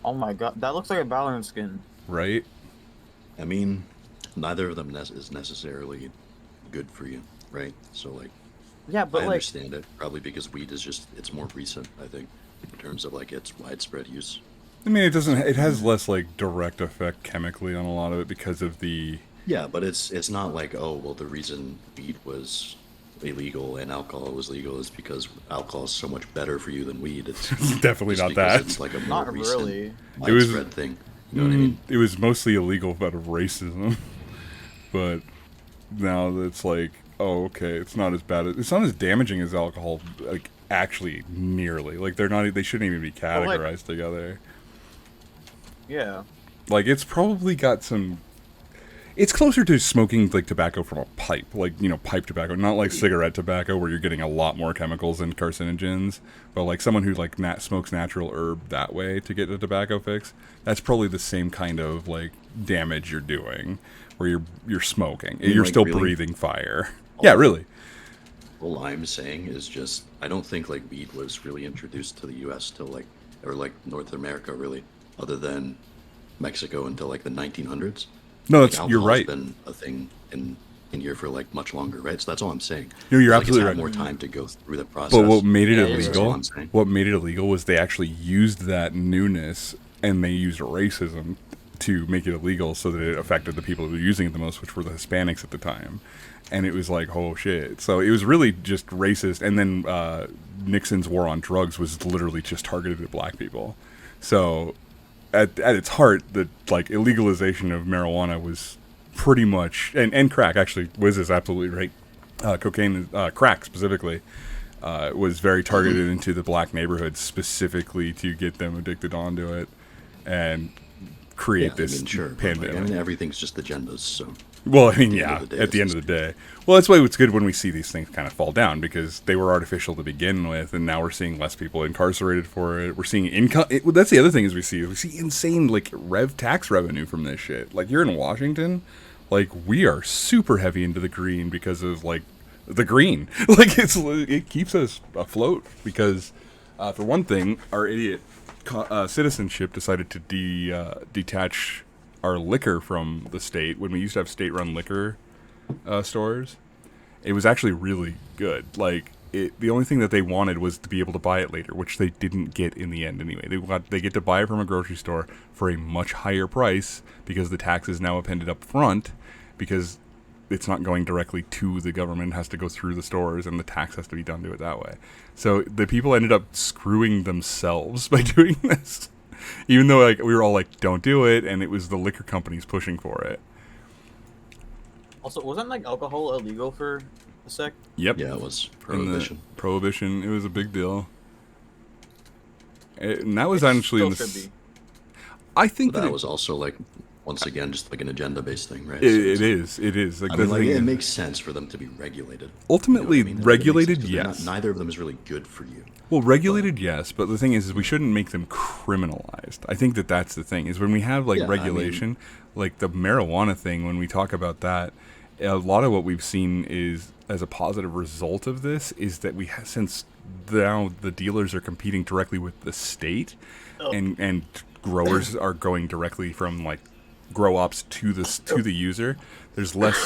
Oh my god, that looks like a Valorant skin. Right? I mean, neither of them is necessarily good for you, right? So like, Yeah, but I like, understand it probably because weed is just it's more recent, I think, in terms of like its widespread use. I mean, it doesn't. It has less like direct effect chemically on a lot of it because of the. Yeah, but it's not like, oh well, the reason weed was illegal and alcohol was legal is because alcohol is so much better for you than weed. It's Definitely just not because that. It's like a more not recent, really. It was- widespread thing. You know what I mean? It was mostly illegal out of racism, but now it's like, oh, okay, it's not as bad. It's not as damaging as alcohol. Like actually, nearly. Like they're not. They shouldn't even be Well, like- categorized together. Yeah. Like it's probably got some. It's closer to smoking like tobacco from a pipe, like pipe tobacco, not like cigarette tobacco where you're getting a lot more chemicals and carcinogens. But like someone who like smokes natural herb that way to get a tobacco fix, that's probably the same kind of like damage you're doing, where you're smoking, mean, you're like, still really? breathing fire. Yeah, really. All I'm saying is just I don't think like weed was really introduced to the U.S. till like or like North America really, other than Mexico until like the 1900s. No, Like, that's you're alcohol's right. been a thing in here for like much longer, right? So that's all I'm saying. No, you're Like, absolutely it's right. had more time to go through the process. But what made it Yeah, That's all illegal? I'm saying. What made it illegal was they actually used that newness and they used racism to make it illegal, so that it affected the people who were using it the most, which were the Hispanics at the time. And it was like, oh shit! So it was really just racist. And then Nixon's war on drugs was literally just targeted at black people. So at its heart, the like illegalization of marijuana was pretty much, and crack actually. Wiz is absolutely right. Cocaine, crack specifically, was very targeted into the black neighborhoods specifically to get them addicted onto it and create Yeah, this I mean, sure. But, like, pandemic. I mean, everything's just agendas, so. Well, I mean, the end yeah, of the day, at the end it's of the day. Well, that's why it's good when we see these things kind of fall down, because they were artificial to begin with, and now we're seeing less people incarcerated for it. We're seeing income. That's the other thing is we see insane, like, tax revenue from this shit. Like, here in Washington, like, we are super heavy into the green because of, like, the green. Like, it keeps us afloat because, for one thing, our idiot citizenship decided to detach our liquor from the state when we used to have state-run liquor stores. It was actually really good. Like the only thing that they wanted was to be able to buy it later, which they didn't get in the end anyway. They get to buy it from a grocery store for a much higher price because the tax is now appended up front, because it's not going directly to the government, it has to go through the stores, and the tax has to be done to it that way. So the people ended up screwing themselves by doing this. Even though like we were all like, don't do it, and it was the liquor companies pushing for it. Also, wasn't like alcohol illegal for a sec? Yep. Yeah, it was In the prohibition. prohibition, it was a big deal. And that was It actually in still the. should be. I think But that that was also like once again just like an agenda-based thing, right? It is. Like I the mean, like thing it is, makes sense for them to be regulated. ultimately You know what I mean? It makes sense regulated, 'cause they're yes. neither of them is really good for you. Well, regulated, yes, but the thing is we shouldn't make them criminalized. I think that that's the thing, is when we have, like, Yeah, I mean- regulation, like the marijuana thing, when we talk about that, a lot of what we've seen is, as a positive result of this, is that since now the dealers are competing directly with the state, and growers are going directly from, like, grow ops to the user, there's less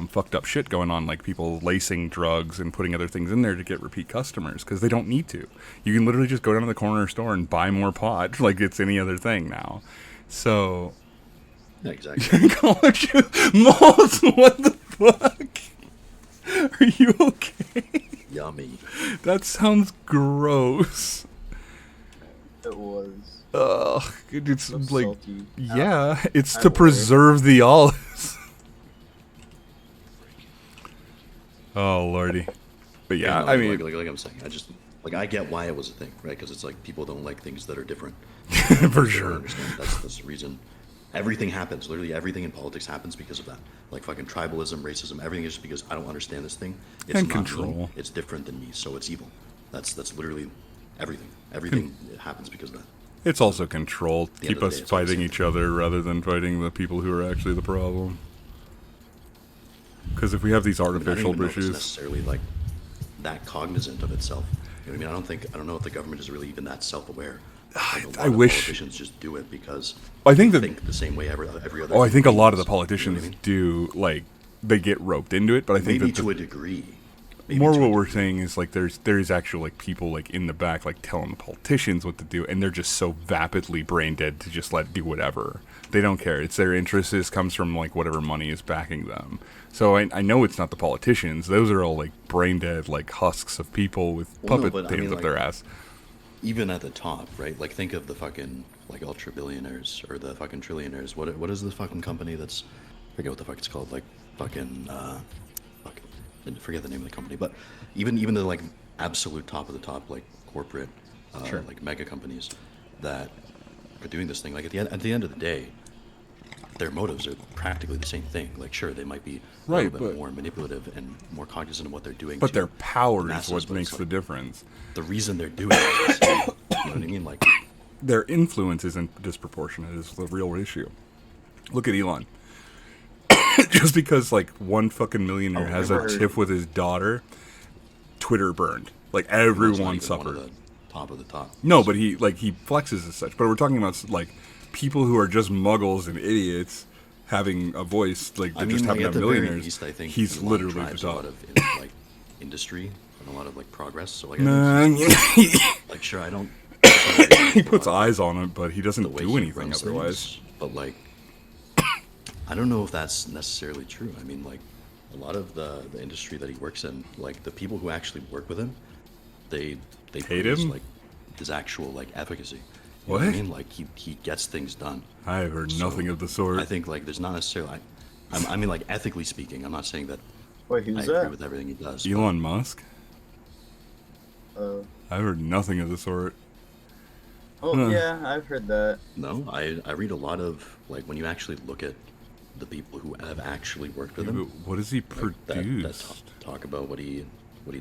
fucked up shit going on, like people lacing drugs and putting other things in there to get repeat customers because they don't need to. You can literally just go down to the corner store and buy more pot like it's any other thing now. So, Yeah, exactly. college malls, what the fuck? Are you okay? Yummy. That sounds gross. It was. Ugh, it's So like, salty. yeah, it's I to worry. preserve the olives. Oh lordy, but yeah, No, I mean, like I'm saying, I just like I get why it was a thing, right? Because it's like people don't like things that are different. for They don't sure. understand. That's the reason. Everything happens. Literally everything in politics happens because of that. Like fucking tribalism, racism, everything is just because I don't understand this thing. It's And not me, control. it's different than me, so it's evil. That's literally everything. Everything happens because of that. It's also control. the end Keep of the us day, it's all the fighting same each thing. other rather than fighting the people who are actually the problem. Because if we have these I mean, I don't artificial even know if it's issues, necessarily like that cognizant of itself. You know what I mean? I don't know if the government is really even that self-aware. Like, a lot I of wish- politicians just do it because I think they that- think the same way every other. oh, I think a lot of the does. You know what I politicians mean? do, like, they get roped into it. But I think Maybe that to a degree. Maybe more to a what we're degree. saying is like there is actual, like, people, like, in the back, like, telling the politicians what to do, and they're just so vapidly brain dead to just do whatever. They don't care. It's their interest comes from, like, whatever money is backing them. So I know it's not the politicians. Those are all, like, brain dead, like, husks of people with Well, no, puppet but I things mean, up their like, ass. Even at the top, right? Like think of the fucking like ultra billionaires or the fucking trillionaires. What is the fucking company that's I forget what the fuck it's called? Like fucking I forget the name of the company. But even the like absolute top of the top like corporate like mega companies that are doing this thing. Like at the end of the day, their motives are practically the same thing. Like sure, they might be a Right, little bit but- more manipulative and more cognizant of what they're doing. But to their power the is masses, what but makes it's the like, difference. the reason they're doing it is the same. You know what I mean? Like Their influence isn't disproportionate is the real issue. Look at Elon. Just because, like, one fucking millionaire has a never heard- tiff with his daughter, Twitter burned. Like, it's not everyone even one suffered. of the top of the top. No, but he flexes as such. But we're talking about, like, people who are just muggles and idiots having a voice, like, I they mean, just like happen to at have the very millionaires. least, I think He's Elon literally the drives a lot top. of like industry and a lot of like progress. So like, I think Nah, like sure, I don't. he puts eyes on it, but he the doesn't way do he anything runs otherwise. things, but like, I don't know if that's necessarily true. I mean, like, a lot of the industry that he works in, like the people who actually work with him, they Hate praise, him? like his actual like efficacy. You know What? I mean? Like he gets things done. I have heard So, nothing of the sort. I think like there's not necessarily. I mean, like ethically speaking, I'm not saying that Wait, I who's agree that? with everything he does. but- Elon Musk? Uh, I've heard nothing of the sort. oh Huh. yeah, I've heard that. No, I read a lot of like when you actually look at the people who have actually worked with him. What has he like, produced? that talk about what he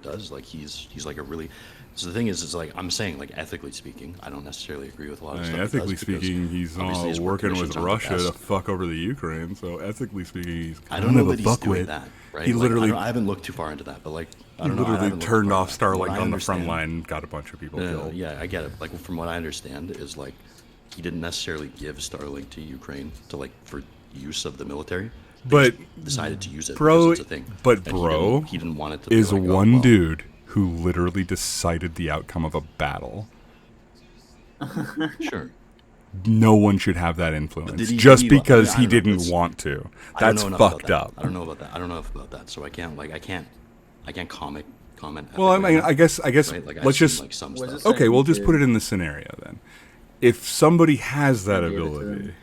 does. Like he's like a really. So the thing is like I'm saying like ethically speaking, I don't necessarily agree with a lot I of mean, stuff. he ethically does because speaking, he's obviously his work working with conditions aren't the Russia to best. fuck over the Ukraine. So ethically speaking, he's I kind don't know of that a he's doing fuckwit. that. Right? He Like, literally, I haven't looked too far into that, but like I he don't know. I literally haven't looked turned too far off into that. From what Starlink I on the front understand- line, got a bunch of people killed. Yeah, I get it. Like from what I understand is like he didn't necessarily give Starlink to Ukraine to like for use of the military. They But, just decided to use it bro, because it's a thing. but And bro he didn't want it to be is like, oh, one well, dude who literally decided the outcome of a battle. Sure. No one should have that influence did he- just did he- because I he don't know, didn't that's- want to. I don't That's know enough about fucked that. up. I don't know about that. I don't know enough about that, so I can't comment. Well, I ethically mean, on I guess right? Like, I've let's seen, just like some Was stuff. it okay. We'll just Did- put it in the scenario then. If somebody has that Gave it to ability, them.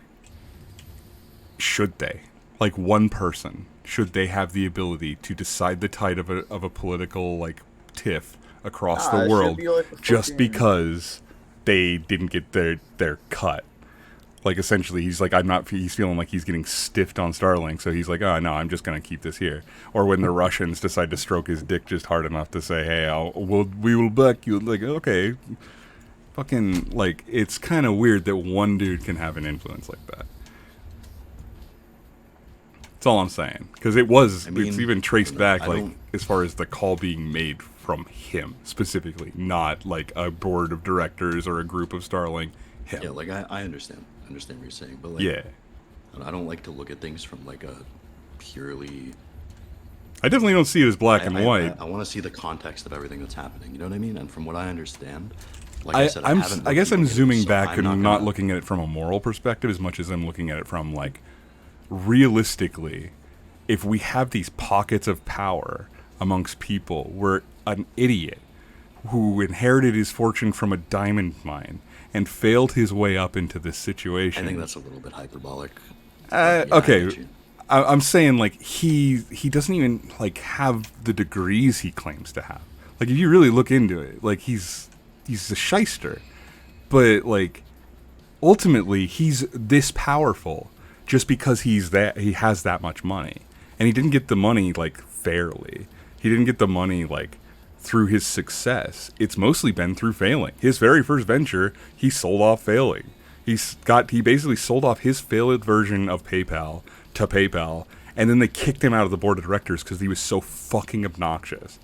should they? Like one person, should they have the ability to decide the tide of a political like tiff across Nah, it the should world be like a just fucking- because they didn't get their cut? Like, essentially, he's like, he's feeling like he's getting stiffed on Starlink, so he's like, oh, no, I'm just going to keep this here. Or when the Russians decide to stroke his dick just hard enough to say, hey, we will back you. Like, okay. Fucking, like, it's kind of weird that one dude can have an influence like that. That's all I'm saying. Because it's even traced back, like, as far as the call being made from him, specifically. Not, like, a board of directors or a group of Starlink. Him. Yeah, like, I understand. I understand what you're saying. But, like, yeah. I don't like to look at things from, like, a purely... I definitely don't see it as black and white. I want to see the context of everything that's happening. You know what I mean? And from what I understand... Like I said, I guess I'm zooming back and not looking at it from a moral perspective as much as I'm looking at it from, like, realistically, if we have these pockets of power amongst people where an idiot who inherited his fortune from a diamond mine and failed his way up into this situation. I think that's a little bit hyperbolic. Okay. I'm saying, like, he doesn't even, like, have the degrees he claims to have. Like, if you really look into it, like, he's a shyster, but, like, ultimately he's this powerful just because he has that much money, and he didn't get the money, like, fairly. He didn't get the money, like, through his success. It's mostly been through failing. His very first venture, he sold off failing. He basically sold off his failed version of PayPal to PayPal, and then they kicked him out of the board of directors because he was so fucking obnoxious.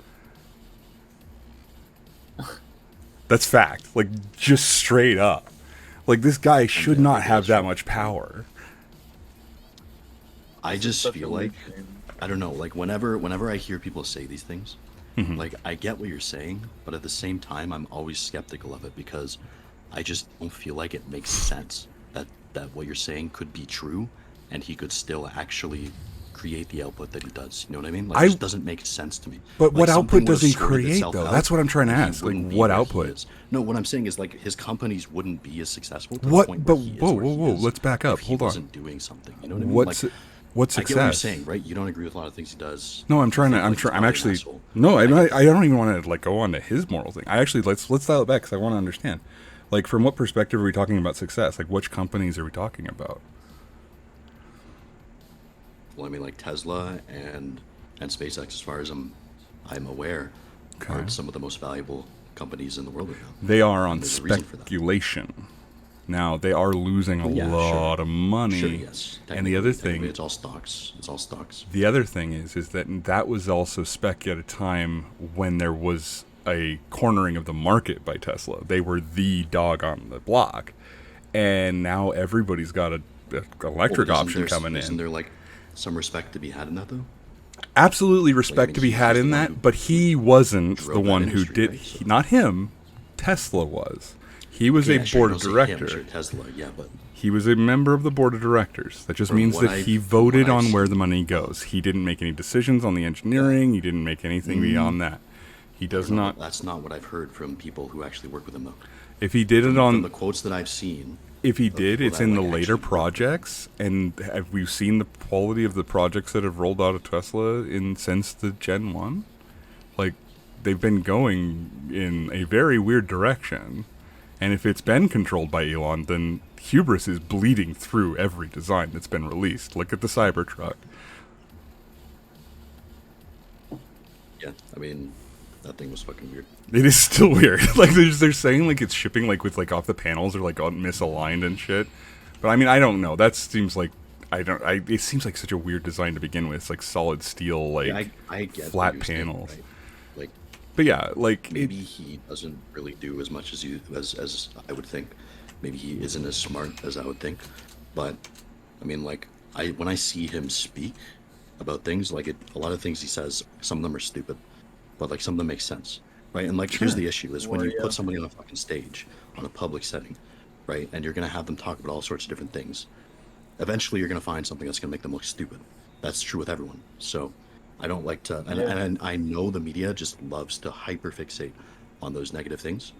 That's fact. Like, just straight up. Like, this guy should not have that much power. I just feel like, I don't know, like, whenever I hear people say these things, like, I get what you're saying, but at the same time, I'm always skeptical of it because I just don't feel like it makes sense that what you're saying could be true and he could still actually create the output that he does. You know what I mean? Like, it just doesn't make sense to me. But like, what output does he create, though? That's what I'm trying to ask. Like, what output? No, what I'm saying is, like, his companies wouldn't be as successful. To what? The point but where he whoa! Let's back up. If Hold he on. wasn't doing something. You know what I mean? What's success? I get what you're saying, right? You don't agree with a lot of things he does. No, I'm trying to. I'm actually. No, I don't even want to, like, go on to his moral thing. I actually let's dial it back because I want to understand. Like, from what perspective are we talking about success? Like, which companies are we talking about? Well, I mean, like, Tesla and SpaceX, as far as I'm aware, are some of the most valuable companies in the world right now. They are on speculation. Now, they are losing a lot of money. Sure, yes. And the other thing... It's all stocks. It's all stocks. The other thing is that was also spec at a time when there was a cornering of the market by Tesla. They were the dog on the block. And now everybody's got an electric option coming in. Isn't there, like, some respect to be had in that, though? Absolutely respect to be had in that, but he wasn't the one who did... Right? Not him. Tesla was. He was a board of director. Tesla, yeah, but he was a member of the board of directors. That just means that he voted on where the money goes. He didn't make any decisions on the engineering. He didn't make anything beyond that. He does not. That's not what I've heard from people who actually work with him, though. If he did it on from the quotes that I've seen. If he did, it's in the later projects, and have we seen the quality of the projects that have rolled out of Tesla since the Gen 1? Like, they've been going in a very weird direction. And if it's been controlled by Elon, then hubris is bleeding through every design that's been released. Look at the Cybertruck. Yeah, I mean, that thing was fucking weird. It is still weird. Like, they're saying, like, it's shipping, like, with, like, off the panels or, like, misaligned and shit. But, I mean, I don't know. That seems like, it seems like such a weird design to begin with. It's like solid steel, like, yeah, I get flat panels. Saying, right? Like, but yeah, like, maybe he doesn't really do as much as I would think. Maybe he isn't as smart as I would think. But I mean, like, when I see him speak about things, like, a lot of things he says, some of them are stupid, but, like, some of them make sense, right? And, like, here's the issue: is when you put somebody on a fucking stage, on a public setting, right, and you're gonna have them talk about all sorts of different things. Eventually, you're gonna find something that's gonna make them look stupid. That's true with everyone. So. I don't like to, and I know the media just loves to hyperfixate on those negative things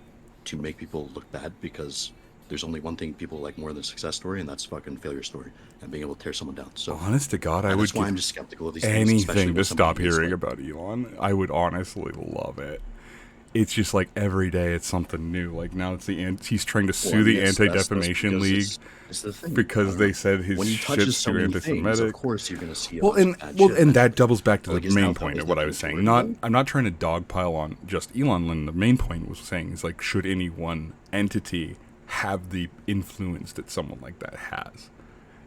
to make people look bad, because there's only one thing people like more than a success story, and that's fucking failure story and being able to tear someone down. So honest to God, I would. That's why I'm just skeptical of these anything things, to stop hearing about Elon. I would honestly love it it's just like every day it's something new. Like now it's he's trying to Well, sue I mean, the that's Anti-Defamation because League it's the thing. I because don't they know. said his When he touches shit's so too many things, anti-Semitic. of course you're gonna see Well, all this and bad well, shit and that mentioned. doubles back to Like, the is main that point of the what I was saying. majority, though? I'm not trying to dogpile on just Elon Lin. The main point was saying is like, should any one entity have the influence that someone like that has?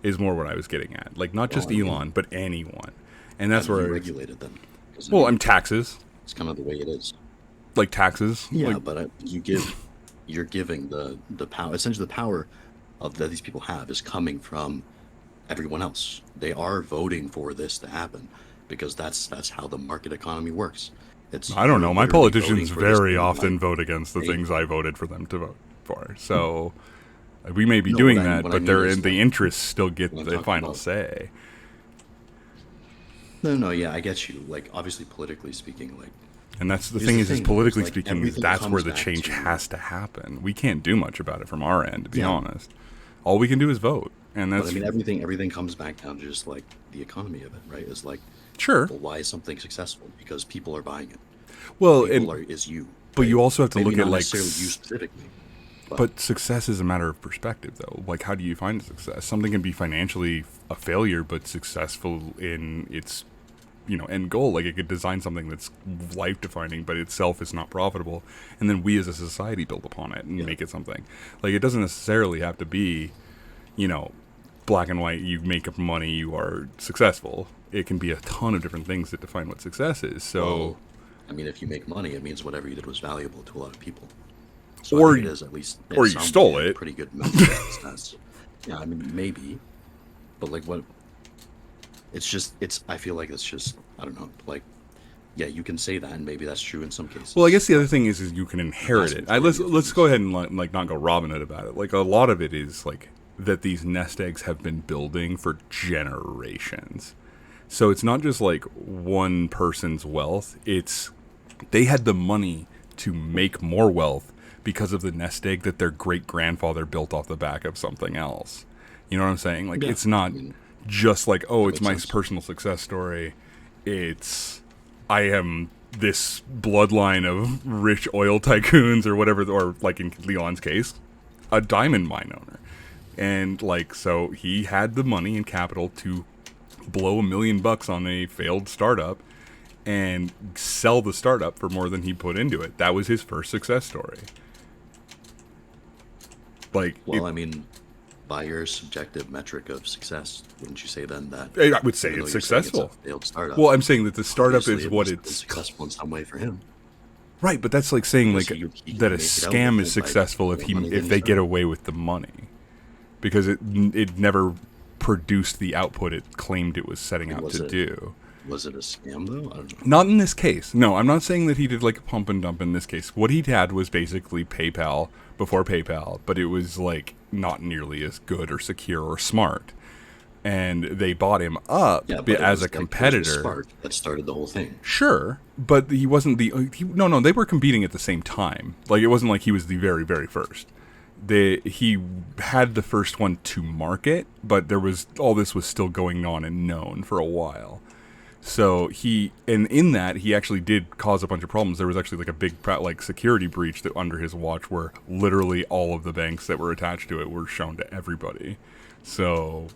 Is more what I was getting at. Like not just Well, I mean, Elon, but anyone. And how that's do where you it's, regulate it then? 'Cause, I well, mean, I'm taxes, it's kind of the way it is. like taxes. Yeah, Like, but you're giving the power, essentially the power of that these people have is coming from everyone else. They are voting for this to happen because that's how the market economy works. It's I don't you're know. My literally voting politicians for this very thing, often like, vote against the they- things I voted for them to vote for. So we may be No, doing what I that, mean but they're is, in the like, interests still get what I'm the talking final about. say. No, yeah, I get you. Like, obviously, politically speaking, like, And that's the here's thing the is thing, politically like, speaking, everything that's where comes the back change to- has to happen. We can't do much about it from our end, to be Yeah. honest. All we can do is vote, and But that's I mean, everything comes back down to just like the economy of it, right? It's like, sure. well, why is something successful? Because people are buying it. Well, People and is you. but right? you also have to Maybe look not at like necessarily you specifically. But success is a matter of perspective, though. Like, how do you find success? Something can be financially a failure, but successful in its, end goal. Like, it could design something that's life-defining, but itself is not profitable, and then we as a society build upon it and Yeah. make it something. Like, it doesn't necessarily have to be, black and white. You make up money, you are successful. It can be a ton of different things that define what success is. So, Well, I mean, if you make money, it means whatever you did was valuable to a lot of people. So Or I think you- it is at least or in you some stole way a it. pretty good measure of success. Yeah, I mean, maybe, but like what? It's. I feel like it's just. I don't know. Like, yeah, you can say that, and maybe that's true in some cases. well, I guess the other thing is you can inherit it. Vast Let's majority of let's things. go ahead and like not go Robin Hood about it. Like a lot of it is like that these nest eggs have been building for generations. So it's not just like one person's wealth. It's they had the money to make more wealth because of the nest egg that their great grandfather built off the back of something else. You know what I'm saying? Like Yeah, it's not I mean, just like, oh, it's makes my sense. personal success story. It's I am this bloodline of rich oil tycoons or whatever, or like in Leon's case, a diamond mine owner. And like, so he had the money and capital to blow $1 million on a failed startup and sell the startup for more than he put into it. That was his first success story. Like, well, I mean, by your subjective metric of success, wouldn't you say then that? I would say even though it's you're saying successful. It's a failed startup. Well, I'm saying that the startup obviously is it what must have been it's successful in some way for him. right, but that's like saying like Because he that a can make it out scam with is it by successful if the money that if he they get started. away with the money, because it never produced the output it claimed it was setting out Was to it- do. Was it a scam though? I don't know. Not in this case. No, I'm not saying that he did like a pump and dump in this case. What he had was basically PayPal before PayPal, but it was like not nearly as good or secure or smart. And they bought him up Yeah, but it as was, a like, it was competitor. Spark that started the whole thing. Sure, but he wasn't no, they were competing at the same time. Like it wasn't like he was the very, very first. He had the first one to market, but all this was still going on and known for a while. So in that he actually did cause a bunch of problems. There was actually like a big like security breach that under his watch, where literally all of the banks that were attached to it were shown to everybody. So,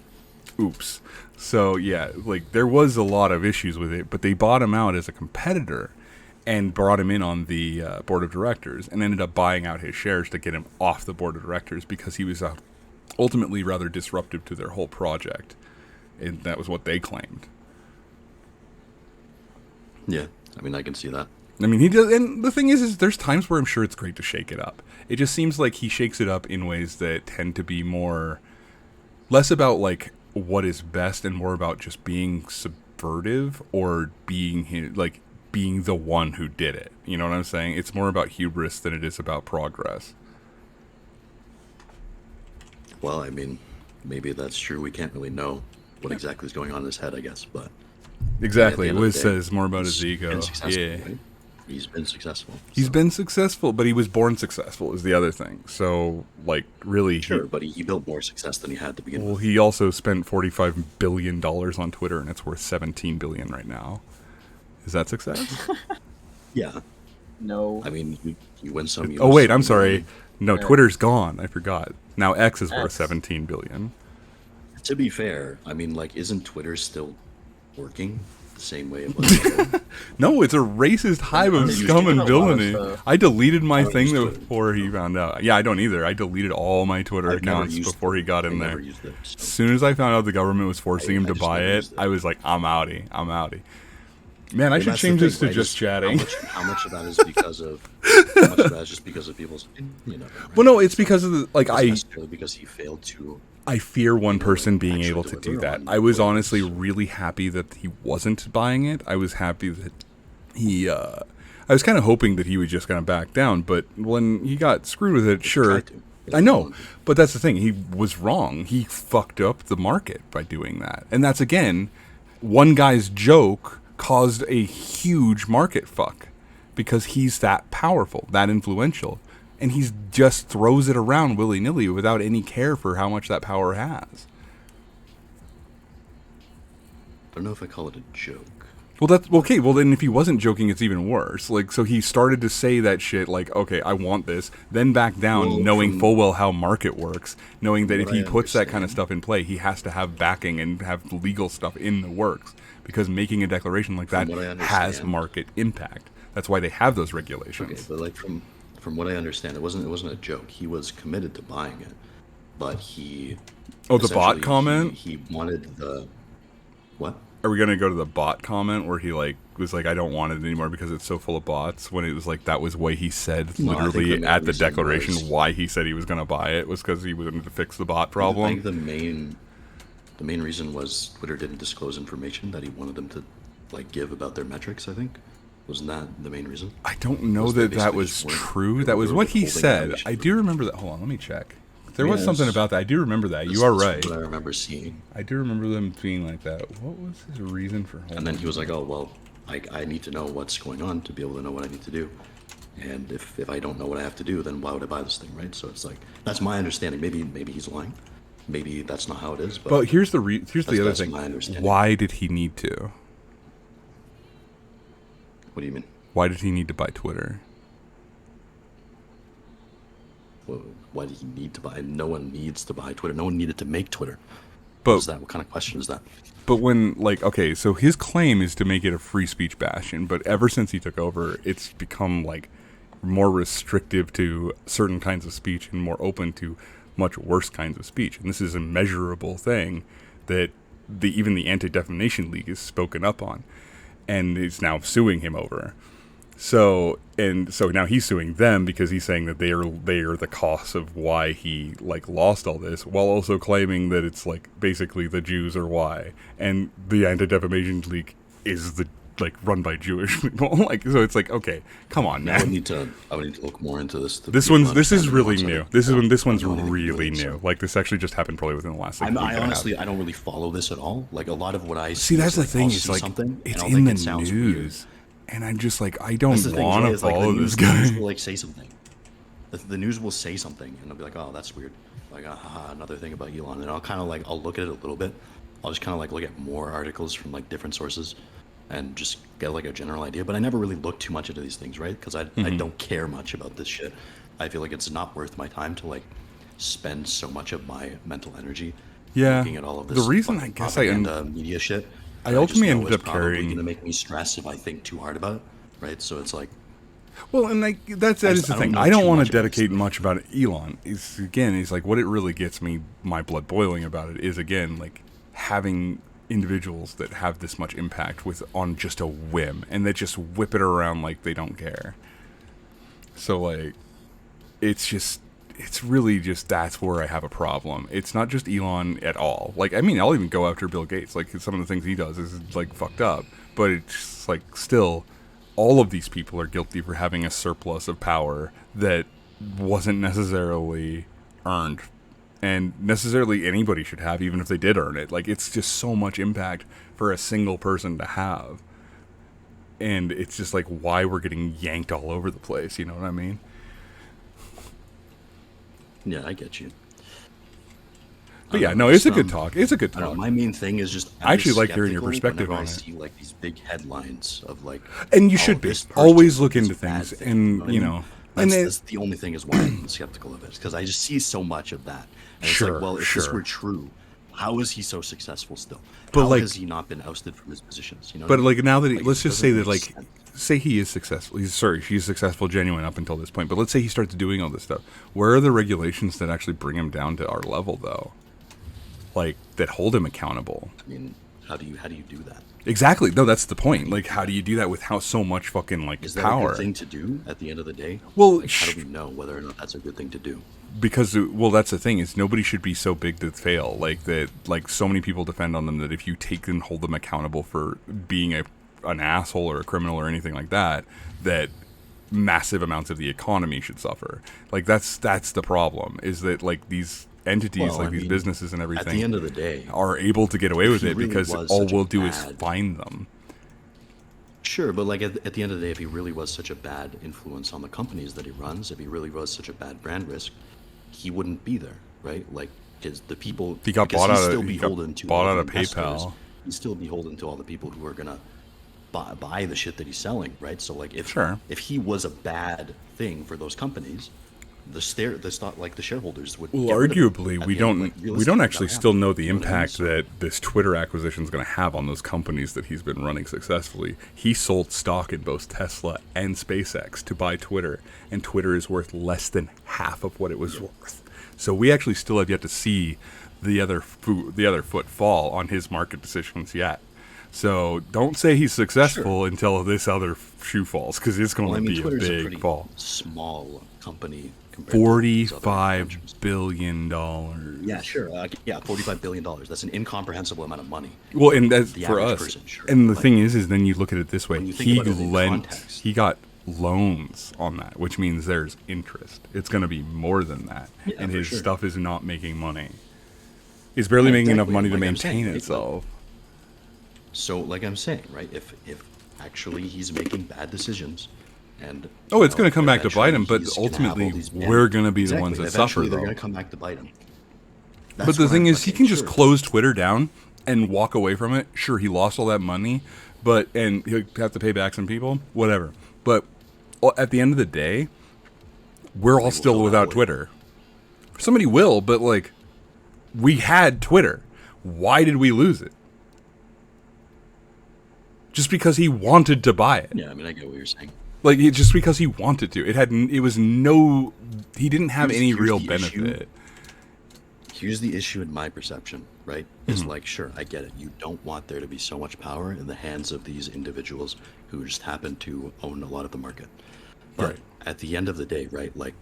oops. So yeah, like there was a lot of issues with it, but they bought him out as a competitor and brought him in on the board of directors and ended up buying out his shares to get him off the board of directors because he was ultimately rather disruptive to their whole project. And that was what they claimed. Yeah, I mean, I can see that. I mean, he does, and the thing is there's times where I'm sure it's great to shake it up. It just seems like he shakes it up in ways that tend to be less about like what is best and more about just being subvertive or being the one who did it. You know what I'm saying? It's more about hubris than it is about progress. Well, I mean, maybe that's true. We can't really know what exactly is going on in his head, I guess, but Exactly. at the end of Wiz the day, says more about his he's ego. been successful, Yeah. right? He's been successful. He's so- been successful, but he was born successful is the other thing. So, like, really, Sure, but he built more success than he had to begin well, with. he also spent $45 billion on Twitter, and it's worth $17 billion right now. Is that success? Yeah, No. I mean, you win some. You Oh lose wait, some, I'm you know what I sorry. mean? No, Yeah. Twitter's gone. I forgot. Now X is worth X. 17 billion. To be fair, I mean, like, isn't Twitter still working the same way it was before? No, it's a racist hive I of don't use scum Twitter. and A lot of villainy. stuff. I deleted my I don't thing use Twitter, before he so. found out. Yeah, I don't either. I deleted all my Twitter I've never accounts used before he got I in never there. used it. So. As soon as I found out the government was forcing him I to just buy never it, used it. I was like, I'm outie. I'm outie. Man, I Well, should that's the change this thing, to right, just is chatting. How much of that is because of? How much of that is just because of people's opinion? You know, right? Well, no, it's because of the like It wasn't necessarily because he failed to. I fear one You know, person being actually able to do deliver that. on I was what it honestly was. really happy that he wasn't buying it. I was happy that he I was kind of hoping that he would just kind of back down, but when he got screwed with it, sure. tried to. I know, but that's the thing. He was wrong. He fucked up the market by doing that. And that's again, one guy's joke caused a huge market fuck because he's that powerful, that influential. And he just throws it around willy-nilly without any care for how much that power has. I don't know if I call it a joke. Well, that's okay. Well, then if he wasn't joking, it's even worse. Like, so he started to say that shit, like, okay, I want this, then back down, Well, knowing full well how market works, knowing that if what he I puts that kind of understand- stuff in play, he has to have backing and have legal stuff in the works. Because making a declaration like that From what I has understand- market impact. That's why they have those Okay, regulations. but like from what I understand, it wasn't a joke. He was committed to buying it, but he. Oh, the bot essentially, comment? He wanted the. What? Are we gonna go to the bot comment where he like was like, I don't want it anymore because it's so full of bots? When it was like that was why he said No, I think literally the main at the reason declaration was- why he said he was gonna buy it was because he wanted to fix the bot I problem. think the main reason was Twitter didn't disclose information that he wanted them to like give about their metrics. I think wasn't that the main reason? I don't know Was they that that basically was just weren't- true. they That was were what he withholding said. information I from do remember that. Hold on, let me check. There was Yes. something about that. I do remember that. You That's- are that's right. What I remember seeing. I do remember them being like that. What was his reason for holding? And then he was like, "Oh well, I need to know what's going on to be able to know what I need to do. And if I don't know what I have to do, then why would I buy this thing, right?" So it's like that's my understanding. Maybe he's lying. Maybe that's not how it is. But here's the here's the other that's thing. my understanding. Why did he need to? What do you mean? Why did he need to buy Twitter? Why did he need to buy? No one needs to buy Twitter. No one needed to make Twitter. But What is that? What kind of question is that? But when, like, okay, so his claim is to make it a free speech bastion, but ever since he took over, it's become, like, more restrictive to certain kinds of speech and more open to much worse kinds of speech. And this is a measurable thing that even the Anti-Defamation League is spoken up on and is now suing him over. So now he's suing them because he's saying that they are the cause of why he like lost all this, while also claiming that it's like basically the Jews are why, and the Anti-Defamation League is the like run by Jewish people. Like, so it's like, okay, come on, I would man. need to look more into this. to This be able one's to this is understand really the new. nuance of it. This one's I don't know anything really really, new. so- Like this actually just happened probably within the last. Like, week I and a half. honestly, I don't really follow this at all. Like a lot of what I See, that's is, the like, thing. I'll It's see like something, and it's I'll in think the it sounds weird. news, and I'm just like, I don't That's the thing, want right? to It's like the follow news, this the news guy. will like say something. The news will say something, and I'll be like, "Oh, that's weird." Like, another thing about Elon, and I'll kind of like I'll look at it a little bit. I'll just kind of like look at more articles from like different sources, and just get like a general idea. But I never really look too much into these things, right? Because I don't care much about this shit. I feel like it's not worth my time to like spend so much of my mental energy Yeah. looking at all of The this reason fucking I guess I propaganda media shit. I that ultimately just know ended is up probably carrying- gonna make me stress if I think too hard about it, right? So it's like. Well, and like that I is just- the I thing. don't know I don't too want much to about this dedicate stuff. much about it. Elon is again. He's like what it really gets me my blood boiling about it is again like having individuals that have this much impact with on just a whim and that just whip it around like they don't care. So like, it's really just that's where I have a problem. It's not just Elon at all. Like I mean, I'll even go after Bill Gates. Like some of the things he does is like fucked up, but it's like still. All of these people are guilty for having a surplus of power that wasn't necessarily earned. And necessarily anybody should have, even if they did earn it. Like, it's just so much impact for a single person to have. And it's just like why we're getting yanked all over the place, you know what I mean? Yeah, I get you. But yeah, don't no, know, it's just, a good talk. It's a good I don't know. talk. My main thing is just I actually like hearing your skeptical perspective whenever on I it. see like these big headlines of like, And you oh, should be. this person Always look is into a bad things, thing, and what I you mean? know, and That's the only thing is why I'm skeptical of it, because I just see so much of that, and it's like, sure, well, if this sure. were true, how is he so successful still? But, How like- has he not been ousted from his positions? You know, what But I mean? like now that he, Like, let's it just say doesn't that make like, sense. say he is successful. She's successful, genuine up until this point. But let's say he starts doing all this stuff. Where are the regulations that actually bring him down to our level, though? Like that hold him accountable. I mean, how do you do that? Exactly. No, that's the point. Like, how do you do that with how so much fucking like Is that a power? good thing to do at the end of the day? Well, like, how do we know whether or not that's a good thing to do? Because well, that's the thing is nobody should be so big to fail. Like that. Like so many people depend on them that if you take and hold them accountable for being an asshole or a criminal or anything like that, that massive amounts of the economy should suffer. Like that's the problem is that like these entities, Well, like I these mean, businesses and everything, At the end of the day, are able to get away if with he it really because was all such a we'll do is bad- find them. sure, but like at the end of the day, if he really was such a bad influence on the companies that he runs, if he really was such a bad brand risk, he wouldn't be there, right? Like, because the people He got because bought he's out of- still he got beholden to bought all out the of investors. PayPal. He's still beholden to all the people who are gonna buy the shit that he's selling, right? So like, Sure. if he was a bad thing for those companies, the stock, like the shareholders would. Well, get rid of him arguably, at we the end, don't like, we don't realistically, actually that still would know happen, the you know what I mean? impact So- that this Twitter acquisition is going to have on those companies that he's been running successfully. He sold stock in both Tesla and SpaceX to buy Twitter, and Twitter is worth less than half of what it was worth. So we actually still have yet to see the other foot fall on his market decisions yet. So don't say he's successful until this other shoe falls, because it's going Well, I to mean, be Twitter's a a big pretty fall. small company. compared to these other $45 ventures. billion dollars. Yeah, sure. Yeah, $45 billion. That's an incomprehensible amount of money. Well, and that's The for average us. person, sure, And the but thing is then you look at it this way: when you think he about it in lent, context- he got loans on that, which means there's interest. It's going to be more than that, Yeah, and for his sure. stuff is not making money. It's barely making enough Exactly, money to like I'm saying, maintain right? itself. So, like I'm saying, right? If actually he's making bad decisions, and Oh, it's you going know, to come back to bite him, eventually but he's gonna have all ultimately these we're going to be the Exactly, ones that eventually suffer, they're though. gonna come back to bite him. But That's the what thing I'm is, he fucking can just sure of. close Twitter down and walk away from it. Sure, he lost all that money, and he'll have to pay back some people, whatever. But at the end of the day, we're all will still fill that without void. Twitter. Somebody will, but like, we had Twitter. Why did we lose it? Just because he wanted to buy it. Yeah, I mean, I get what you're saying. Like, just because he wanted to. It was no. He didn't have Here's- any here's real the issue. benefit. Here's the issue in my perception, right? Is like, sure, I get it. You don't want there to be so much power in the hands of these individuals who just happen to own a lot of the market. But Right. at the end of the day, right? Like,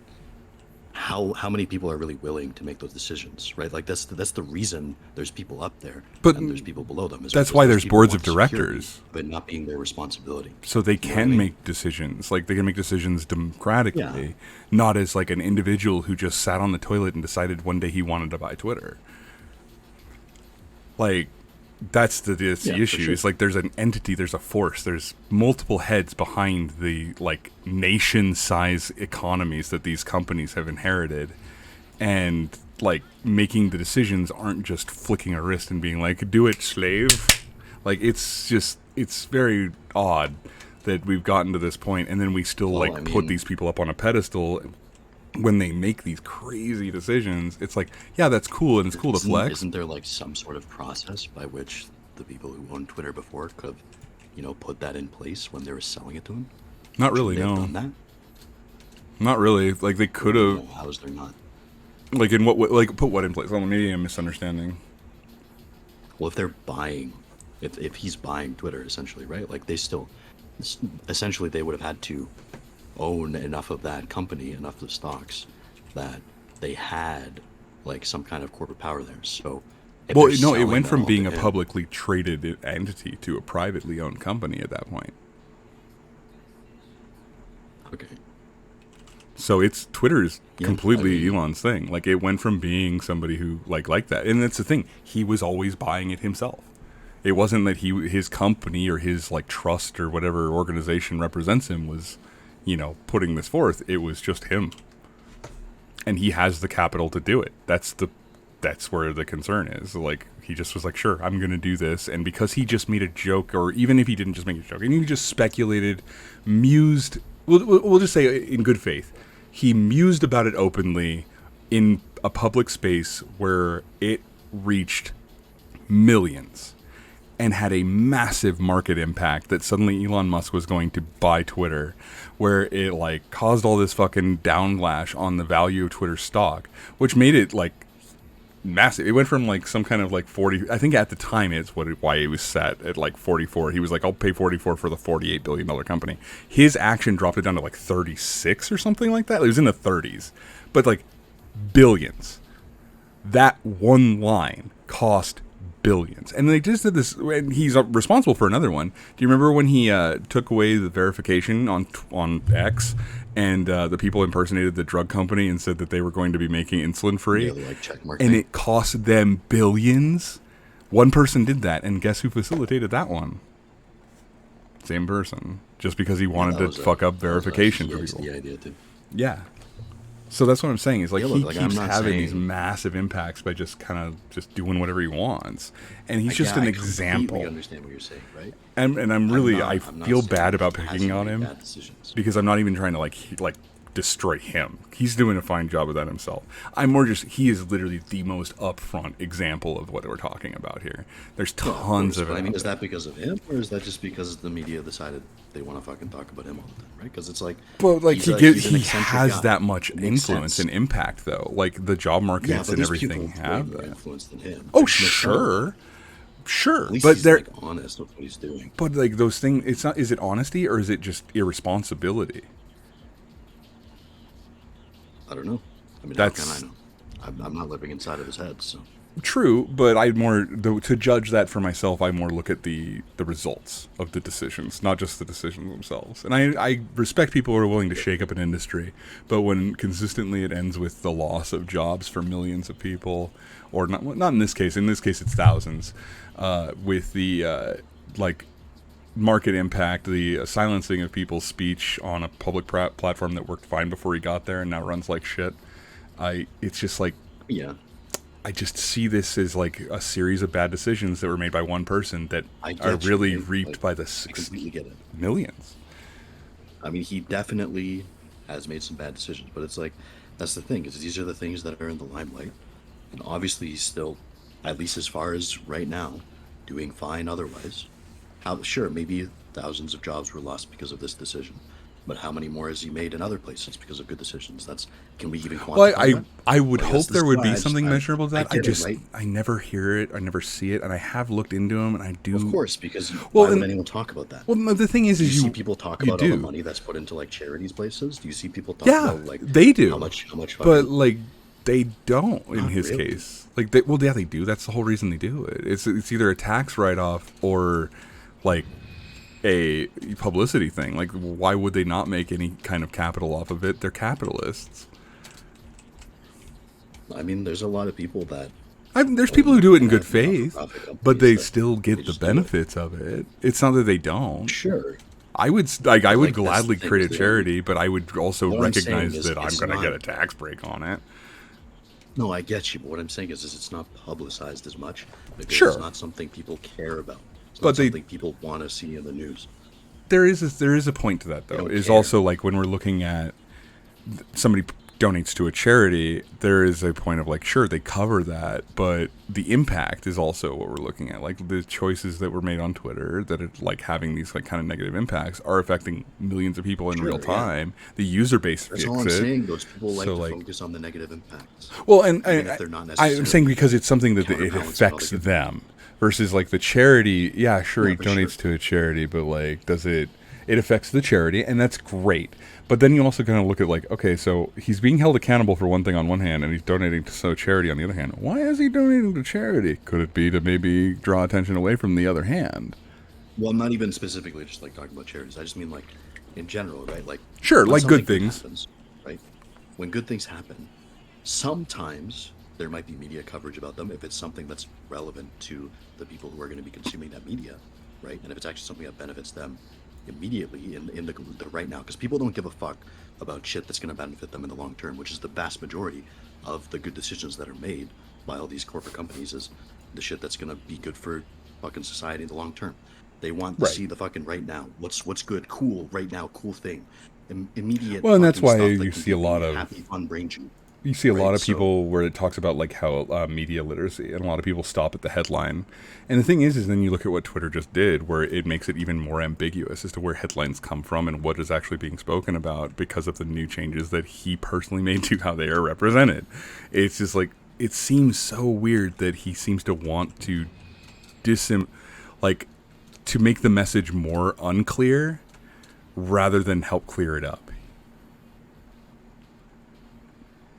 how many people are really willing to make those decisions, right? Like that's the reason there's people up there, But and there's people below them. is that's because why those there's people boards want of security, directors. but not being their responsibility. So they You know what I can mean? make decisions. Like, they can make decisions democratically, not as like an individual who just sat on the toilet and decided one day he wanted to buy Twitter. Like, that's the Yeah, for issue. sure. It's like there's an entity, there's a force, there's multiple heads behind the like nation-size economies that these companies have inherited, and like making the decisions aren't just flicking a wrist and being like, "Do it, slave." Like, it's very odd that we've gotten to this point, and then we still Well, like I put mean- these people up on a pedestal when they make these crazy decisions. It's like, yeah, that's cool, and it's cool to flex. Isn't there like some sort of process by which the people who owned Twitter before could have, put that in place when they were selling it to him? Not Shouldn't really, they have no. done that? Not really. Like, they could have. No, how is there not? Like, in what way? Like, put what in place? Well, maybe I'm misunderstanding. Well, if they're buying, if he's buying Twitter, essentially, right? Like essentially, they would have had to own enough of that company, enough of the stocks, that they had like some kind of corporate power there. So, if Well, they're no, it selling went that from all being to a him- publicly traded entity to a privately owned company at that point. Okay. So Twitter is Yeah, completely I mean- Elon's thing. Like, it went from being somebody who liked that, and that's the thing. He was always buying it himself. It wasn't that his company or his like trust or whatever organization represents him was, putting this forth. It was just him, and he has the capital to do it. That's the that's where the concern is. Like, he just was like, sure, I'm going to do this. And because he just made a joke, or even if he didn't just make a joke, and he just speculated, mused, we'll just say in good faith, he mused about it openly in a public space where it reached millions and had a massive market impact, that suddenly Elon Musk was going to buy Twitter, where it like caused all this fucking downlash on the value of Twitter stock, which made it like massive. It went from like some kind of like 40, I think at the time it's why it was set at like 44. He was like, I'll pay 44 for the $48 billion company. His action dropped it down to like 36 or something like that. It was in the 30s, but like billions. That one line cost billions. And they just did this, and he's responsible for another one. Do you remember when he took away the verification on X, and the people impersonated the drug company and said that they were going to be making insulin free? Yeah, like check mark and thing. it cost them billions. One person did that, and guess who facilitated that one? Same person. Just because he wanted to fuck up verification for people. The idea too. Yeah. So that's what I'm saying, is like, Yeah, he look, like, keeps I'm not having these saying- massive impacts by just kind of just doing whatever he wants. And he's I just get- an I completely example. understand what you're saying, right? And I'm really, I I'm not feel saying bad he about hasn't picking on made him, bad decisions. because I'm not even trying to like destroy him. He's doing a fine job of that himself. I'm more just, he is literally the most upfront example of what we're talking about here. There's Yeah, tons course, of it. but I mean, out is there. that because of him, or is that just because the media decided they want to fucking talk about him all the time, right? Because it's like, But like he's he he's an he eccentric has guy. that much It makes influence sense. and impact, though. Like the job Yeah, markets but and these everything people have way more that. influence than him. Oh Like, no shadow. sure, At least but he's they're like honest with what he's doing. but like those things. It's not. Is it honesty, or is it just irresponsibility? I don't know. I mean, That's- how can I know? I'm not living inside of his head, so. True, but I more to judge that for myself. I more look at the results of the decisions, not just the decisions themselves. And I respect people who are willing to shake up an industry, but when consistently it ends with the loss of jobs for millions of people, or not in this case. In this case, it's thousands. With the like market impact, the silencing of people's speech on a public platform that worked fine before he got there and now runs like shit. It's just like. Yeah. I just see this as like a series of bad decisions that were made by one person that I are get you, really right? reaped Like, by the I completely get it. millions. I mean, he definitely has made some bad decisions, but it's like, that's the thing, is these are the things that are in the limelight. And obviously he's still, at least as far as right now, doing fine otherwise. Sure, maybe thousands of jobs were lost because of this decision. But how many more has he made in other places because of good decisions? Can we even quantify Well, that? I would Like, hope that's there would why be something measurable to that. I get it, just right? I never hear it. I never see it, and I have looked into them, and I do. Of course, because Well, why would and- anyone talk about that? Well, no, the thing is, Do you is see people talk about all the money that's put into like charities places? Do you see people talk Yeah, about like they do. how much but fucking- like they don't in Not his really. case. Like yeah, they do. That's the whole reason they do it. It's either a tax write-off or like a publicity thing. Like, why would they not make any kind of capital off of it? They're capitalists. I mean, there's a lot of people that There's people who do it in good have faith, not-for-profit companies but they that still get the just do it. benefits of it. It's not that they don't. Sure. I would like I would Like, that's gladly the thing, create a is that- charity, but I would also What I'm saying recognize is that I'm it's going to get not- a tax break on it. No, I get you, but what I'm saying is it's not publicized as much because Sure. it's not something people care about. It's But not they- something people want to see in the news. There is a point to that, though. don't Is care. also like when we're looking at somebody donates to a charity, there is a point of like, sure, they cover that, but the impact is also what we're looking at. Like the choices that were made on Twitter that are like having these like kind of negative impacts are affecting millions of people in Sure, real yeah. time. The user base That's fix all I'm it. saying. Those people like So, to like- focus on the negative impacts. Well, and Even if they're not I'm necessarily saying because it's something that it counterbalancing all the affects good them versus like the charity. Yeah, sure, Yeah, he for donates sure. to a charity, but like, does it? It affects the charity, and that's great. But then you also kind of look at like, okay, so he's being held accountable for one thing on one hand, and he's donating to so charity on the other hand. Why is he donating to charity? Could it be to maybe draw attention away from the other hand? Well, I'm not even specifically just like talking about charities. I just mean like in general, right? Like Sure, when like good something things. happens, right? When good things happen, sometimes there might be media coverage about them if it's something that's relevant to the people who are going to be consuming that media, right? And if it's actually something that benefits them immediately in the right now, because people don't give a fuck about shit that's going to benefit them in the long term, which is the vast majority of the good decisions that are made by all these corporate companies is the shit that's gonna be good for fucking society in the long term. They want to Right. see the fucking right now. What's good, cool, right now, cool thing. Immediate. Well, and that's fucking why stuff that you can see a give lot me of happy, fun brain juice. you see a lot Right, of so- people where it talks about like how media literacy, and a lot of people stop at the headline. And the thing is then you look at what Twitter just did, where it makes it even more ambiguous as to where headlines come from and what is actually being spoken about because of the new changes that he personally made to how they are represented. It's just like, it seems so weird that he seems to want to to make the message more unclear rather than help clear it up.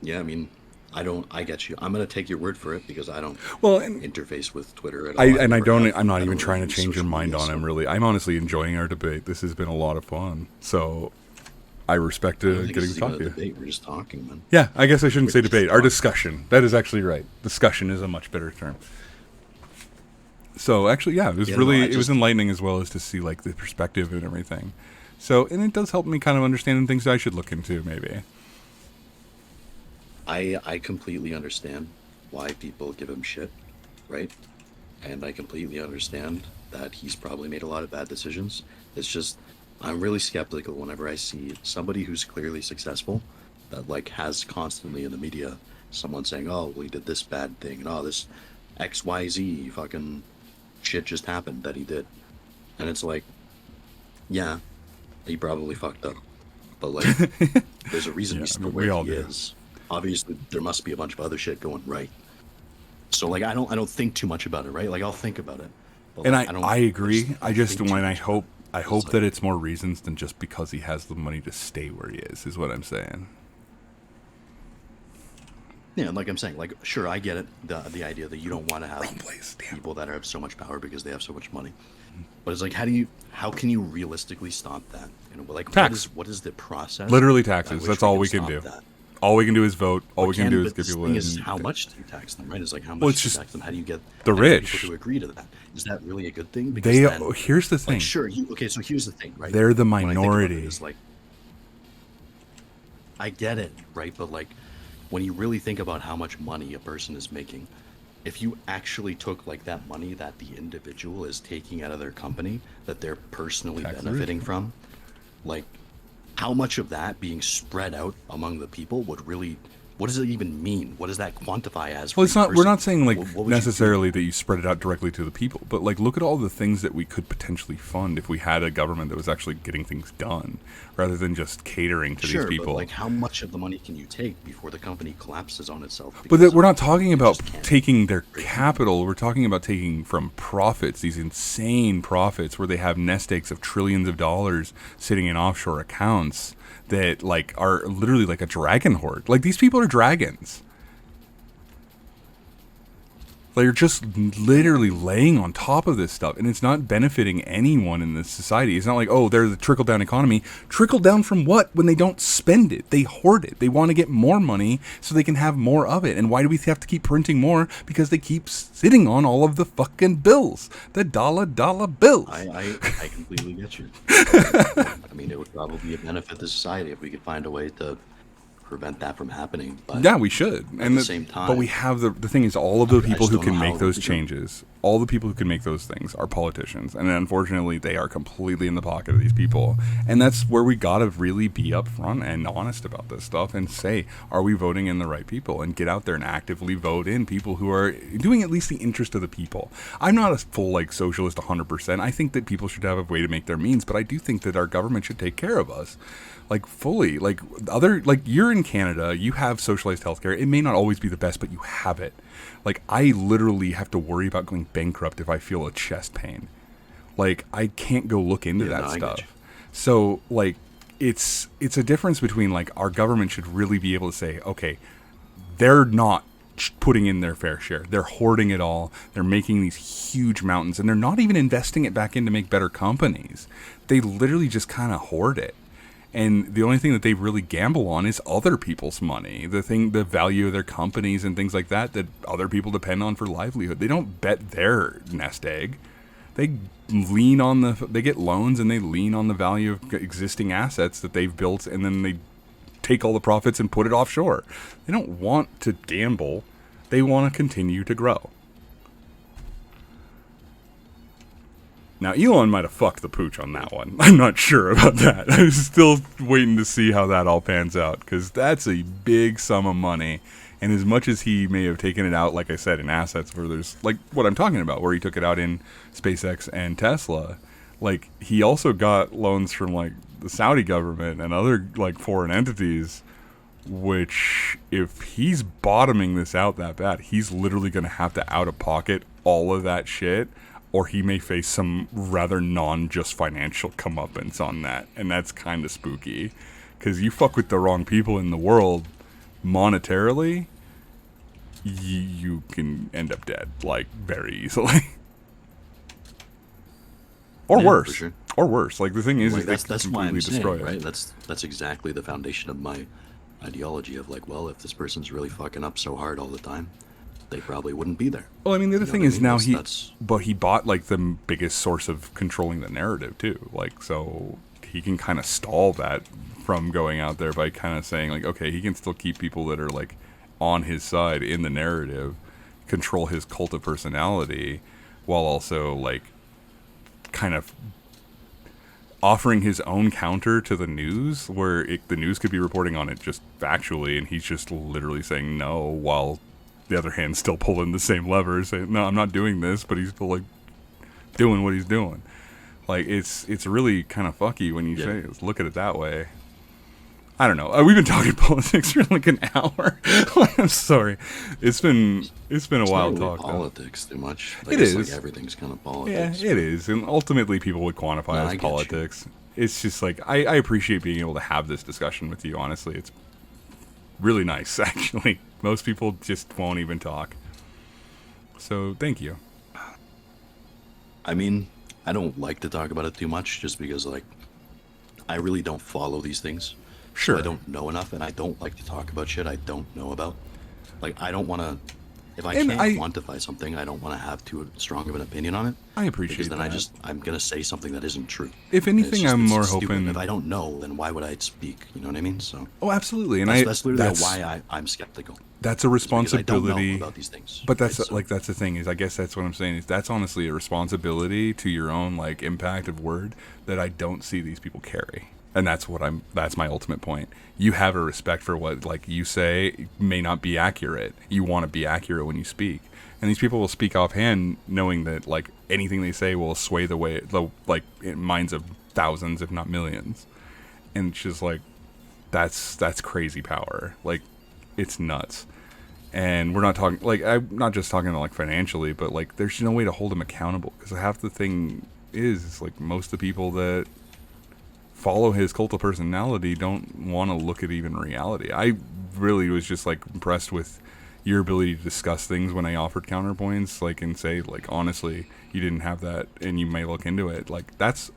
Yeah, I mean, I get you. I'm gonna take your word for it because I don't Well, and interface with Twitter at all. I'm not I even don't trying to use change your social mind media, on him, so really. I'm honestly enjoying our debate. This has been a lot of fun. So I respect I don't think getting this to is even talk a to you. debate. We're just talking, man. Yeah, I guess I shouldn't say We're just debate. Our talking. discussion. That is actually right. Discussion is a much better term. So actually, yeah, it was Yeah, really, no, I it was just- enlightening as well as to see like the perspective and everything. So, and it does help me kind of understand things I should look into maybe. I completely understand why people give him shit, right? And I completely understand that he's probably made a lot of bad decisions. It's just I'm really skeptical whenever I see somebody who's clearly successful that like has constantly in the media someone saying, "Oh, well, he did this bad thing, and oh, this XYZ fucking shit just happened that he did," and it's like, yeah, he probably fucked up, but like, there's a reason Yeah, he's I still mean, we where all he do. is. Obviously, there must be a bunch of other shit going right. So like, I don't think too much about it, right? Like, I'll think about it. But, And like, I agree. I just think too when I much about hope it. I It's hope like- that it's more reasons than just because he has the money to stay where he is what I'm saying. Yeah, like I'm saying, like sure, I get it. The idea that you don't want to have Wrong place, damn. people that have so much power because they have so much money. But it's like, how can you realistically stop that? You know, like Tax. what is the process? Literally by taxes. which That's all can we can stop do. that? All we can do is vote. All we can do is but give this people thing in. is how much do you tax them, right? It's like how much Well, it's do you just tax them? How do you get the how do you get rich. people to agree to that? Is that really a good thing? They then, here's the thing. like, sure, okay, so here's the thing, right? They're the When I think about it, minority. it's like, I get it, right? But like, when you really think about how much money a person is making, if you actually took like that money that the individual is taking out of their company that they're personally Tax the benefiting rich. from, like, how much of that being spread out among the people would really, what does it even mean? What does that quantify as? Well, for it's each not. We're person? not saying like What would you do? necessarily that you spread it out directly to the people, but like look at all the things that we could potentially fund if we had a government that was actually getting things done, rather than just catering to Sure, these people. but like, how much of the money can you take before the company collapses on itself? But because we're not talking you about just can't taking their break even? capital. We're talking about taking from profits, these insane profits where they have nest eggs of trillions of dollars sitting in offshore accounts that like are literally like a dragon horde. Like these people are dragons. They're just literally laying on top of this stuff, and it's not benefiting anyone in this society. It's not like, oh, they're the trickle-down economy. Trickle down from what? When they don't spend it. They hoard it. They want to get more money so they can have more of it. And why do we have to keep printing more? Because they keep sitting on all of the fucking bills. The dollar bills. I completely get you. I mean, it would probably benefit the society if we could find a way to prevent that from happening. But Yeah, we should. at the same time, but we have the thing is, all of the I people just who don't can know make how those we can- changes, all the people who can make those things are politicians, and unfortunately, they are completely in the pocket of these people. And that's where we gotta really be upfront and honest about this stuff, and say, are we voting in the right people? And get out there and actively vote in people who are doing at least the interest of the people. I'm not a full like socialist 100%. I think that people should have a way to make their means, but I do think that our government should take care of us. Like fully, like you're in Canada, you have socialized healthcare. It may not always be the best, but you have it. Like I literally have to worry about going bankrupt if I feel a chest pain. Like I can't go look into Yeah, that no, I get stuff. you. So like it's a difference between like our government should really be able to say, okay, they're not putting in their fair share. They're hoarding it all. They're making these huge mountains, and they're not even investing it back in to make better companies. They literally just kind of hoard it. And the only thing that they really gamble on is other people's money, the value of their companies and things like that other people depend on for livelihood. They don't bet their nest egg. They they get loans and they lean on the value of existing assets that they've built, and then they take all the profits and put it offshore. They don't want to gamble. They want to continue to grow. Now, Elon might have fucked the pooch on that one. I'm not sure about that. I'm still waiting to see how that all pans out, because that's a big sum of money. And as much as he may have taken it out, like I said, in assets, where there's, like, what I'm talking about, where he took it out in SpaceX and Tesla, like, he also got loans from, like, the Saudi government and other, like, foreign entities, which, if he's bottoming this out that bad, he's literally going to have to out-of-pocket all of that shit, or he may face some rather non-just financial comeuppance on that. And that's kind of spooky. Because you fuck with the wrong people in the world monetarily, you can end up dead, like, very easily. Or Yeah, worse. for sure. Or worse. Like, the thing is, Like, they that's why completely I'm saying, destroy it. right? That's exactly the foundation of my ideology of, like, well, if this person's really fucking up so hard all the time, they probably wouldn't be there. Well, I mean, the other You know thing what I is mean? now That's- but he bought, like, the biggest source of controlling the narrative, too. Like, so he can kind of stall that from going out there by kind of saying, like, okay, he can still keep people that are, like, on his side in the narrative, control his cult of personality, while also, like, kind of offering his own counter to the news, where the news could be reporting on it just factually, and he's just literally saying no, while the other hand still pulling the same levers, saying, no, I'm not doing this, but he's still, like, doing what he's doing. Like, it's really kind of fucky when you say look at it that way. I don't know. We've been talking politics for like an hour. I'm sorry. It's been a wild talk. Politics too much. Like, It it's is. like everything's kind of Yeah, politics. it is, and ultimately people would quantify No, I as get politics. It's just like I appreciate being able to have this discussion with you. Honestly, it's really nice. Actually, most people just won't even talk. So thank you. I mean, I don't like to talk about it too much, just because, like, I really don't follow these things. Sure. So I don't know enough, and I don't like to talk about shit I don't know about. Like, I don't want to. If I And can't I- quantify something, I don't want to have too strong of an opinion on it. I appreciate Because then that. I'm gonna say something that isn't true. If And it's anything, just- I'm it's more stupid. hoping. If I don't know, then why would I speak? You know what I mean? So Oh, absolutely, and that's literally why I'm skeptical. That's a It's because I don't responsibility. know about these things. But that's right? So- like that's the thing is I guess that's what I'm saying is that's honestly a responsibility to your own like impact of word that I don't see these people carry. And that's my ultimate point. You have a respect for what like you say may not be accurate. You want to be accurate when you speak. And these people will speak offhand knowing that like anything they say will sway the minds of thousands if not millions. And it's just like that's crazy power. Like it's nuts. And we're not talking like I'm not just talking like financially, but like there's no way to hold them accountable because half the thing is like most of the people that follow his cult of personality don't want to look at even reality. I really was just like impressed with your ability to discuss things when I offered counterpoints, like and say like honestly you didn't have that and you may look into it. Like that's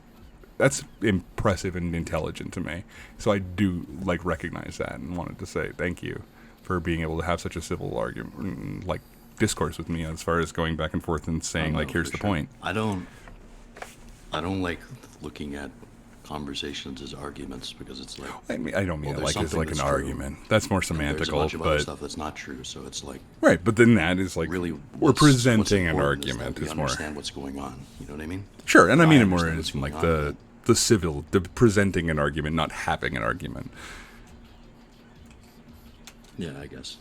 impressive and intelligent to me. So I do like recognize that and wanted to say thank you for being able to have such a civil argument, like discourse with me as far as going back and forth and saying like, here's the point. I don't like looking at conversations as arguments because it's like. I mean, I don't mean well, it like there's it's like an something that's argument. That's more true, and there's a semantical, bunch of other but stuff that's not true. So it's like right. But then that is like really we're what's presenting an important is that argument. we It's more understand what's going on. You know what I mean? sure, and I mean it more understand as what's going like on, the civil, the presenting an argument, not having an argument. Yeah, I guess.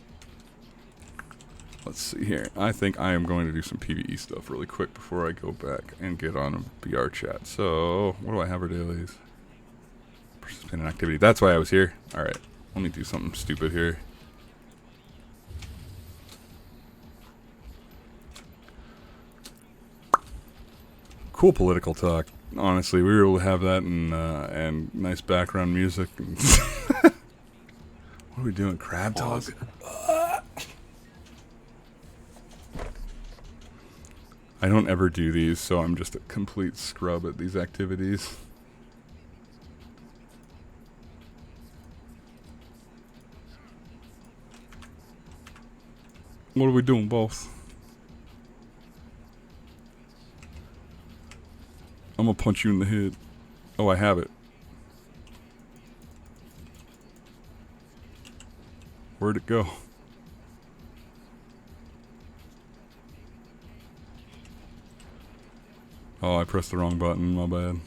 Let's see here. I think I am going to do some PvE stuff really quick before I go back and get on a BR chat. So, what do I have for dailies? Participate in activity. That's why I was here. Alright, let me do something stupid here. Cool political talk. Honestly, we were able to have that and nice background music. What are we doing? Crab toss? I don't ever do these, so I'm just a complete scrub at these activities. What are we doing, both? I'm gonna punch you in the head. Oh, I have it. Where'd it go? Oh, I pressed the wrong button. My bad.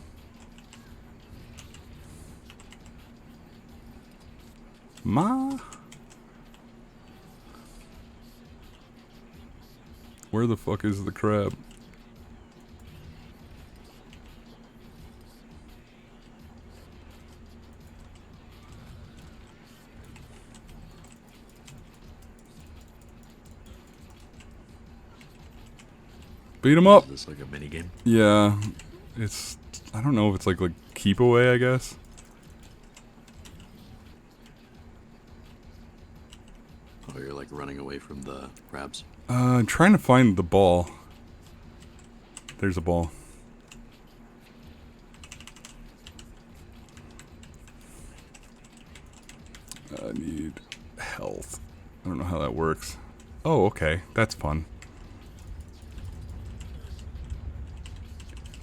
Where the fuck is the crab? Beat him up. Is this like a mini game? Yeah, it's. I don't know if it's like keep away. I guess. Oh, you're like running away from the crabs. I'm trying to find the ball. There's a ball. I need health. I don't know how that works. Oh, okay. That's fun.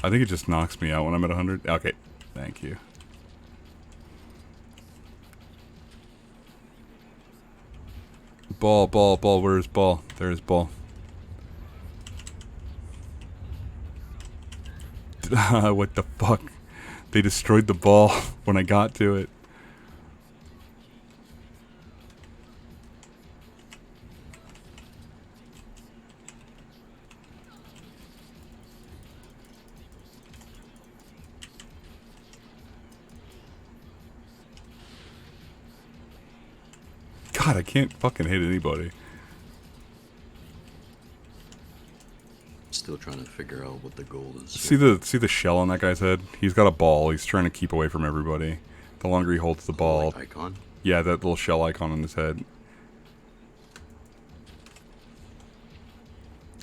I think it just knocks me out when I'm at 100. Okay. Thank you. Ball, ball, ball. Where's ball? There's ball. What the fuck? They destroyed the ball when I got to it. God, I can't fucking hit anybody. Still trying to figure out what the goal is. See the shell on that guy's head? He's got a ball. He's trying to keep away from everybody. The longer he holds the ball, like icon. Yeah, that little shell icon on his head.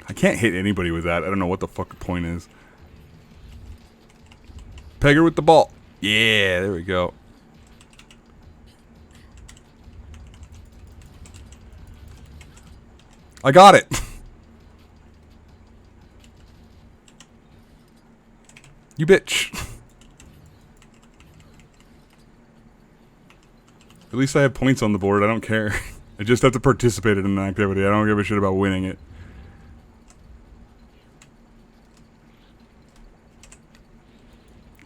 I can't hit anybody with that. I don't know what the fuck the point is. Peg her with the ball. Yeah, there we go. I got it. You bitch. At least I have points on the board. I don't care. I just have to participate in an activity. I don't give a shit about winning it.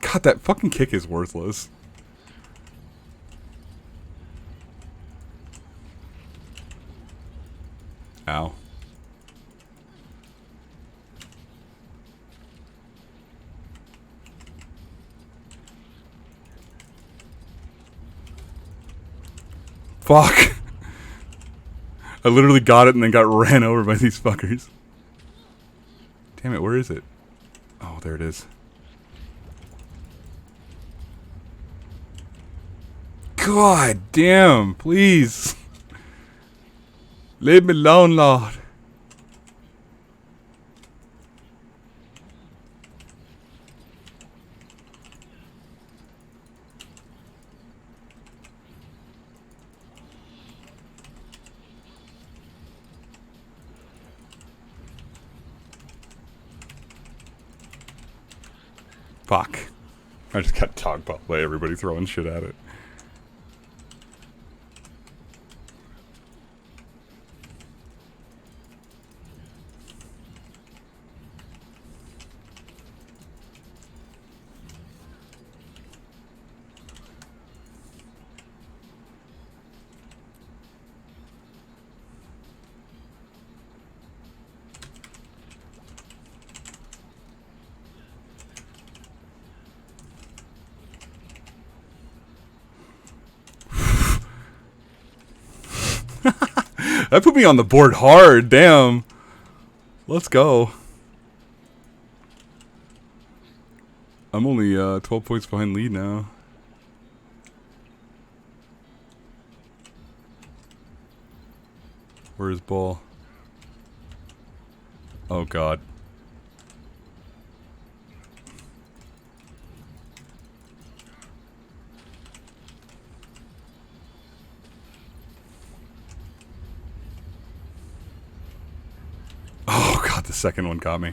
God, that fucking kick is worthless. Ow. Fuck. I literally got it and then got ran over by these fuckers. Damn it, where is it? Oh, there it is. God damn, please. Leave me alone, Lord. Fuck. I just got dogpiled by everybody throwing shit at it. That put me on the board hard, damn. Let's go. I'm only 12 points behind lead now. Where's ball? Oh god. Oh god, the second one got me.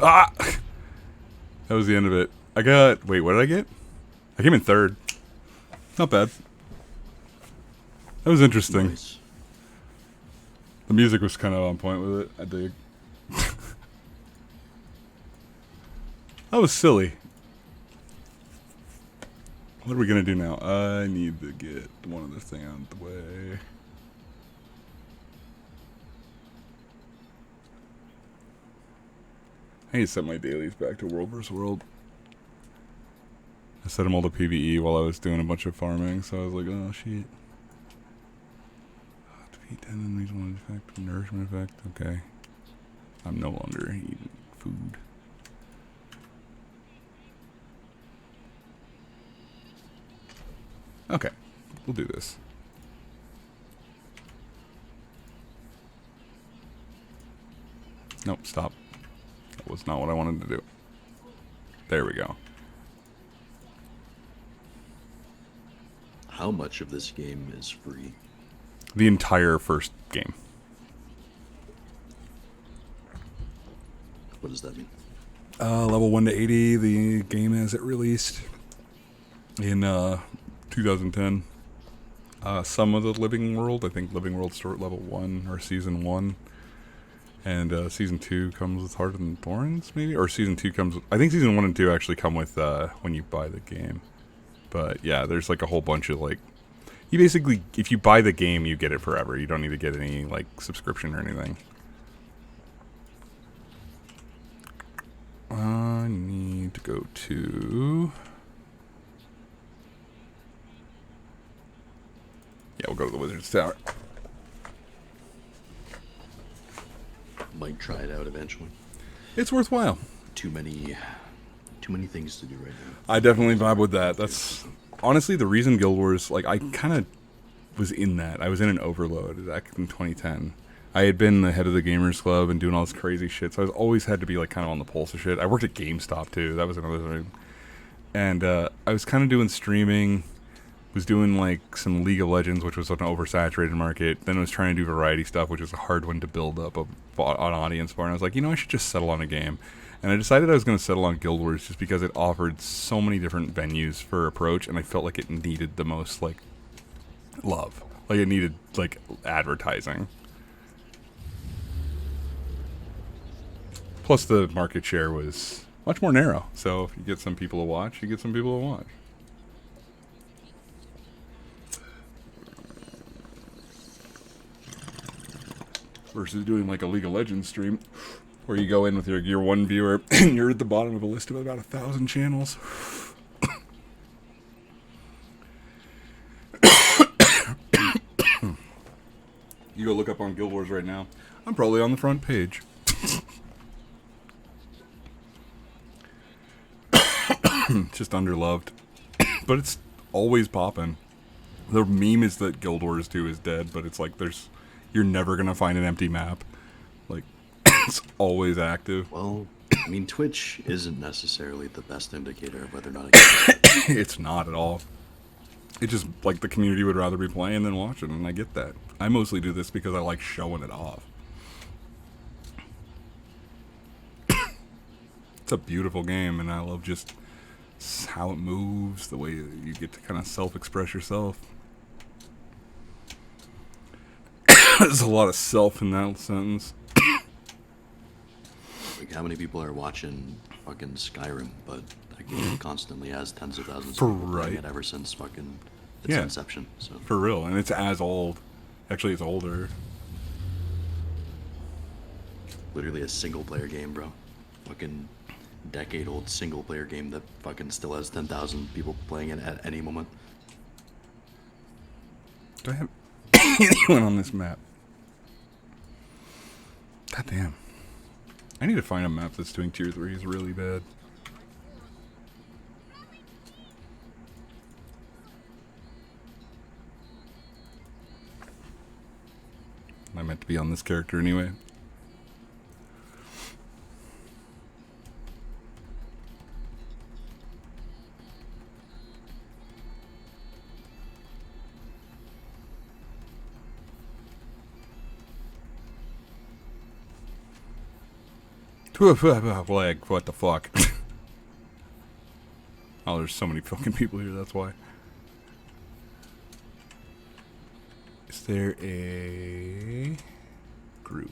Ah! That was the end of it. I got... Wait, what did I get? I came in third. Not bad. That was interesting. Nice. The music was kind of on point with it. I dig. That was silly. What are we going to do now? I need to get one other thing out of the way. I need to set my dailies back to World vs. World. I set them all to PvE while I was doing a bunch of farming, so I was like, oh shit. Defeat 10 enemies, 1 effect, nourishment effect, okay. I'm no longer eating food. Okay, we'll do this. Nope, stop. That was not what I wanted to do. There we go. How much of this game is free? The entire first game. What does that mean? Level 1 to 80, the game as it released in 2010. Some of the Living World, I think Living World start level 1 or Season 1. And Season 2 comes with Heart and Thorns, maybe? Or Season 2 comes with... I think Season 1 and 2 actually come with when you buy the game. But yeah, there's like a whole bunch of like... You basically, if you buy the game, you get it forever. You don't need to get any like subscription or anything. I need to go to... Yeah, we'll go to the Wizard's Tower. Might try it out eventually. It's worthwhile. Too many things to do right now. I definitely vibe with that. That's honestly the reason Guild Wars, like, I kind of was in that. I was in an overload back in 2010. I had been the head of the Gamers Club and doing all this crazy shit, so I was always had to be, like, kind of on the pulse of shit. I worked at GameStop, too. That was another thing. And I was kind of doing streaming, was doing, like, some League of Legends, which was an oversaturated market. Then I was trying to do variety stuff, which was a hard one to build up an audience for. And I was like, you know, I should just settle on a game. And I decided I was going to settle on Guild Wars just because it offered so many different venues for approach, and I felt like it needed the most, like, love. Like, it needed, like, advertising. Plus, the market share was much more narrow. So, if you get some people to watch, you get some people to watch. Versus doing, like, a League of Legends stream, where you go in with your one viewer, and you're at the bottom of a list of about 1,000 channels. You go look up on Guild Wars right now. I'm probably on the front page. Just underloved. But it's always popping. The meme is that Guild Wars 2 is dead, but it's like you're never going to find an empty map. Like, it's always active. Well, I mean, Twitch isn't necessarily the best indicator of whether or not a game is It's not at all. It just, like, the community would rather be playing than watching, and I get that. I mostly do this because I like showing it off. It's a beautiful game, and I love just how it moves, the way you get to kind of self-express yourself. There's a lot of self in that sentence. Like, how many people are watching fucking Skyrim, but that game constantly has tens of thousands For of people playing right. it ever since fucking its Yeah. inception. So For real, and it's as old. Actually, it's older. literally a single player game, bro. Fucking decade-old single player game that fucking still has 10,000 people playing it at any moment. Do I have anyone on this map? God damn. I need to find a map that's doing tier 3s really bad. I meant to be on this character anyway. Lag, what the fuck? Oh, there's so many fucking people here, that's why. Is there a group?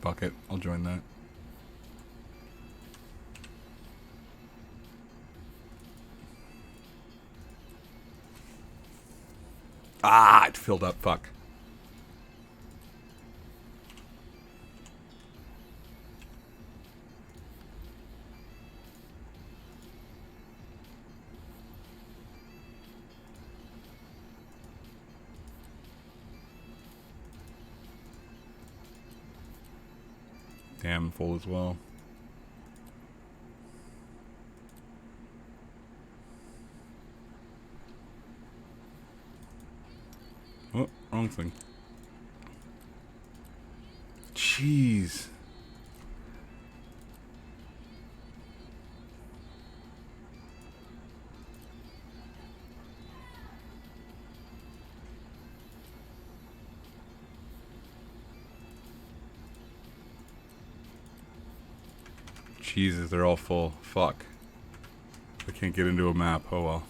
Fuck it, I'll join that. Ah, it filled up, fuck. Damn, full as well. Oh, wrong thing. Jeez. Jesus, they're all full. Fuck. I can't get into a map. Oh well.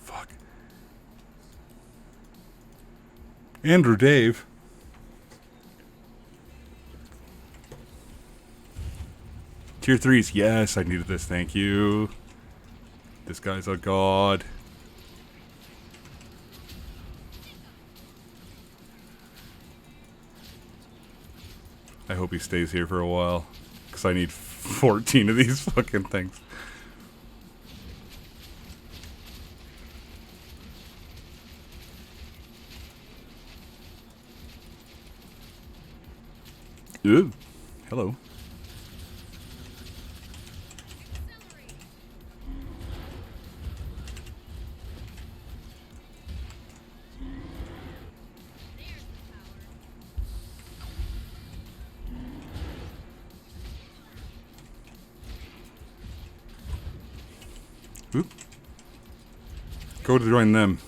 Fuck. Andrew Dave. Tier 3s. Yes, I needed this. Thank you. This guy's a god. I hope he stays here for a while. Because I need 14 of these fucking things. Ooh. Hello. Oop. Go to join them.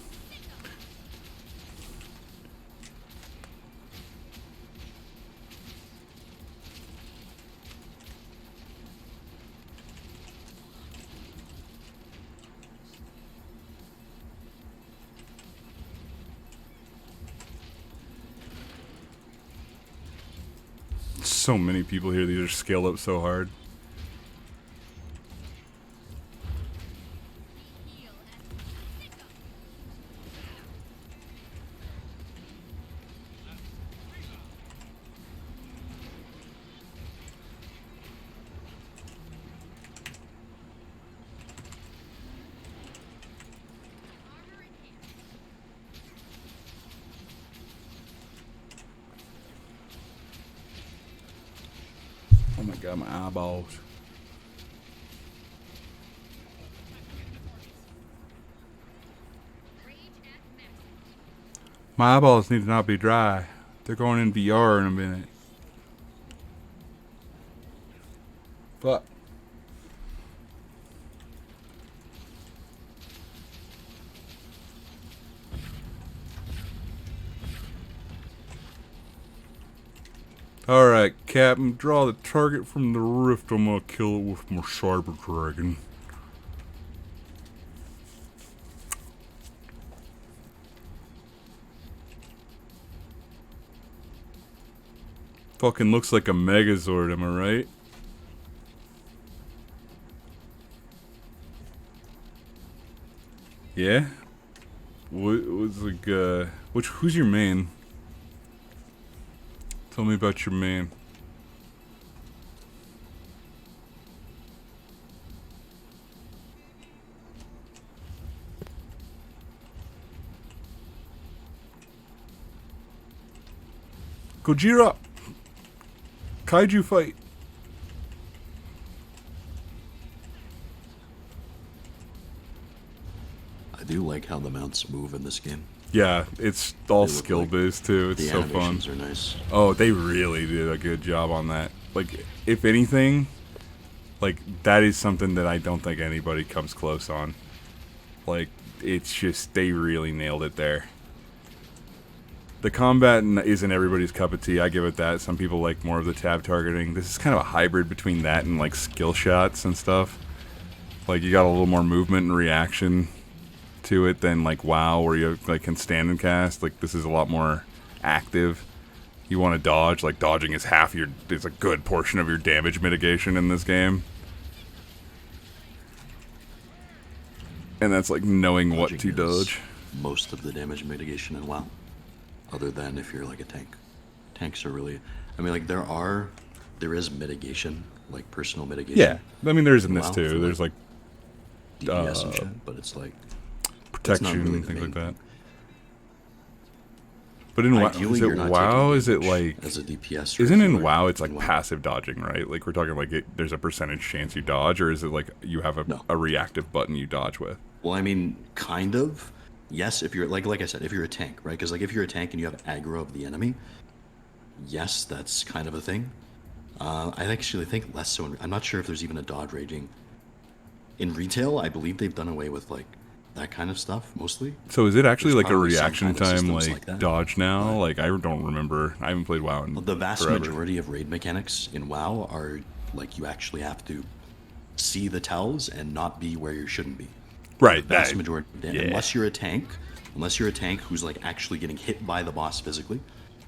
So many people here, these are scaled up so hard. Oh my god, my eyeballs. My eyeballs need to not be dry. They're going in VR in a minute. Fuck. Alright, Captain, draw the target from the rift. I'm gonna kill it with my cyber dragon. Fucking looks like a Megazord, am I right? Yeah? What was like, who's your main? Tell me about your main. Gojira! Kaiju fight! I do like how the mounts move in this game. Yeah, it's all They look skill like based too. It's The so fun. animations are nice. Oh, they really did a good job on that. Like, if anything, like, that is something that I don't think anybody comes close on. Like, it's just, they really nailed it there. The combat isn't everybody's cup of tea, I give it that. Some people like more of the tab targeting. This is kind of a hybrid between that and, like, skill shots and stuff. Like, you got a little more movement and reaction to it than, like, WoW, where you, like, can stand and cast. Like, this is a lot more active. You want to dodge, like, dodging is is a good portion of your damage mitigation in this game. And that's, like, knowing what to Dodging is dodge. Most of the damage mitigation in WoW. Other than if you're like a tank. Tanks are really, I mean, like, there is mitigation, like personal mitigation. Yeah, I mean, there's in this WoW too. for, There's, like, DPS and shit, but it's like, protection really and the things like main that. thing. But in WoW, Ideally, is you're it not WoW? taking Is it damage like? as a DPS? or Isn't in healer WoW it's like in WoW. passive dodging, right? Like we're talking like there's a percentage chance you dodge, or is it like you have No. a reactive button you dodge with? Well, I mean, kind of. Yes, if you're like I said, if you're a tank, right? Because like if you're a tank and you have aggro of the enemy, yes, that's kind of a thing. I actually think less so. I'm not sure if there's even a dodge raging. In retail, I believe they've done away with like that kind of stuff mostly. So is it actually There's like a probably some reaction kind of time systems like, like that, dodge now? but- Like I don't remember. I haven't played WoW in The vast forever. majority of raid mechanics in WoW are like you actually have to see the tells and not be where you shouldn't be. Right. The vast that- majority, yeah. unless you're a tank who's like actually getting hit by the boss physically,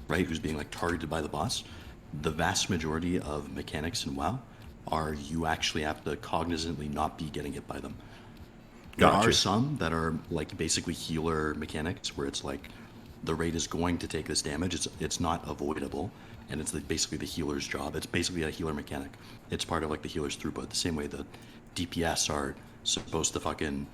right? Who's being like targeted by the boss. The vast majority of mechanics in WoW are you actually have to cognizantly not be getting hit by them. There Gotcha. are some that are like basically healer mechanics where it's like the raid is going to take this damage. It's not avoidable, and it's basically the healer's job. It's basically a healer mechanic. It's part of like the healer's throughput. The same way the DPS are supposed to fucking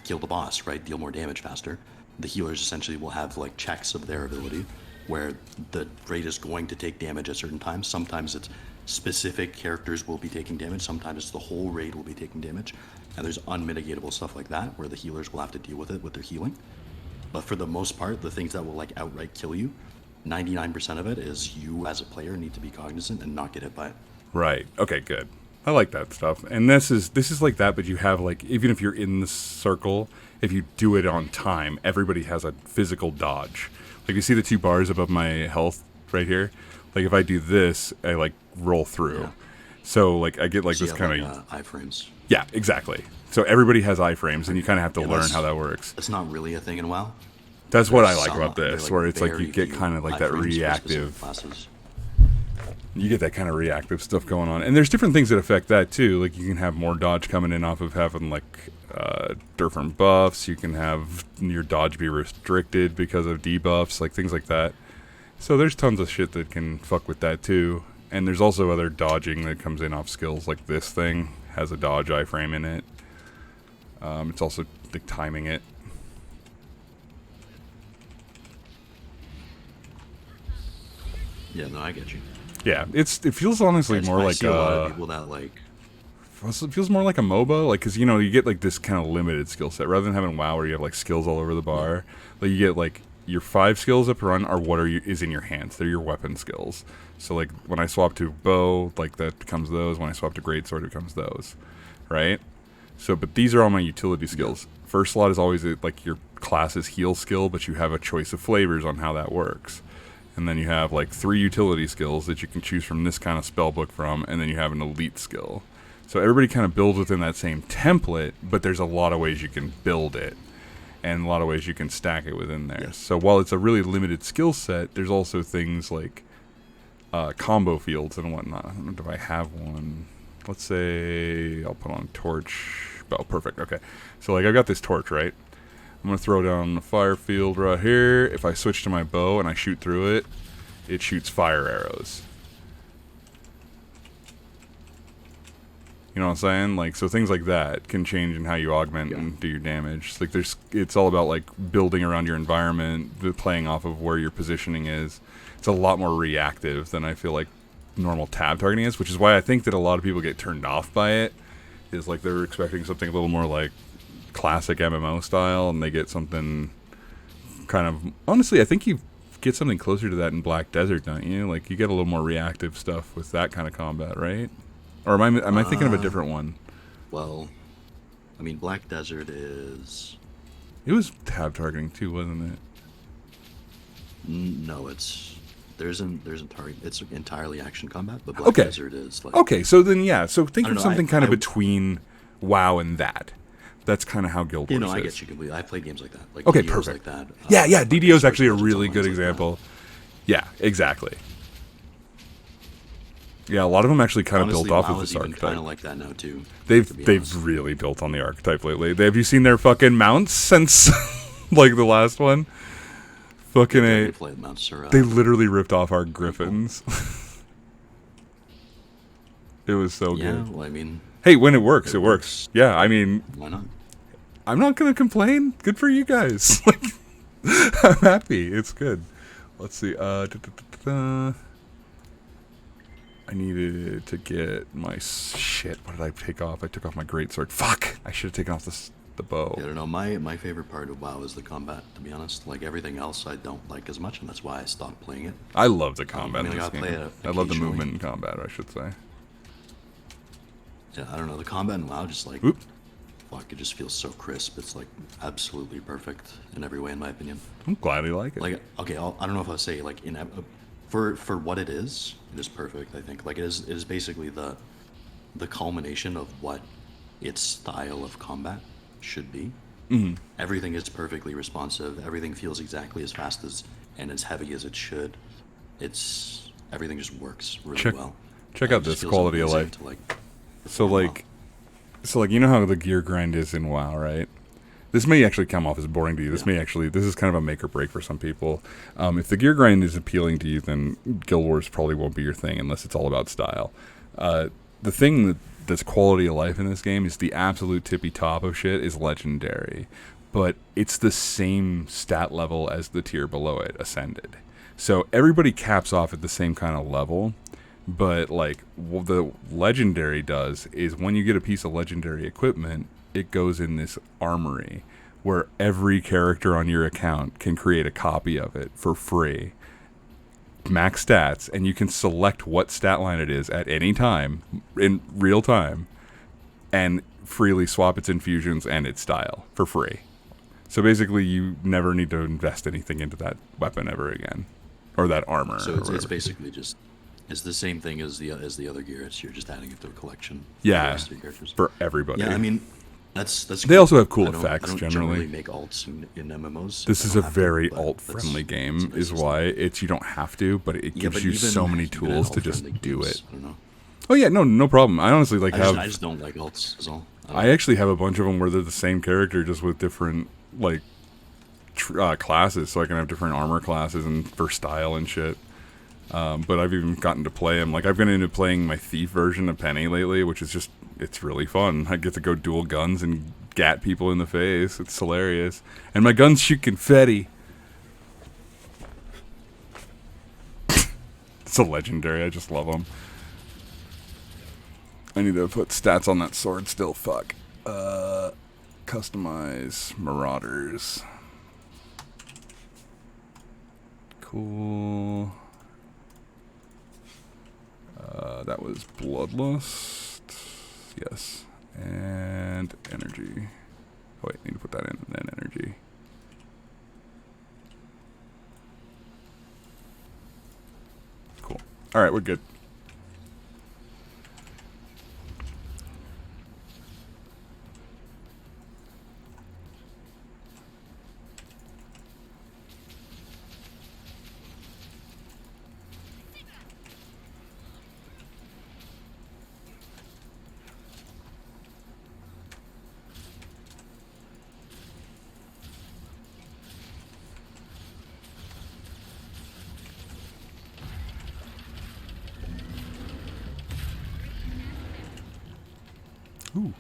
kill the boss, right? Deal more damage faster. The healers essentially will have like checks of their ability where the raid is going to take damage at certain times. Sometimes it's specific characters will be taking damage. Sometimes it's the whole raid will be taking damage. And there's unmitigatable stuff like that where the healers will have to deal with it with their healing. But for the most part, the things that will like outright kill you, 99% of it is you as a player need to be cognizant and not get hit by it. Right. Okay, good. I like that stuff. And this is like that, but you have like even if you're in the circle, if you do it on time, everybody has a physical dodge. Like you see the two bars above my health right here? Like if I do this, I like roll through. Yeah. So like I get like So you this have, kind of like, iframes. yeah, exactly. So everybody has iframes, and you kind of have to Yeah, learn that's- how that works. That's not really a thing in WoW. That's what I There's like some- about they're, this, where it's like very you get few kind of like that iframes for specific reactive. classes. You get that kind of reactive stuff going on, and there's different things that affect that too. Like you can have more dodge coming in off of having like different buffs. You can have your dodge be restricted because of debuffs, like things like that. So there's tons of shit that can fuck with that too. And there's also other dodging that comes in off skills, like this thing has a dodge iframe in it. It's also like timing it. Yeah, no, I get you. Yeah, it feels honestly more I like see a lot of people that like. it feels more like a MOBA, like because you get like this kind of limited skill set rather than having WoW where you have like skills all over the bar. Like you get like your 5 skills up run are what is in your hands. They're your weapon skills. So like when I swap to bow, like that becomes those. When I swap to greatsword, it becomes those, right? So, but these are all my utility skills. First slot is always like your class's heal skill, but you have a choice of flavors on how that works. And then you have like 3 utility skills that you can choose from this kind of spell book from, and then you have an elite skill. So everybody kind of builds within that same template, but there's a lot of ways you can build it, and a lot of ways you can stack it within there. So while it's a really limited skill set, there's also things like combo fields and whatnot. I don't know, do I have one? Let's say I'll put on torch. Oh, perfect. Okay. So, like, I've got this torch, right? I'm going to throw down the fire field right here. If I switch to my bow and I shoot through it, it shoots fire arrows. You know what I'm saying? Like, so things like that can change in how you augment and do your damage. Like, it's all about, like, building around your environment, playing off of where your positioning is. It's a lot more reactive than I feel like normal tab targeting is, which is why I think that a lot of people get turned off by it. Is like they're expecting something a little more like classic MMO style, and they get something kind of... Honestly, I think you get something closer to that in Black Desert, don't you? Like, you get a little more reactive stuff with that kind of combat, right? Or am I thinking of a different one? Well, I mean, Black Desert is... It was tab targeting too, wasn't it? No, there isn't target. It's entirely action combat, but Black Desert is like... Okay, so then yeah, so think of something kind of I, between WoW and that. That's kind of how Guild Wars is. I get you completely. I played games like that. Like okay, DDOs perfect. Like that. Yeah, DDO is actually a really good example. Yeah, exactly. Yeah, a lot of them actually kind of built off of this archetype. Kind of like that now too. They've really built on the archetype lately. Have you seen their fucking mounts since like the last one? Fucking A. They literally ripped off our griffins. It was so good. Yeah, well, I mean... Hey, when it works, it works. Yeah, I mean... Why not? I'm not going to complain. Good for you guys. I'm happy. It's good. Let's see. I needed to get my... Shit, what did I take off? I took off my greatsword. Fuck! I should have taken off the bow. Yeah, I don't know. My favorite part of WoW is the combat, to be honest. Like, everything else I don't like as much, and that's why I stopped playing it. I love the combat in I this play game. it I love the movement in combat, I should say. Yeah, I don't know. The combat in WoW just like... Fuck, it just feels so crisp. It's like absolutely perfect in every way, in my opinion. I'm glad you like it. Like, okay, I don't know if I'll say like for what it is perfect. I think like it is basically the culmination of what its style of combat should be. Mm-hmm. Everything is perfectly responsive. Everything feels exactly as fast as and as heavy as it should. Everything just works really well. Check out this quality of life. So like, you know how the gear grind is in WoW, right? This may actually come off as boring to you. This is kind of a make or break for some people. If the gear grind is appealing to you, then Guild Wars probably won't be your thing unless it's all about style. The thing that's quality of life in this game is the absolute tippy top of shit is legendary. But it's the same stat level as the tier below it, Ascended. So everybody caps off at the same kind of level. But, like, what the legendary does is when you get a piece of legendary equipment, it goes in this armory where every character on your account can create a copy of it for free. Max stats, and you can select what stat line it is at any time, in real time, and freely swap its infusions and its style for free. So basically, you never need to invest anything into that weapon ever again. Or that armor. So it's basically just... It's the same thing as the other gear. You're just adding it to a collection. Yeah, for everybody. Yeah, I mean, that's. They also have cool effects I don't generally. Generally make alts in MMOs. This is a very alt-friendly game, is why you don't have to, but it gives you so many tools to just do it. I don't know. Oh yeah, no problem. I honestly I just don't like alts. Is all. I actually have a bunch of them where they're the same character just with different like classes, so I can have different armor classes and for style and shit. But I've even gotten to play them. Like, I've been into playing my Thief version of Penny lately, which is just, it's really fun. I get to go dual guns and gat people in the face. It's hilarious. And my guns shoot confetti. It's a legendary. I just love them. I need to put stats on that sword still. Fuck. Customize Marauders. Cool. That was Bloodlust. Yes. And Energy. Oh, wait, need to put that in, and then Energy. Cool. Alright, we're good. Ooh.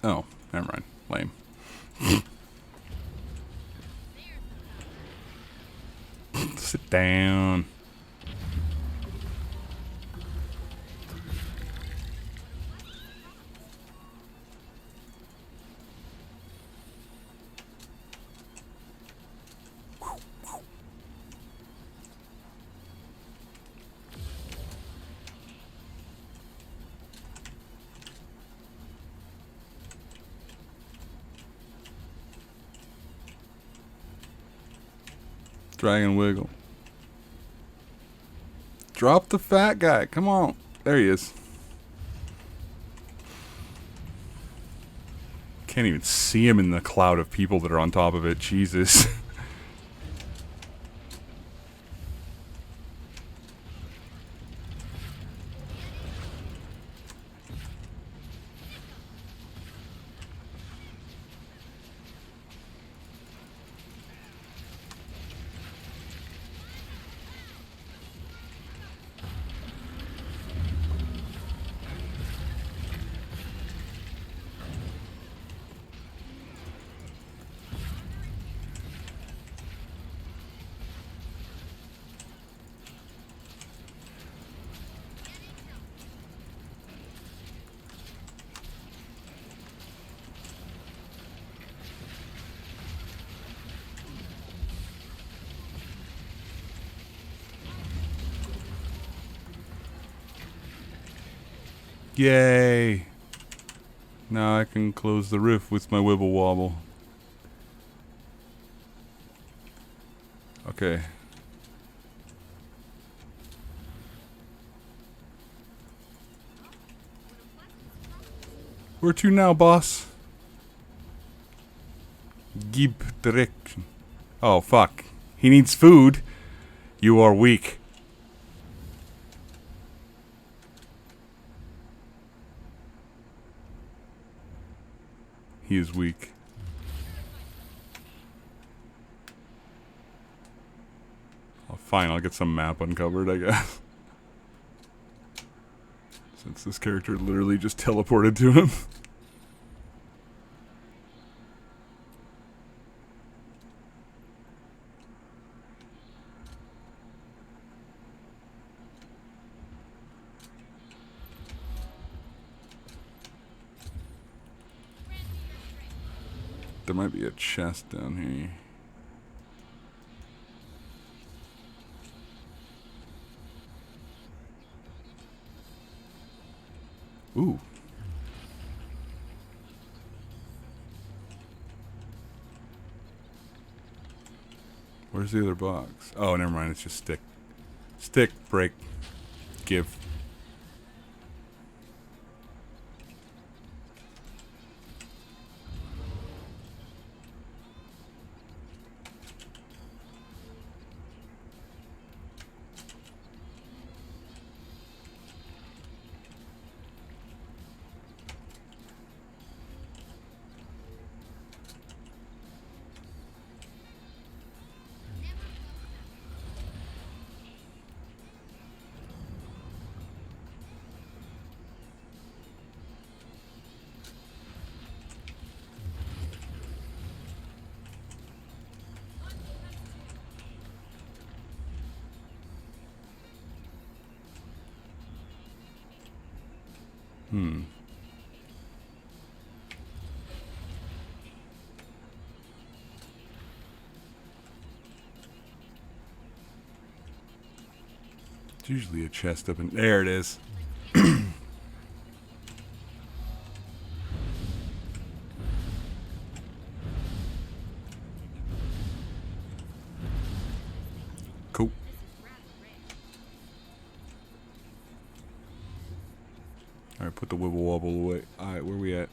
Oh, never mind. Lame. Sit down. Dragon wiggle. Drop the fat guy. Come on. There he is. Can't even see him in the cloud of people that are on top of it. Jesus. Yay. Now I can close the rift with my wibble wobble. Okay. Where to now, boss? Gib direction. Oh, fuck. He needs food. You are weak. He is weak. Oh, fine, I'll get some map uncovered, I guess. Since this character literally just teleported to him. There might be a chest down here. Ooh. Where's the other box? Oh, never mind. It's just stick. Stick, break, give. It's usually a chest up in there. It is. Cool. Alright, put the wibble wobble away. Alright, where we at?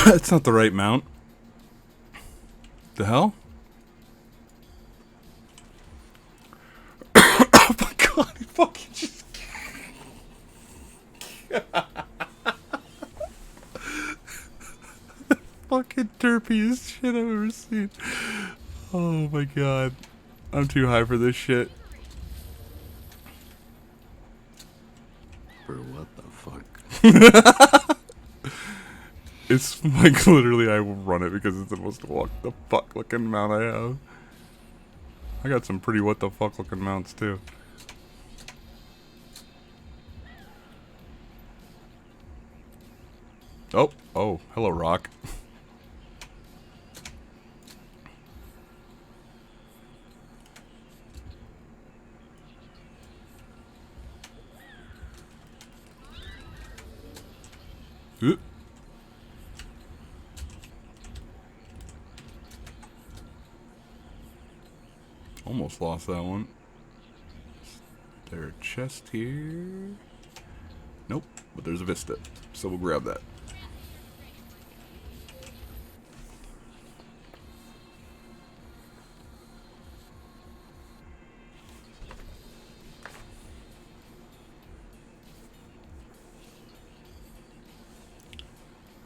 That's not the right mount. The hell? Oh my god, he fucking just... fucking turbo derpiest shit I've ever seen. Oh my god. I'm too high for this shit. For what the fuck? It's like literally I will run it because it's the most what the fuck looking mount I have. I got some pretty what the fuck looking mounts too. Oh, hello rock. Oop. Almost lost that one. Is there a chest here? Nope, but there's a Vista, so we'll grab that.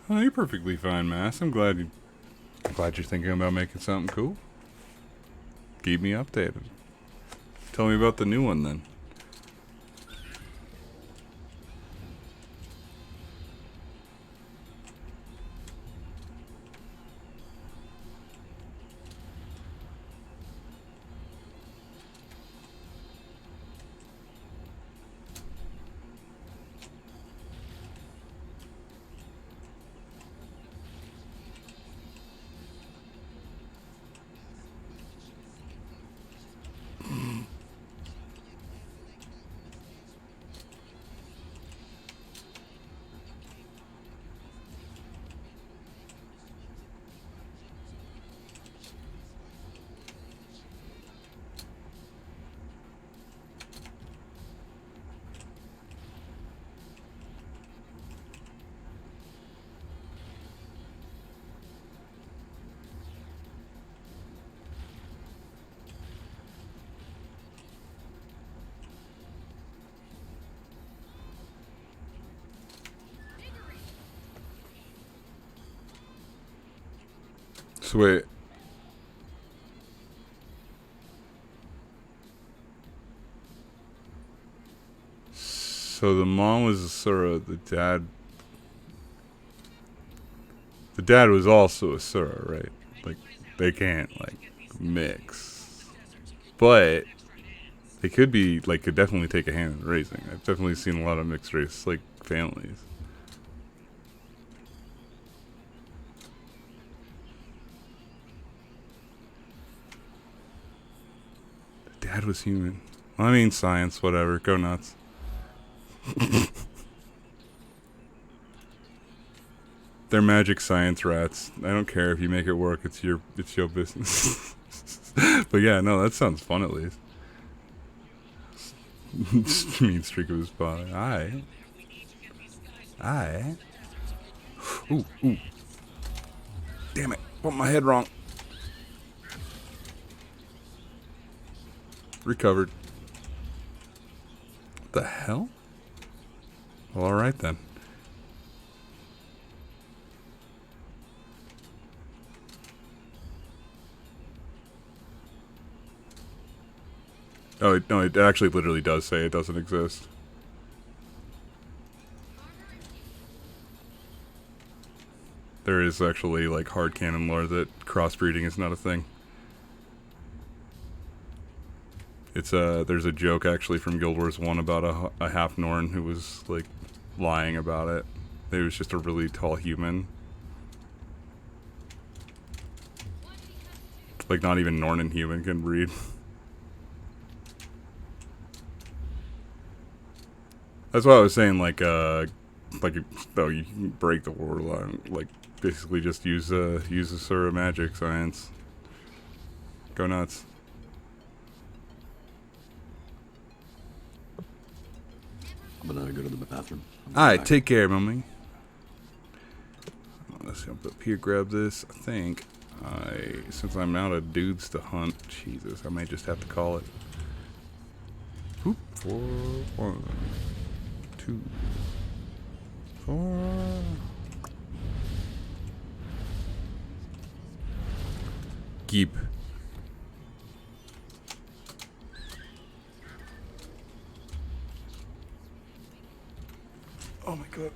Oh, you're perfectly fine, Mass. I'm glad you're thinking about making something cool. Keep me updated. Tell me about the new one then. So wait. So the mom was Asura, the dad was also Asura, right? Like they can't like mix. But they could be like could definitely take a hand in raising. I've definitely seen a lot of mixed race like families. Dad was human. Well, I mean, science, whatever. Go nuts. They're magic science rats. I don't care if you make it work. It's your business. But yeah, no, that sounds fun at least. Mean streak of his father. Aye. Ooh. Damn it! Put my head wrong. Recovered. What the hell? Well, alright then. Oh, no, it actually literally does say it doesn't exist. There is actually, like, hard canon lore that crossbreeding is not a thing. It's there's a joke actually from Guild Wars 1 about a half Norn who was like lying about it. It was just a really tall human. Like not even Norn and human can breed. That's why I was saying like oh you can break the war line, like basically just use a Sura magic science. Go nuts. I'm gonna go to the bathroom. Alright, take care, mummy. Let's jump up here, grab this. I think since I'm out of dudes to hunt, Jesus, I may just have to call it. Oop, 4, 1, 2, 4. Geep. Oh my god.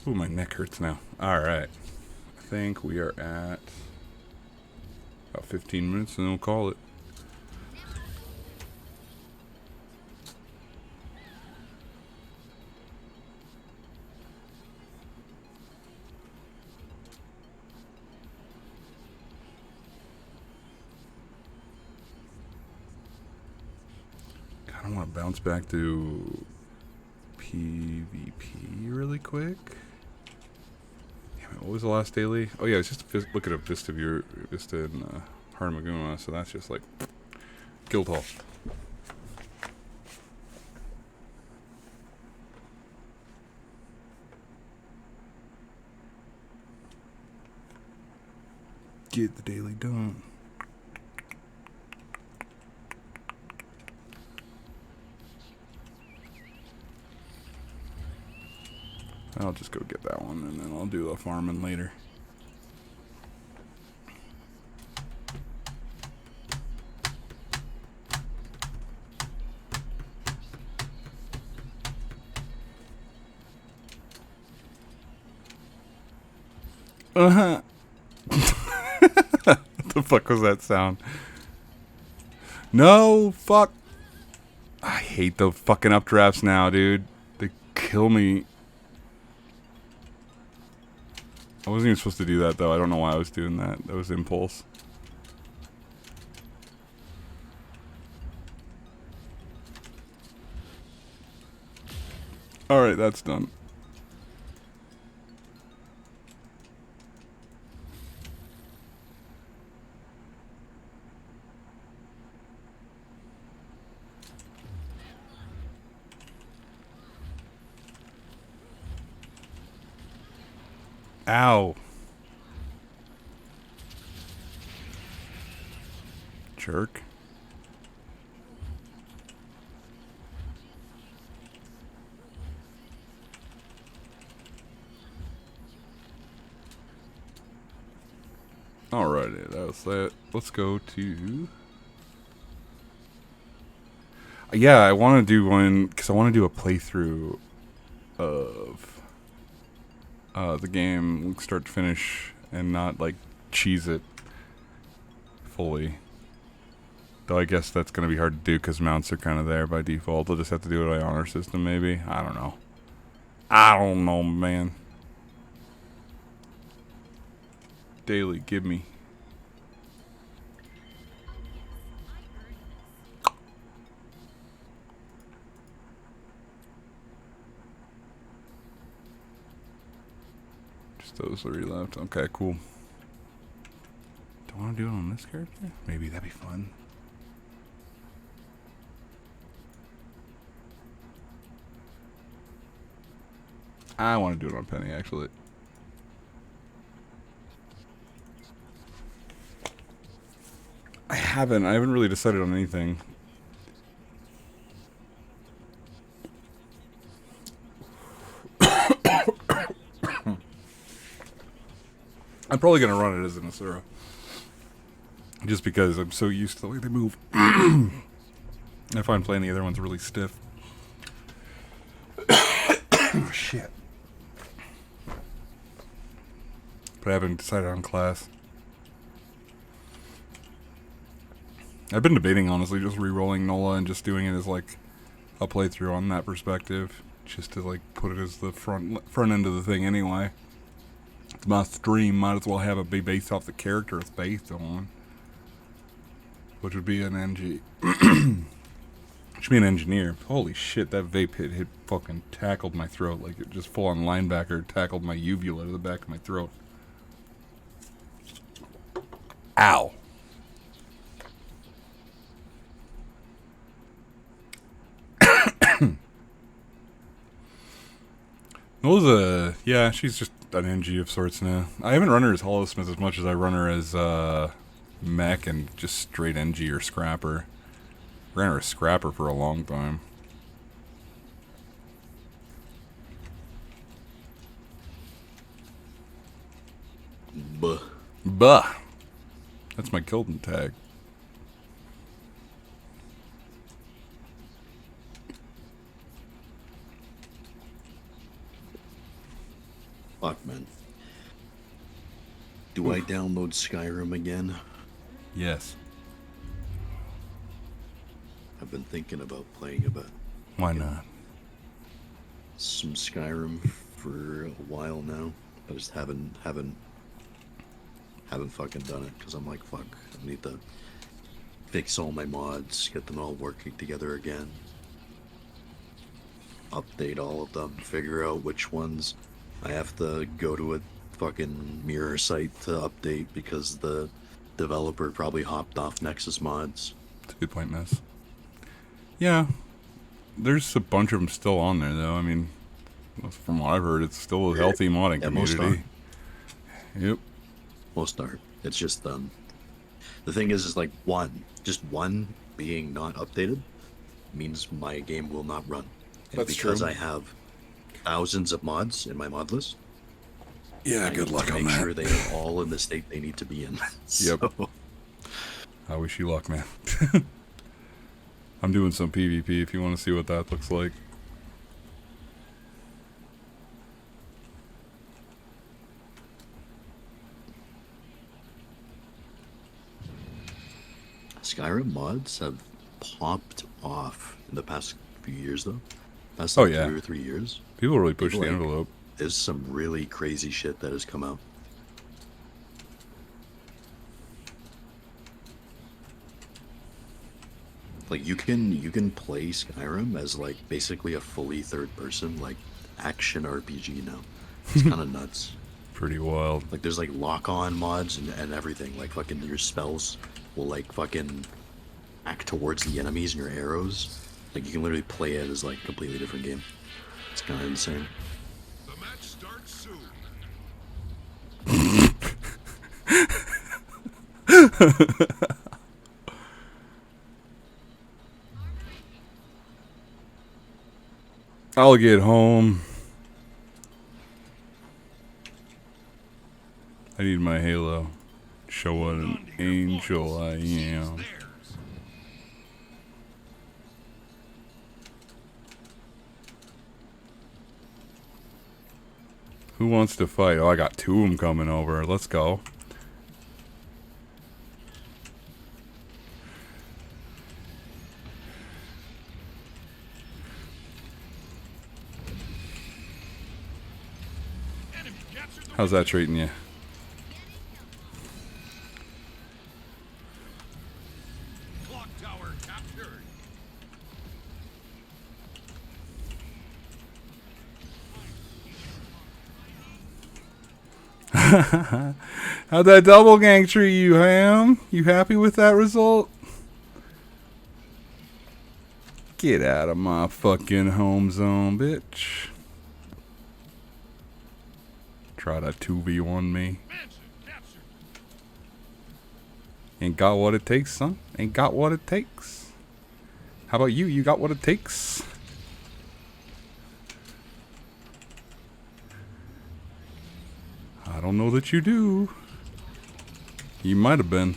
Ooh, my neck hurts now. Alright. I think we are at about 15 minutes and then we'll call it. I want to bounce back to PvP really quick. Damn it, what was the last daily? Oh yeah, it's just look at a Vista viewer, Vista in Harmaguna, so that's just like Guildhall. Get the daily done. I'll just go get that one and then I'll do the farming later. What the fuck was that sound? No, fuck. I hate the fucking updrafts now, dude. They kill me. I wasn't even supposed to do that, though. I don't know why I was doing that. That was impulse. Alright, that's done. Ow. Jerk. Alrighty, that was that. Let's go to... Yeah, I want to do one, because I want to do a playthrough of the game, start to finish, and not, like, cheese it fully. Though I guess that's going to be hard to do, because mounts are kind of there by default. I'll just have to do it by honor system, maybe? I don't know. I don't know, man. Daily, give me. Just those 3 left. Okay, cool. Do I want to do it on this character? Maybe that'd be fun. I want to do it on Penny, actually. I haven't really decided on anything. I'm probably going to run it as an Asura. Just because I'm so used to the way they move. I find playing the other ones really stiff. Oh, shit. But I haven't decided on class. I've been debating, honestly, just re-rolling NOLA and just doing it as, like, a playthrough on that perspective. Just to, like, put it as the front end of the thing anyway. It's my stream, might as well have it be based off the character it's based on. Which would be an NG. Should be an engineer. Holy shit, that vape hit fucking tackled my throat. Like, it just full on linebacker tackled my uvula to the back of my throat. Ow. Nola's yeah, she's just an NG of sorts now. I haven't run her as Hollowsmith as much as I run her as, mech and just straight NG or scrapper. Ran her as scrapper for a long time. Buh. Buh. That's my Kilton tag. Fuck, man. Do I download Skyrim again? Yes. I've been thinking about playing a bit. Why not? Some Skyrim for a while now. I just haven't fucking done it because I'm like, fuck, I need to fix all my mods, get them all working together again, update all of them, figure out which ones I have to go to a fucking mirror site to update because the developer probably hopped off Nexus mods. That's a good point, Miss. Yeah. There's a bunch of them still on there, though. I mean, from what I've heard, it's still a healthy modding community. Yep. Most are. It's just the thing is like just one being not updated means my game will not run. And That's because true. I have thousands of mods in my mod list. Yeah, I good need luck to on make that. sure they are all in the state they need to be in. Yep. So, I wish you luck, man. I'm doing some PvP if you want to see what that looks like. Skyrim mods have popped off in the past few years, though. Past Oh, like yeah. 2 or 3 years. People really push People the like- envelope. There's some really crazy shit that has come out. Like you can play Skyrim as like basically a fully third person like action RPG now. It's kind of nuts. Pretty wild. Like there's like lock on mods and everything. Like fucking your spells will like fucking act towards the enemies and your arrows. Like you can literally play it as like a completely different game. It's kind of insane. The match starts soon. I'll get home. I need my halo. Show what an angel I am. Theirs. Who wants to fight? Oh, I got 2 of them coming over. Let's go. Enemy captured the How's that treating you? clock tower captured. How'd that double gang treat you, Ham? You happy with that result? Get out of my fucking home zone, bitch. Try to 2v1 me. Mansion captured. Ain't got what it takes, son. Ain't got what it takes. How about you? You got what it takes? I don't know that you do. You might have been.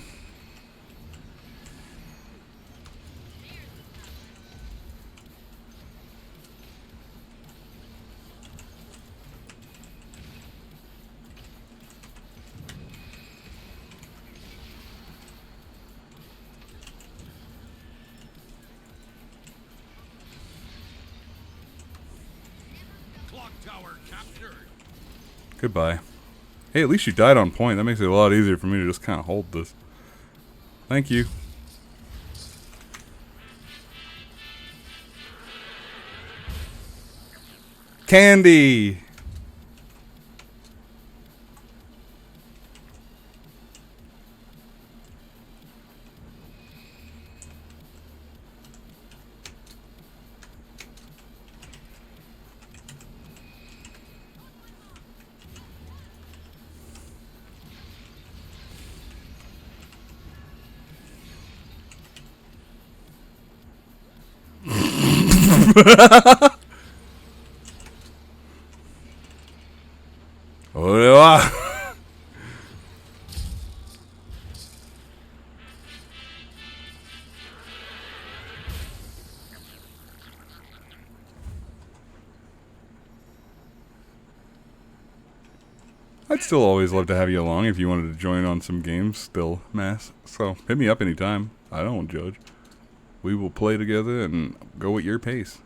Clock tower captured. Goodbye. Hey, at least you died on point. That makes it a lot easier for me to just kind of hold this. Thank you. Candy! I'd still always love to have you along if you wanted to join on some games still, Mass. So hit me up anytime. I don't judge. We will play together and go at your pace.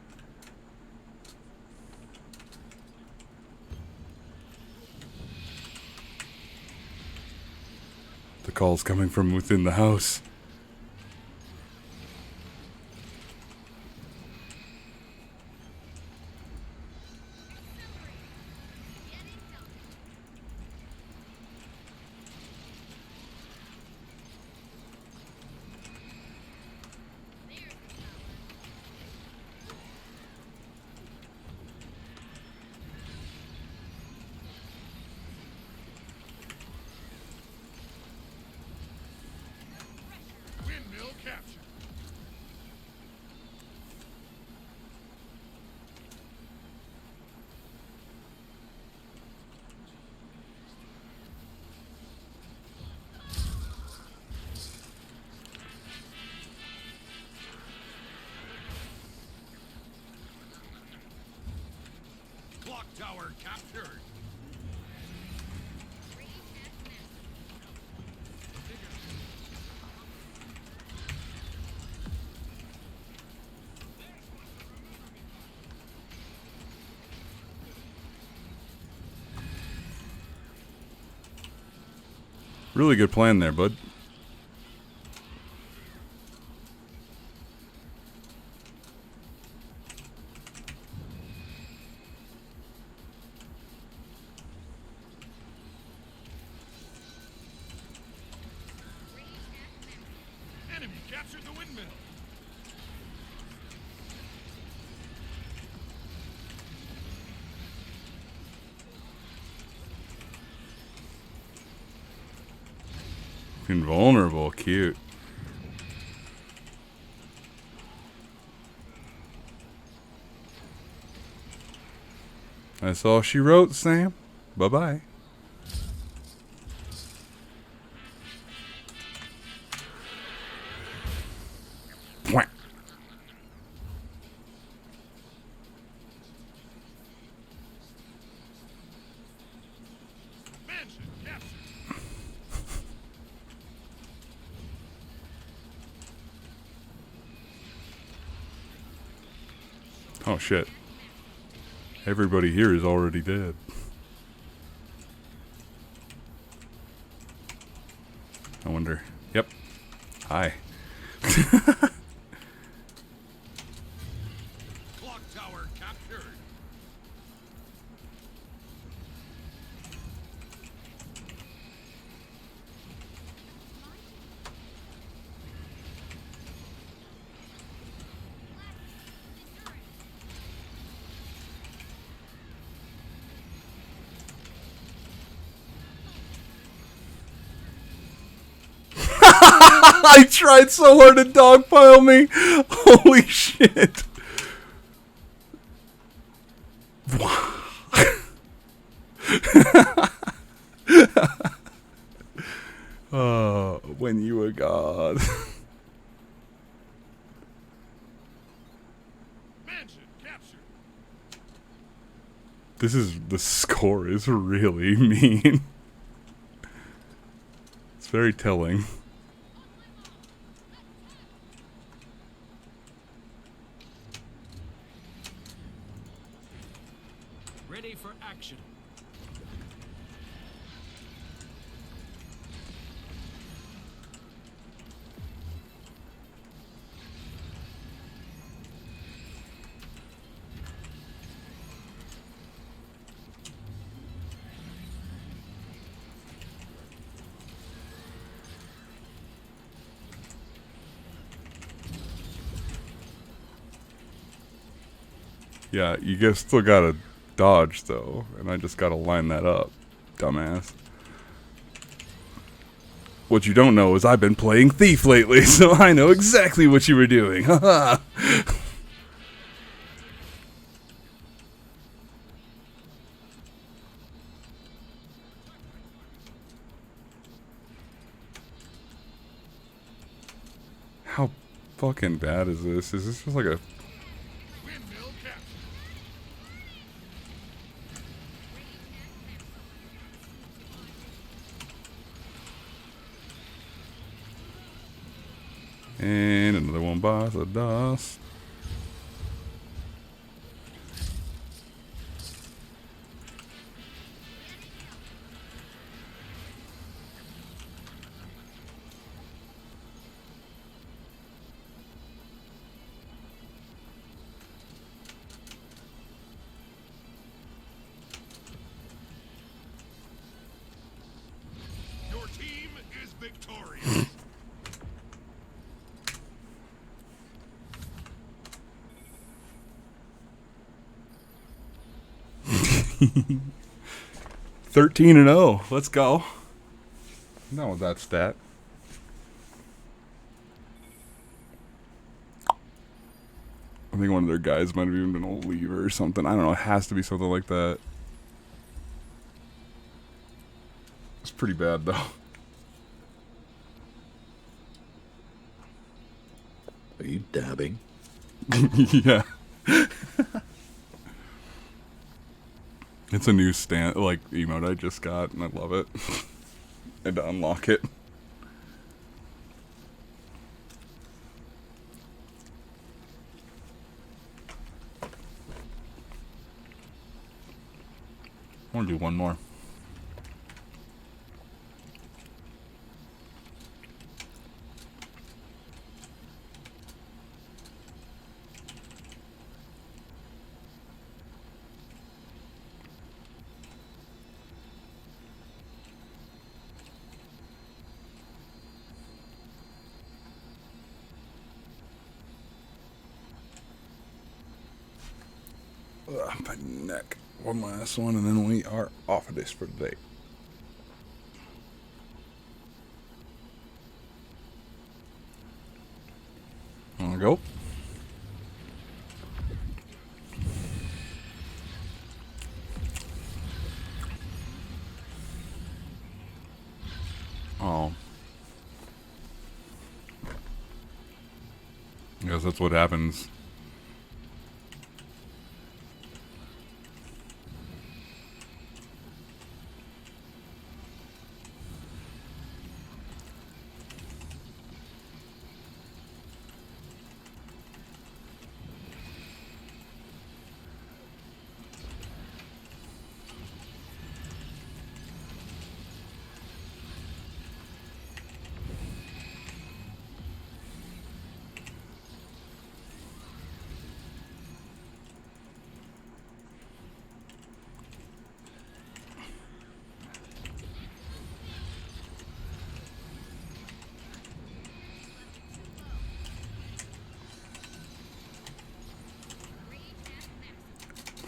The call's coming from within the house. Windmill captured. Clock tower captured. Really good plan there, bud. Enemy captured the windmill. Invulnerable, cute. That's all she wrote, Sam. Bye-bye. Whack. Mansion captured. Oh, shit. Everybody here is already dead. I wonder. Yep. Hi. Clock tower captured. I tried so hard to dogpile me. Holy shit. Oh, when you were God. Mansion captured. The score is really mean. It's very telling. Ready for action. Yeah, you guys still gotta dodge though, and I just gotta line that up, dumbass. What you don't know is I've been playing Thief lately, so I know exactly what you were doing. Haha. How fucking bad is this? Is this just like a... Windmill captured. And another one bites the dust. Your team is victorious. 13-0. Let's go. Not with that stat. I think one of their guys might have even been a lever or something. I don't know. It has to be something like that. It's pretty bad, though. Are you dabbing? Yeah. It's a new stand, like, emote I just got, and I love it. And to unlock it. I want to do one more. My neck. One last one, and then we are off of this for today. Wanna go? Oh. I guess that's what happens.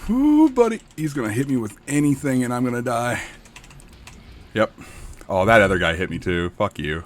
Ooh, buddy. He's gonna hit me with anything and I'm gonna die. Yep. Oh, that other guy hit me too. Fuck you.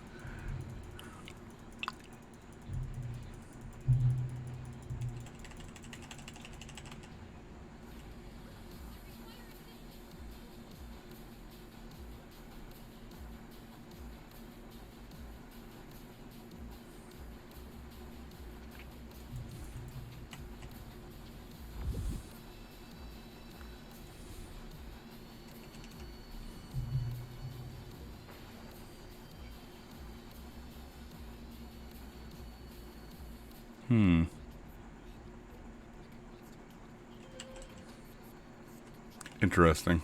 Interesting.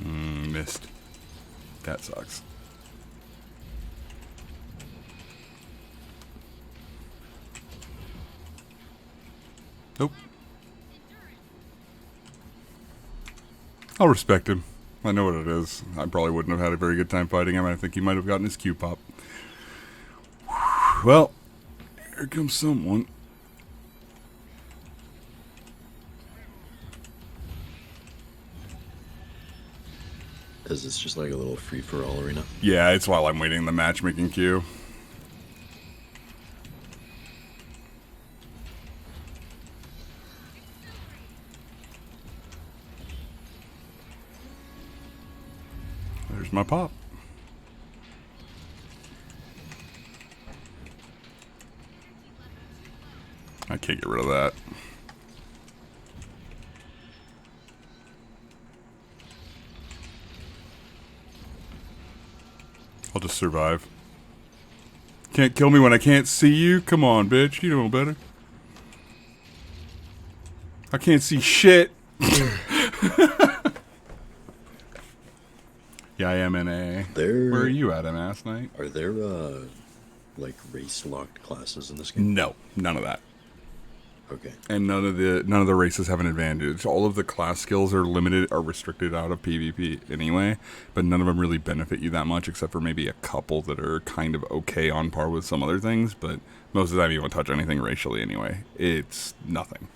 Missed. That sucks. Nope. I'll respect him. I know what it is. I probably wouldn't have had a very good time fighting him. I think he might have gotten his Q pop. Well, here comes someone. Is this just like a little free-for-all arena? Yeah, it's while I'm waiting the matchmaking queue. There's my pop. I can't get rid of that. I'll just survive. Can't kill me when I can't see you? Come on, bitch. You know better. I can't see shit. Yeah, I am in a... Where are you at, ass night? Are there, like, race-locked classes in this game? No, none of that. Okay. And none of the races have an advantage. All of the class skills are limited, are restricted out of PvP anyway, but none of them really benefit you that much, except for maybe a couple that are kind of okay on par with some other things, but most of the time you won't touch anything racially anyway. It's nothing.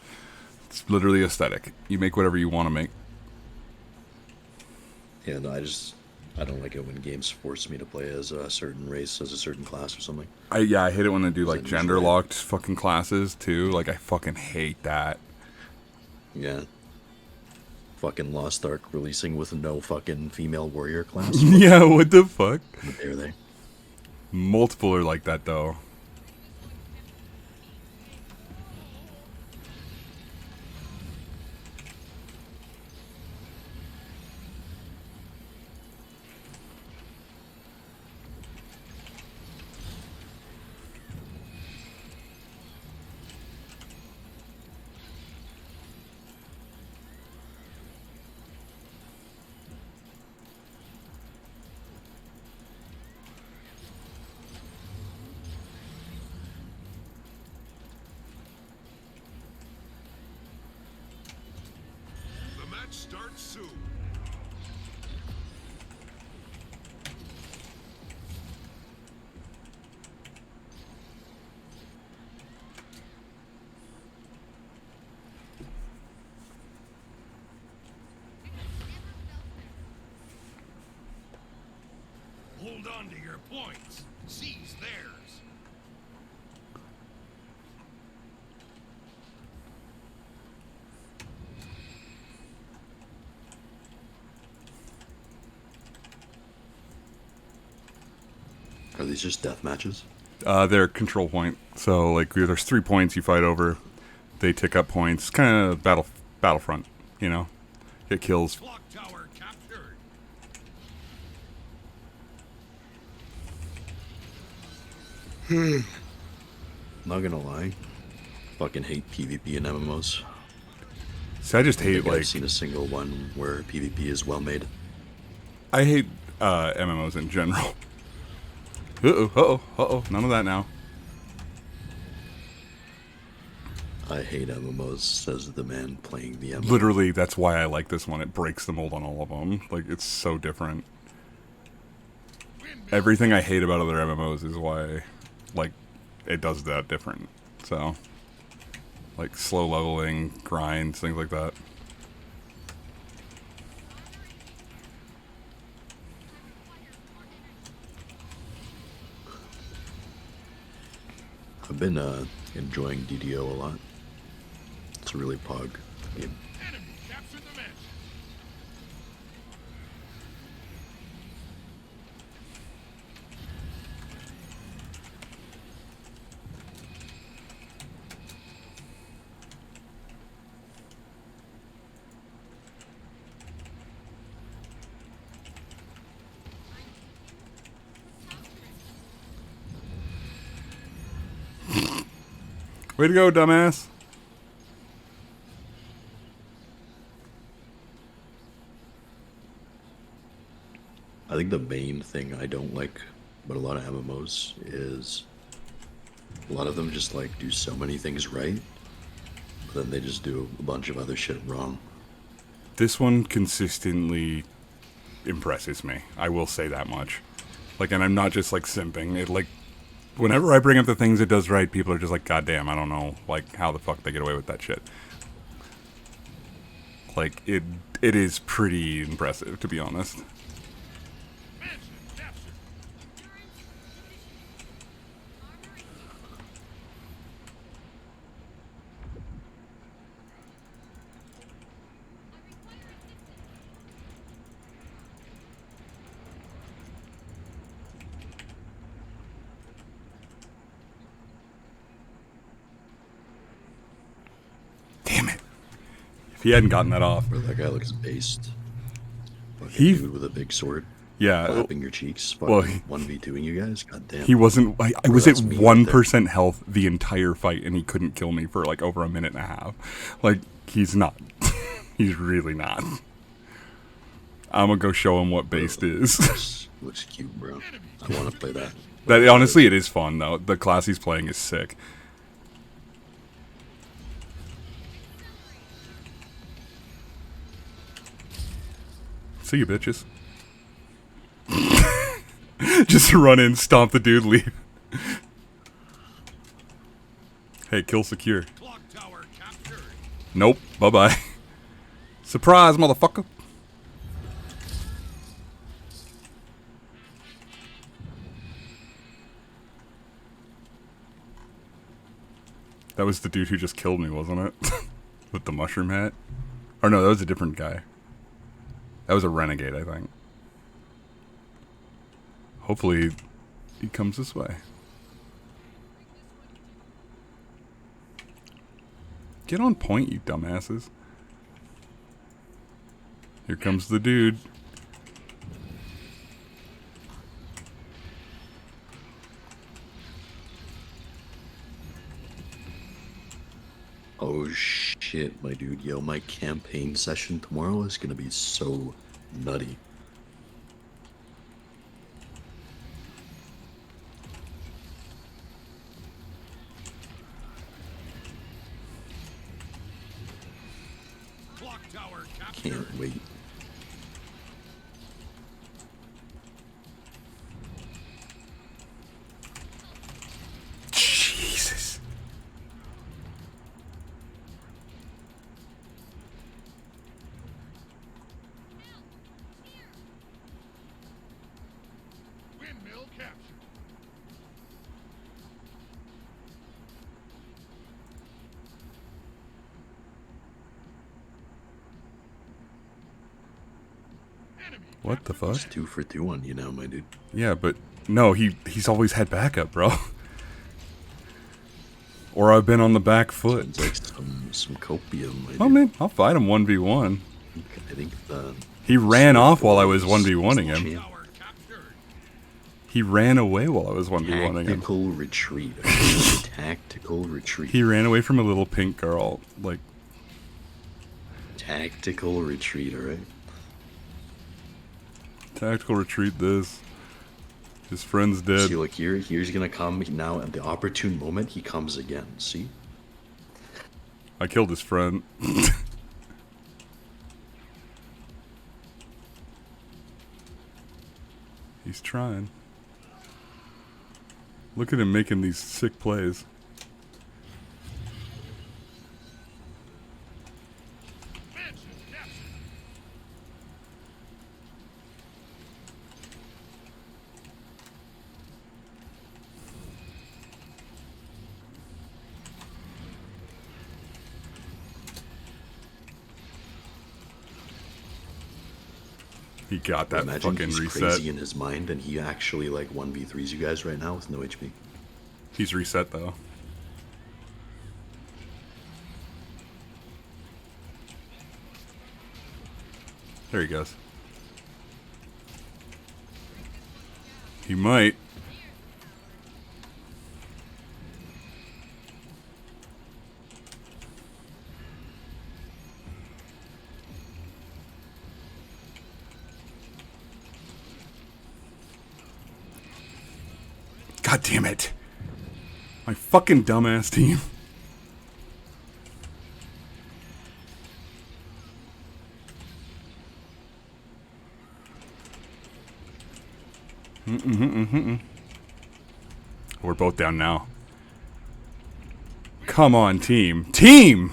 It's literally aesthetic. You make whatever you want to make. Yeah, no, I don't like it when games force me to play as a certain race, as a certain class or something. I hate it when they do like gender locked fucking classes too. Like I fucking hate that. Yeah. Fucking Lost Ark releasing with no fucking female warrior class. Yeah, what the fuck? What are they? Multiple are like that though. The match starts soon. Hold on to your points. Seize theirs. Are these just death matches? They're control point. So like there's 3 points you fight over. They tick up points. Kind of Battlefront, you know. Get kills. Clock tower captured. Not gonna lie. Fucking hate PvP and MMOs. See, I just I hate think like I've seen a single one where PvP is well made. I hate MMOs in general. None of that now. I hate MMOs, says the man playing the MMO. Literally, that's why I like this one. It breaks the mold on all of them. Like, it's so different. Everything I hate about other MMOs is why, like, it does that different. So, like, slow leveling, grinds, things like that. I've been enjoying DDO a lot. It's a really pog game. Enemy captured the match. Way to go, dumbass. I think the main thing I don't like about a lot of MMOs is a lot of them just like do so many things right, but then they just do a bunch of other shit wrong. This one consistently impresses me. I will say that much. Like, and I'm not just like simping. It like, whenever I bring up the things it does right, people are just like, God damn, I don't know, like how the fuck they get away with that shit. Like it is pretty impressive, to be honest. Damn it. If he hadn't gotten that off. Bro, that guy looks based. Fucking He- dude with a big sword. Yeah. Slapping your cheeks. Fucking Well, 1v2ing you guys. God damn. He wasn't. I Bro, was at that's me right 1% health the entire fight, and he couldn't kill me for like over a minute and a half. Like, he's not. He's really not. I'm gonna go show him what based is. Looks cute, bro. I want to play that. That honestly, it is fun though. The class he's playing is sick. See you, bitches. Just run in, stomp the dude, leave. Hey, kill secure. Clock tower captured. Nope. Bye-bye. Surprise, motherfucker. That was the dude who just killed me, wasn't it? With the mushroom hat? Or no, that was a different guy. That was a renegade, I think. Hopefully, he comes this way. Get on point, you dumbasses. Here comes the dude. Oh shit, my dude. Yo, my campaign session tomorrow is gonna be so nutty. Clock tower captured. Can't wait. Jesus. Windmill captured. Enemy What the fuck? It's 2 for 2 on you now, my dude. Yeah, but no, he's always had backup, bro. Or I've been on the back foot. Sounds like some copium, my dude. Oh man, I'll fight him 1v1. I think the He ran off while I was 1v1ing him. tower captured. He ran away while I was 1v1ing him. tactical retreat. Okay? Tactical retreat. He ran away from a little pink girl. Like, Tactical retreat, alright? tactical retreat this. His friend's dead. See, look here. Here's gonna come now at the opportune moment. He comes again. See? I killed his friend. He's trying. Look at him making these sick plays. Mansion captured. He got that Imagine fucking he's reset. crazy in his mind, and he actually like 1v3s you guys right now with no HP. He's reset though. There he goes. He might. God damn it. My fucking dumbass team. We're both down now. Come on, team. Team!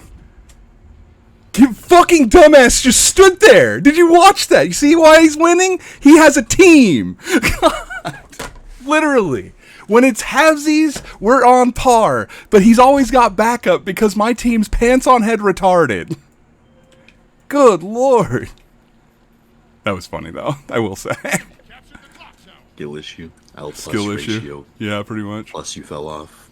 You fucking dumbass just stood there. Did you watch that? You see why he's winning? He has a team. God. Literally. When it's halvesies, we're on par. But he's always got backup because my team's pants on head retarded. Good lord. That was funny, though, I will say. Skill issue. L plus Skill ratio. issue. Yeah, pretty much. Plus you fell off.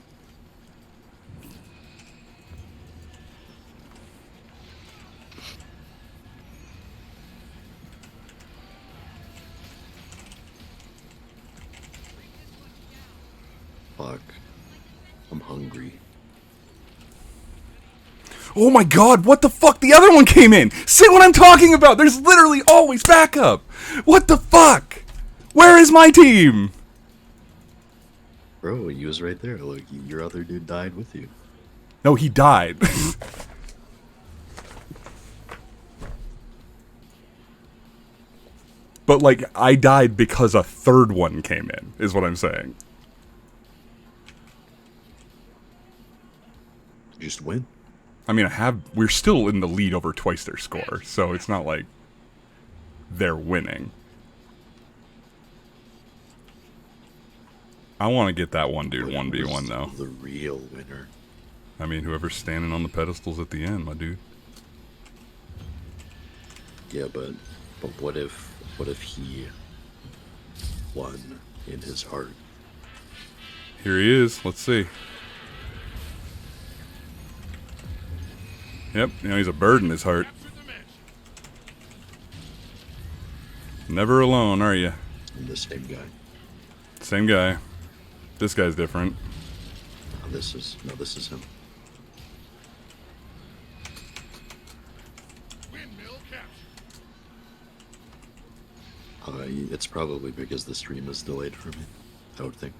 Fuck. I'm hungry. Oh my god, what the fuck? The other one came in! See what I'm talking about! There's literally always backup! What the fuck? Where is my team? Bro, he was right there. Look, your other dude died with you. No, he died. But, like, I died because a third one came in, is what I'm saying. Just win. I mean, we're still in the lead over twice their score, so it's not like they're winning. I want to get that one dude 1v1 though. The real winner. I mean, whoever's standing on the pedestals at the end, my dude. Yeah, but what if he won in his heart? Here he is. Let's see. Yep, you know, he's a bird in his heart. Never alone, are you? I'm the same guy. Same guy. This guy's different. No, this is him. Windmill capture. It's probably because the stream is delayed for me, I would think.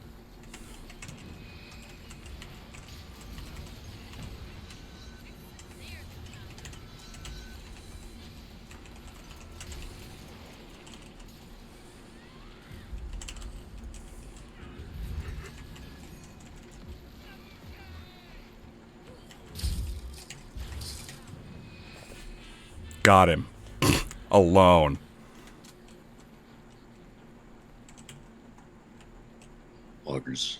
Got him. Alone. Loggers.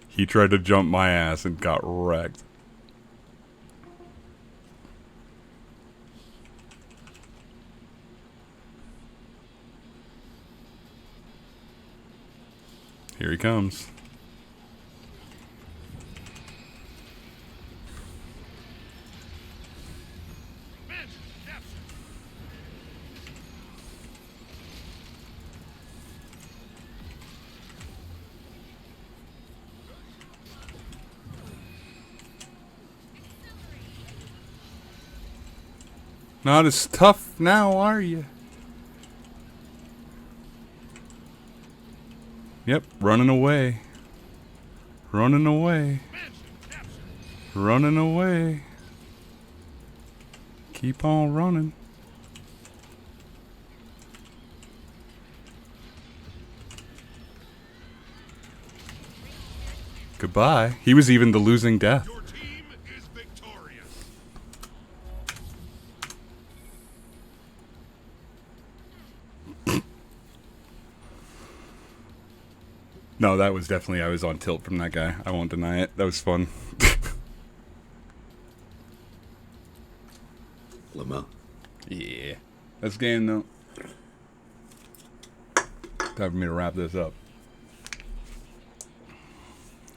He tried to jump my ass and got wrecked. Here he comes. Not as tough now, are you? Yep, running away. Running away. Running away. Keep on running. Goodbye. He was even the losing death. Your team is victorious. No, that was definitely, I was on tilt from that guy. I won't deny it. That was fun. Lama. Yeah. That's game though. Time for me to wrap this up.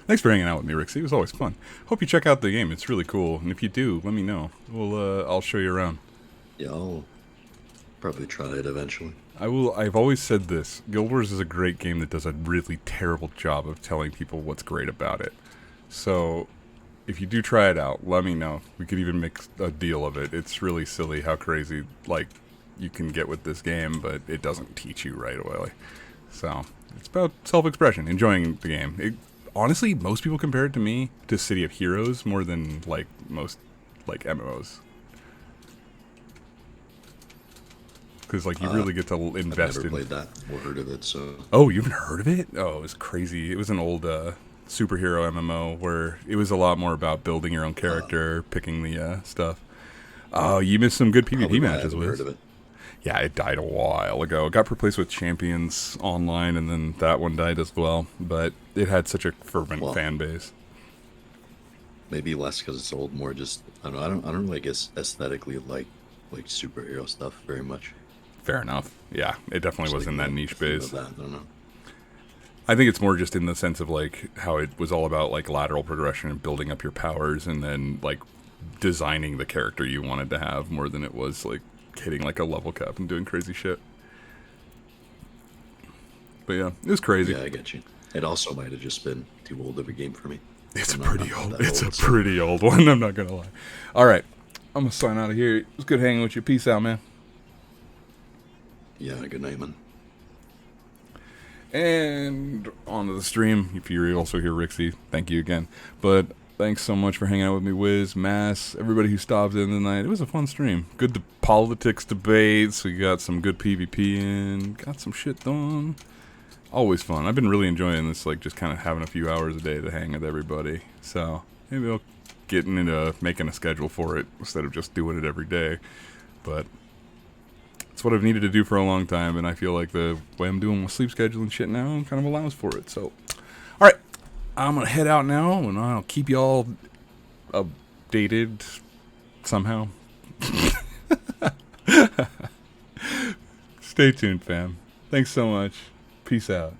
Thanks for hanging out with me, Rixie. It was always fun. Hope you check out the game. It's really cool. And if you do, let me know. I'll show you around. Yeah, I'll probably try it eventually. I will. I've always said this. Guild Wars is a great game that does a really terrible job of telling people what's great about it. So, if you do try it out, let me know. We could even make a deal of it. It's really silly how crazy, like, you can get with this game, but it doesn't teach you right away. So, it's about self-expression, enjoying the game. Honestly, most people compare it to me to City of Heroes more than, like, most, like, MMOs. because like you really get to I've invest never in. played that or heard of it, so Oh, you haven't heard of it? Oh, it was crazy. It was an old superhero MMO where it was a lot more about building your own character, picking the stuff. Oh, you missed some good probably PvP why I matches, haven't heard Wiz. of it. Yeah, it died a while ago. It got replaced with Champions Online, and then that one died as well. But it had such a fervent Well, fan base. Maybe less because it's old, more just I don't know. I don't really guess aesthetically like superhero stuff very much. Fair enough. Yeah, it definitely Just was like in that the niche theme base. of that. I don't know. I think it's more just in the sense of like how it was all about like lateral progression and building up your powers, and then like designing the character you wanted to have more than it was like hitting like a level cap and doing crazy shit. But yeah, it was crazy. Yeah, I get you. It also might have just been too old of a game for me. It's a I'm not pretty that old. It's a so- pretty old one. I'm not gonna lie. All right, I'm gonna sign out of here. It was good hanging with you. Peace out, man. Yeah, good night, man. And onto the stream. If you also hear Rixie, thank you again. But thanks so much for hanging out with me, Wiz, Mass, everybody who stopped in tonight. It was a fun stream. Good politics debates. We got some good PvP in. Got some shit done. Always fun. I've been really enjoying this, like just kind of having a few hours a day to hang with everybody. So maybe I'll get into making a schedule for it instead of just doing it every day. But it's what I've needed to do for a long time, and I feel like the way I'm doing my sleep schedule and shit now kind of allows for it. So, all right, I'm gonna head out now, and I'll keep y'all updated somehow. Stay tuned, fam. Thanks so much. Peace out.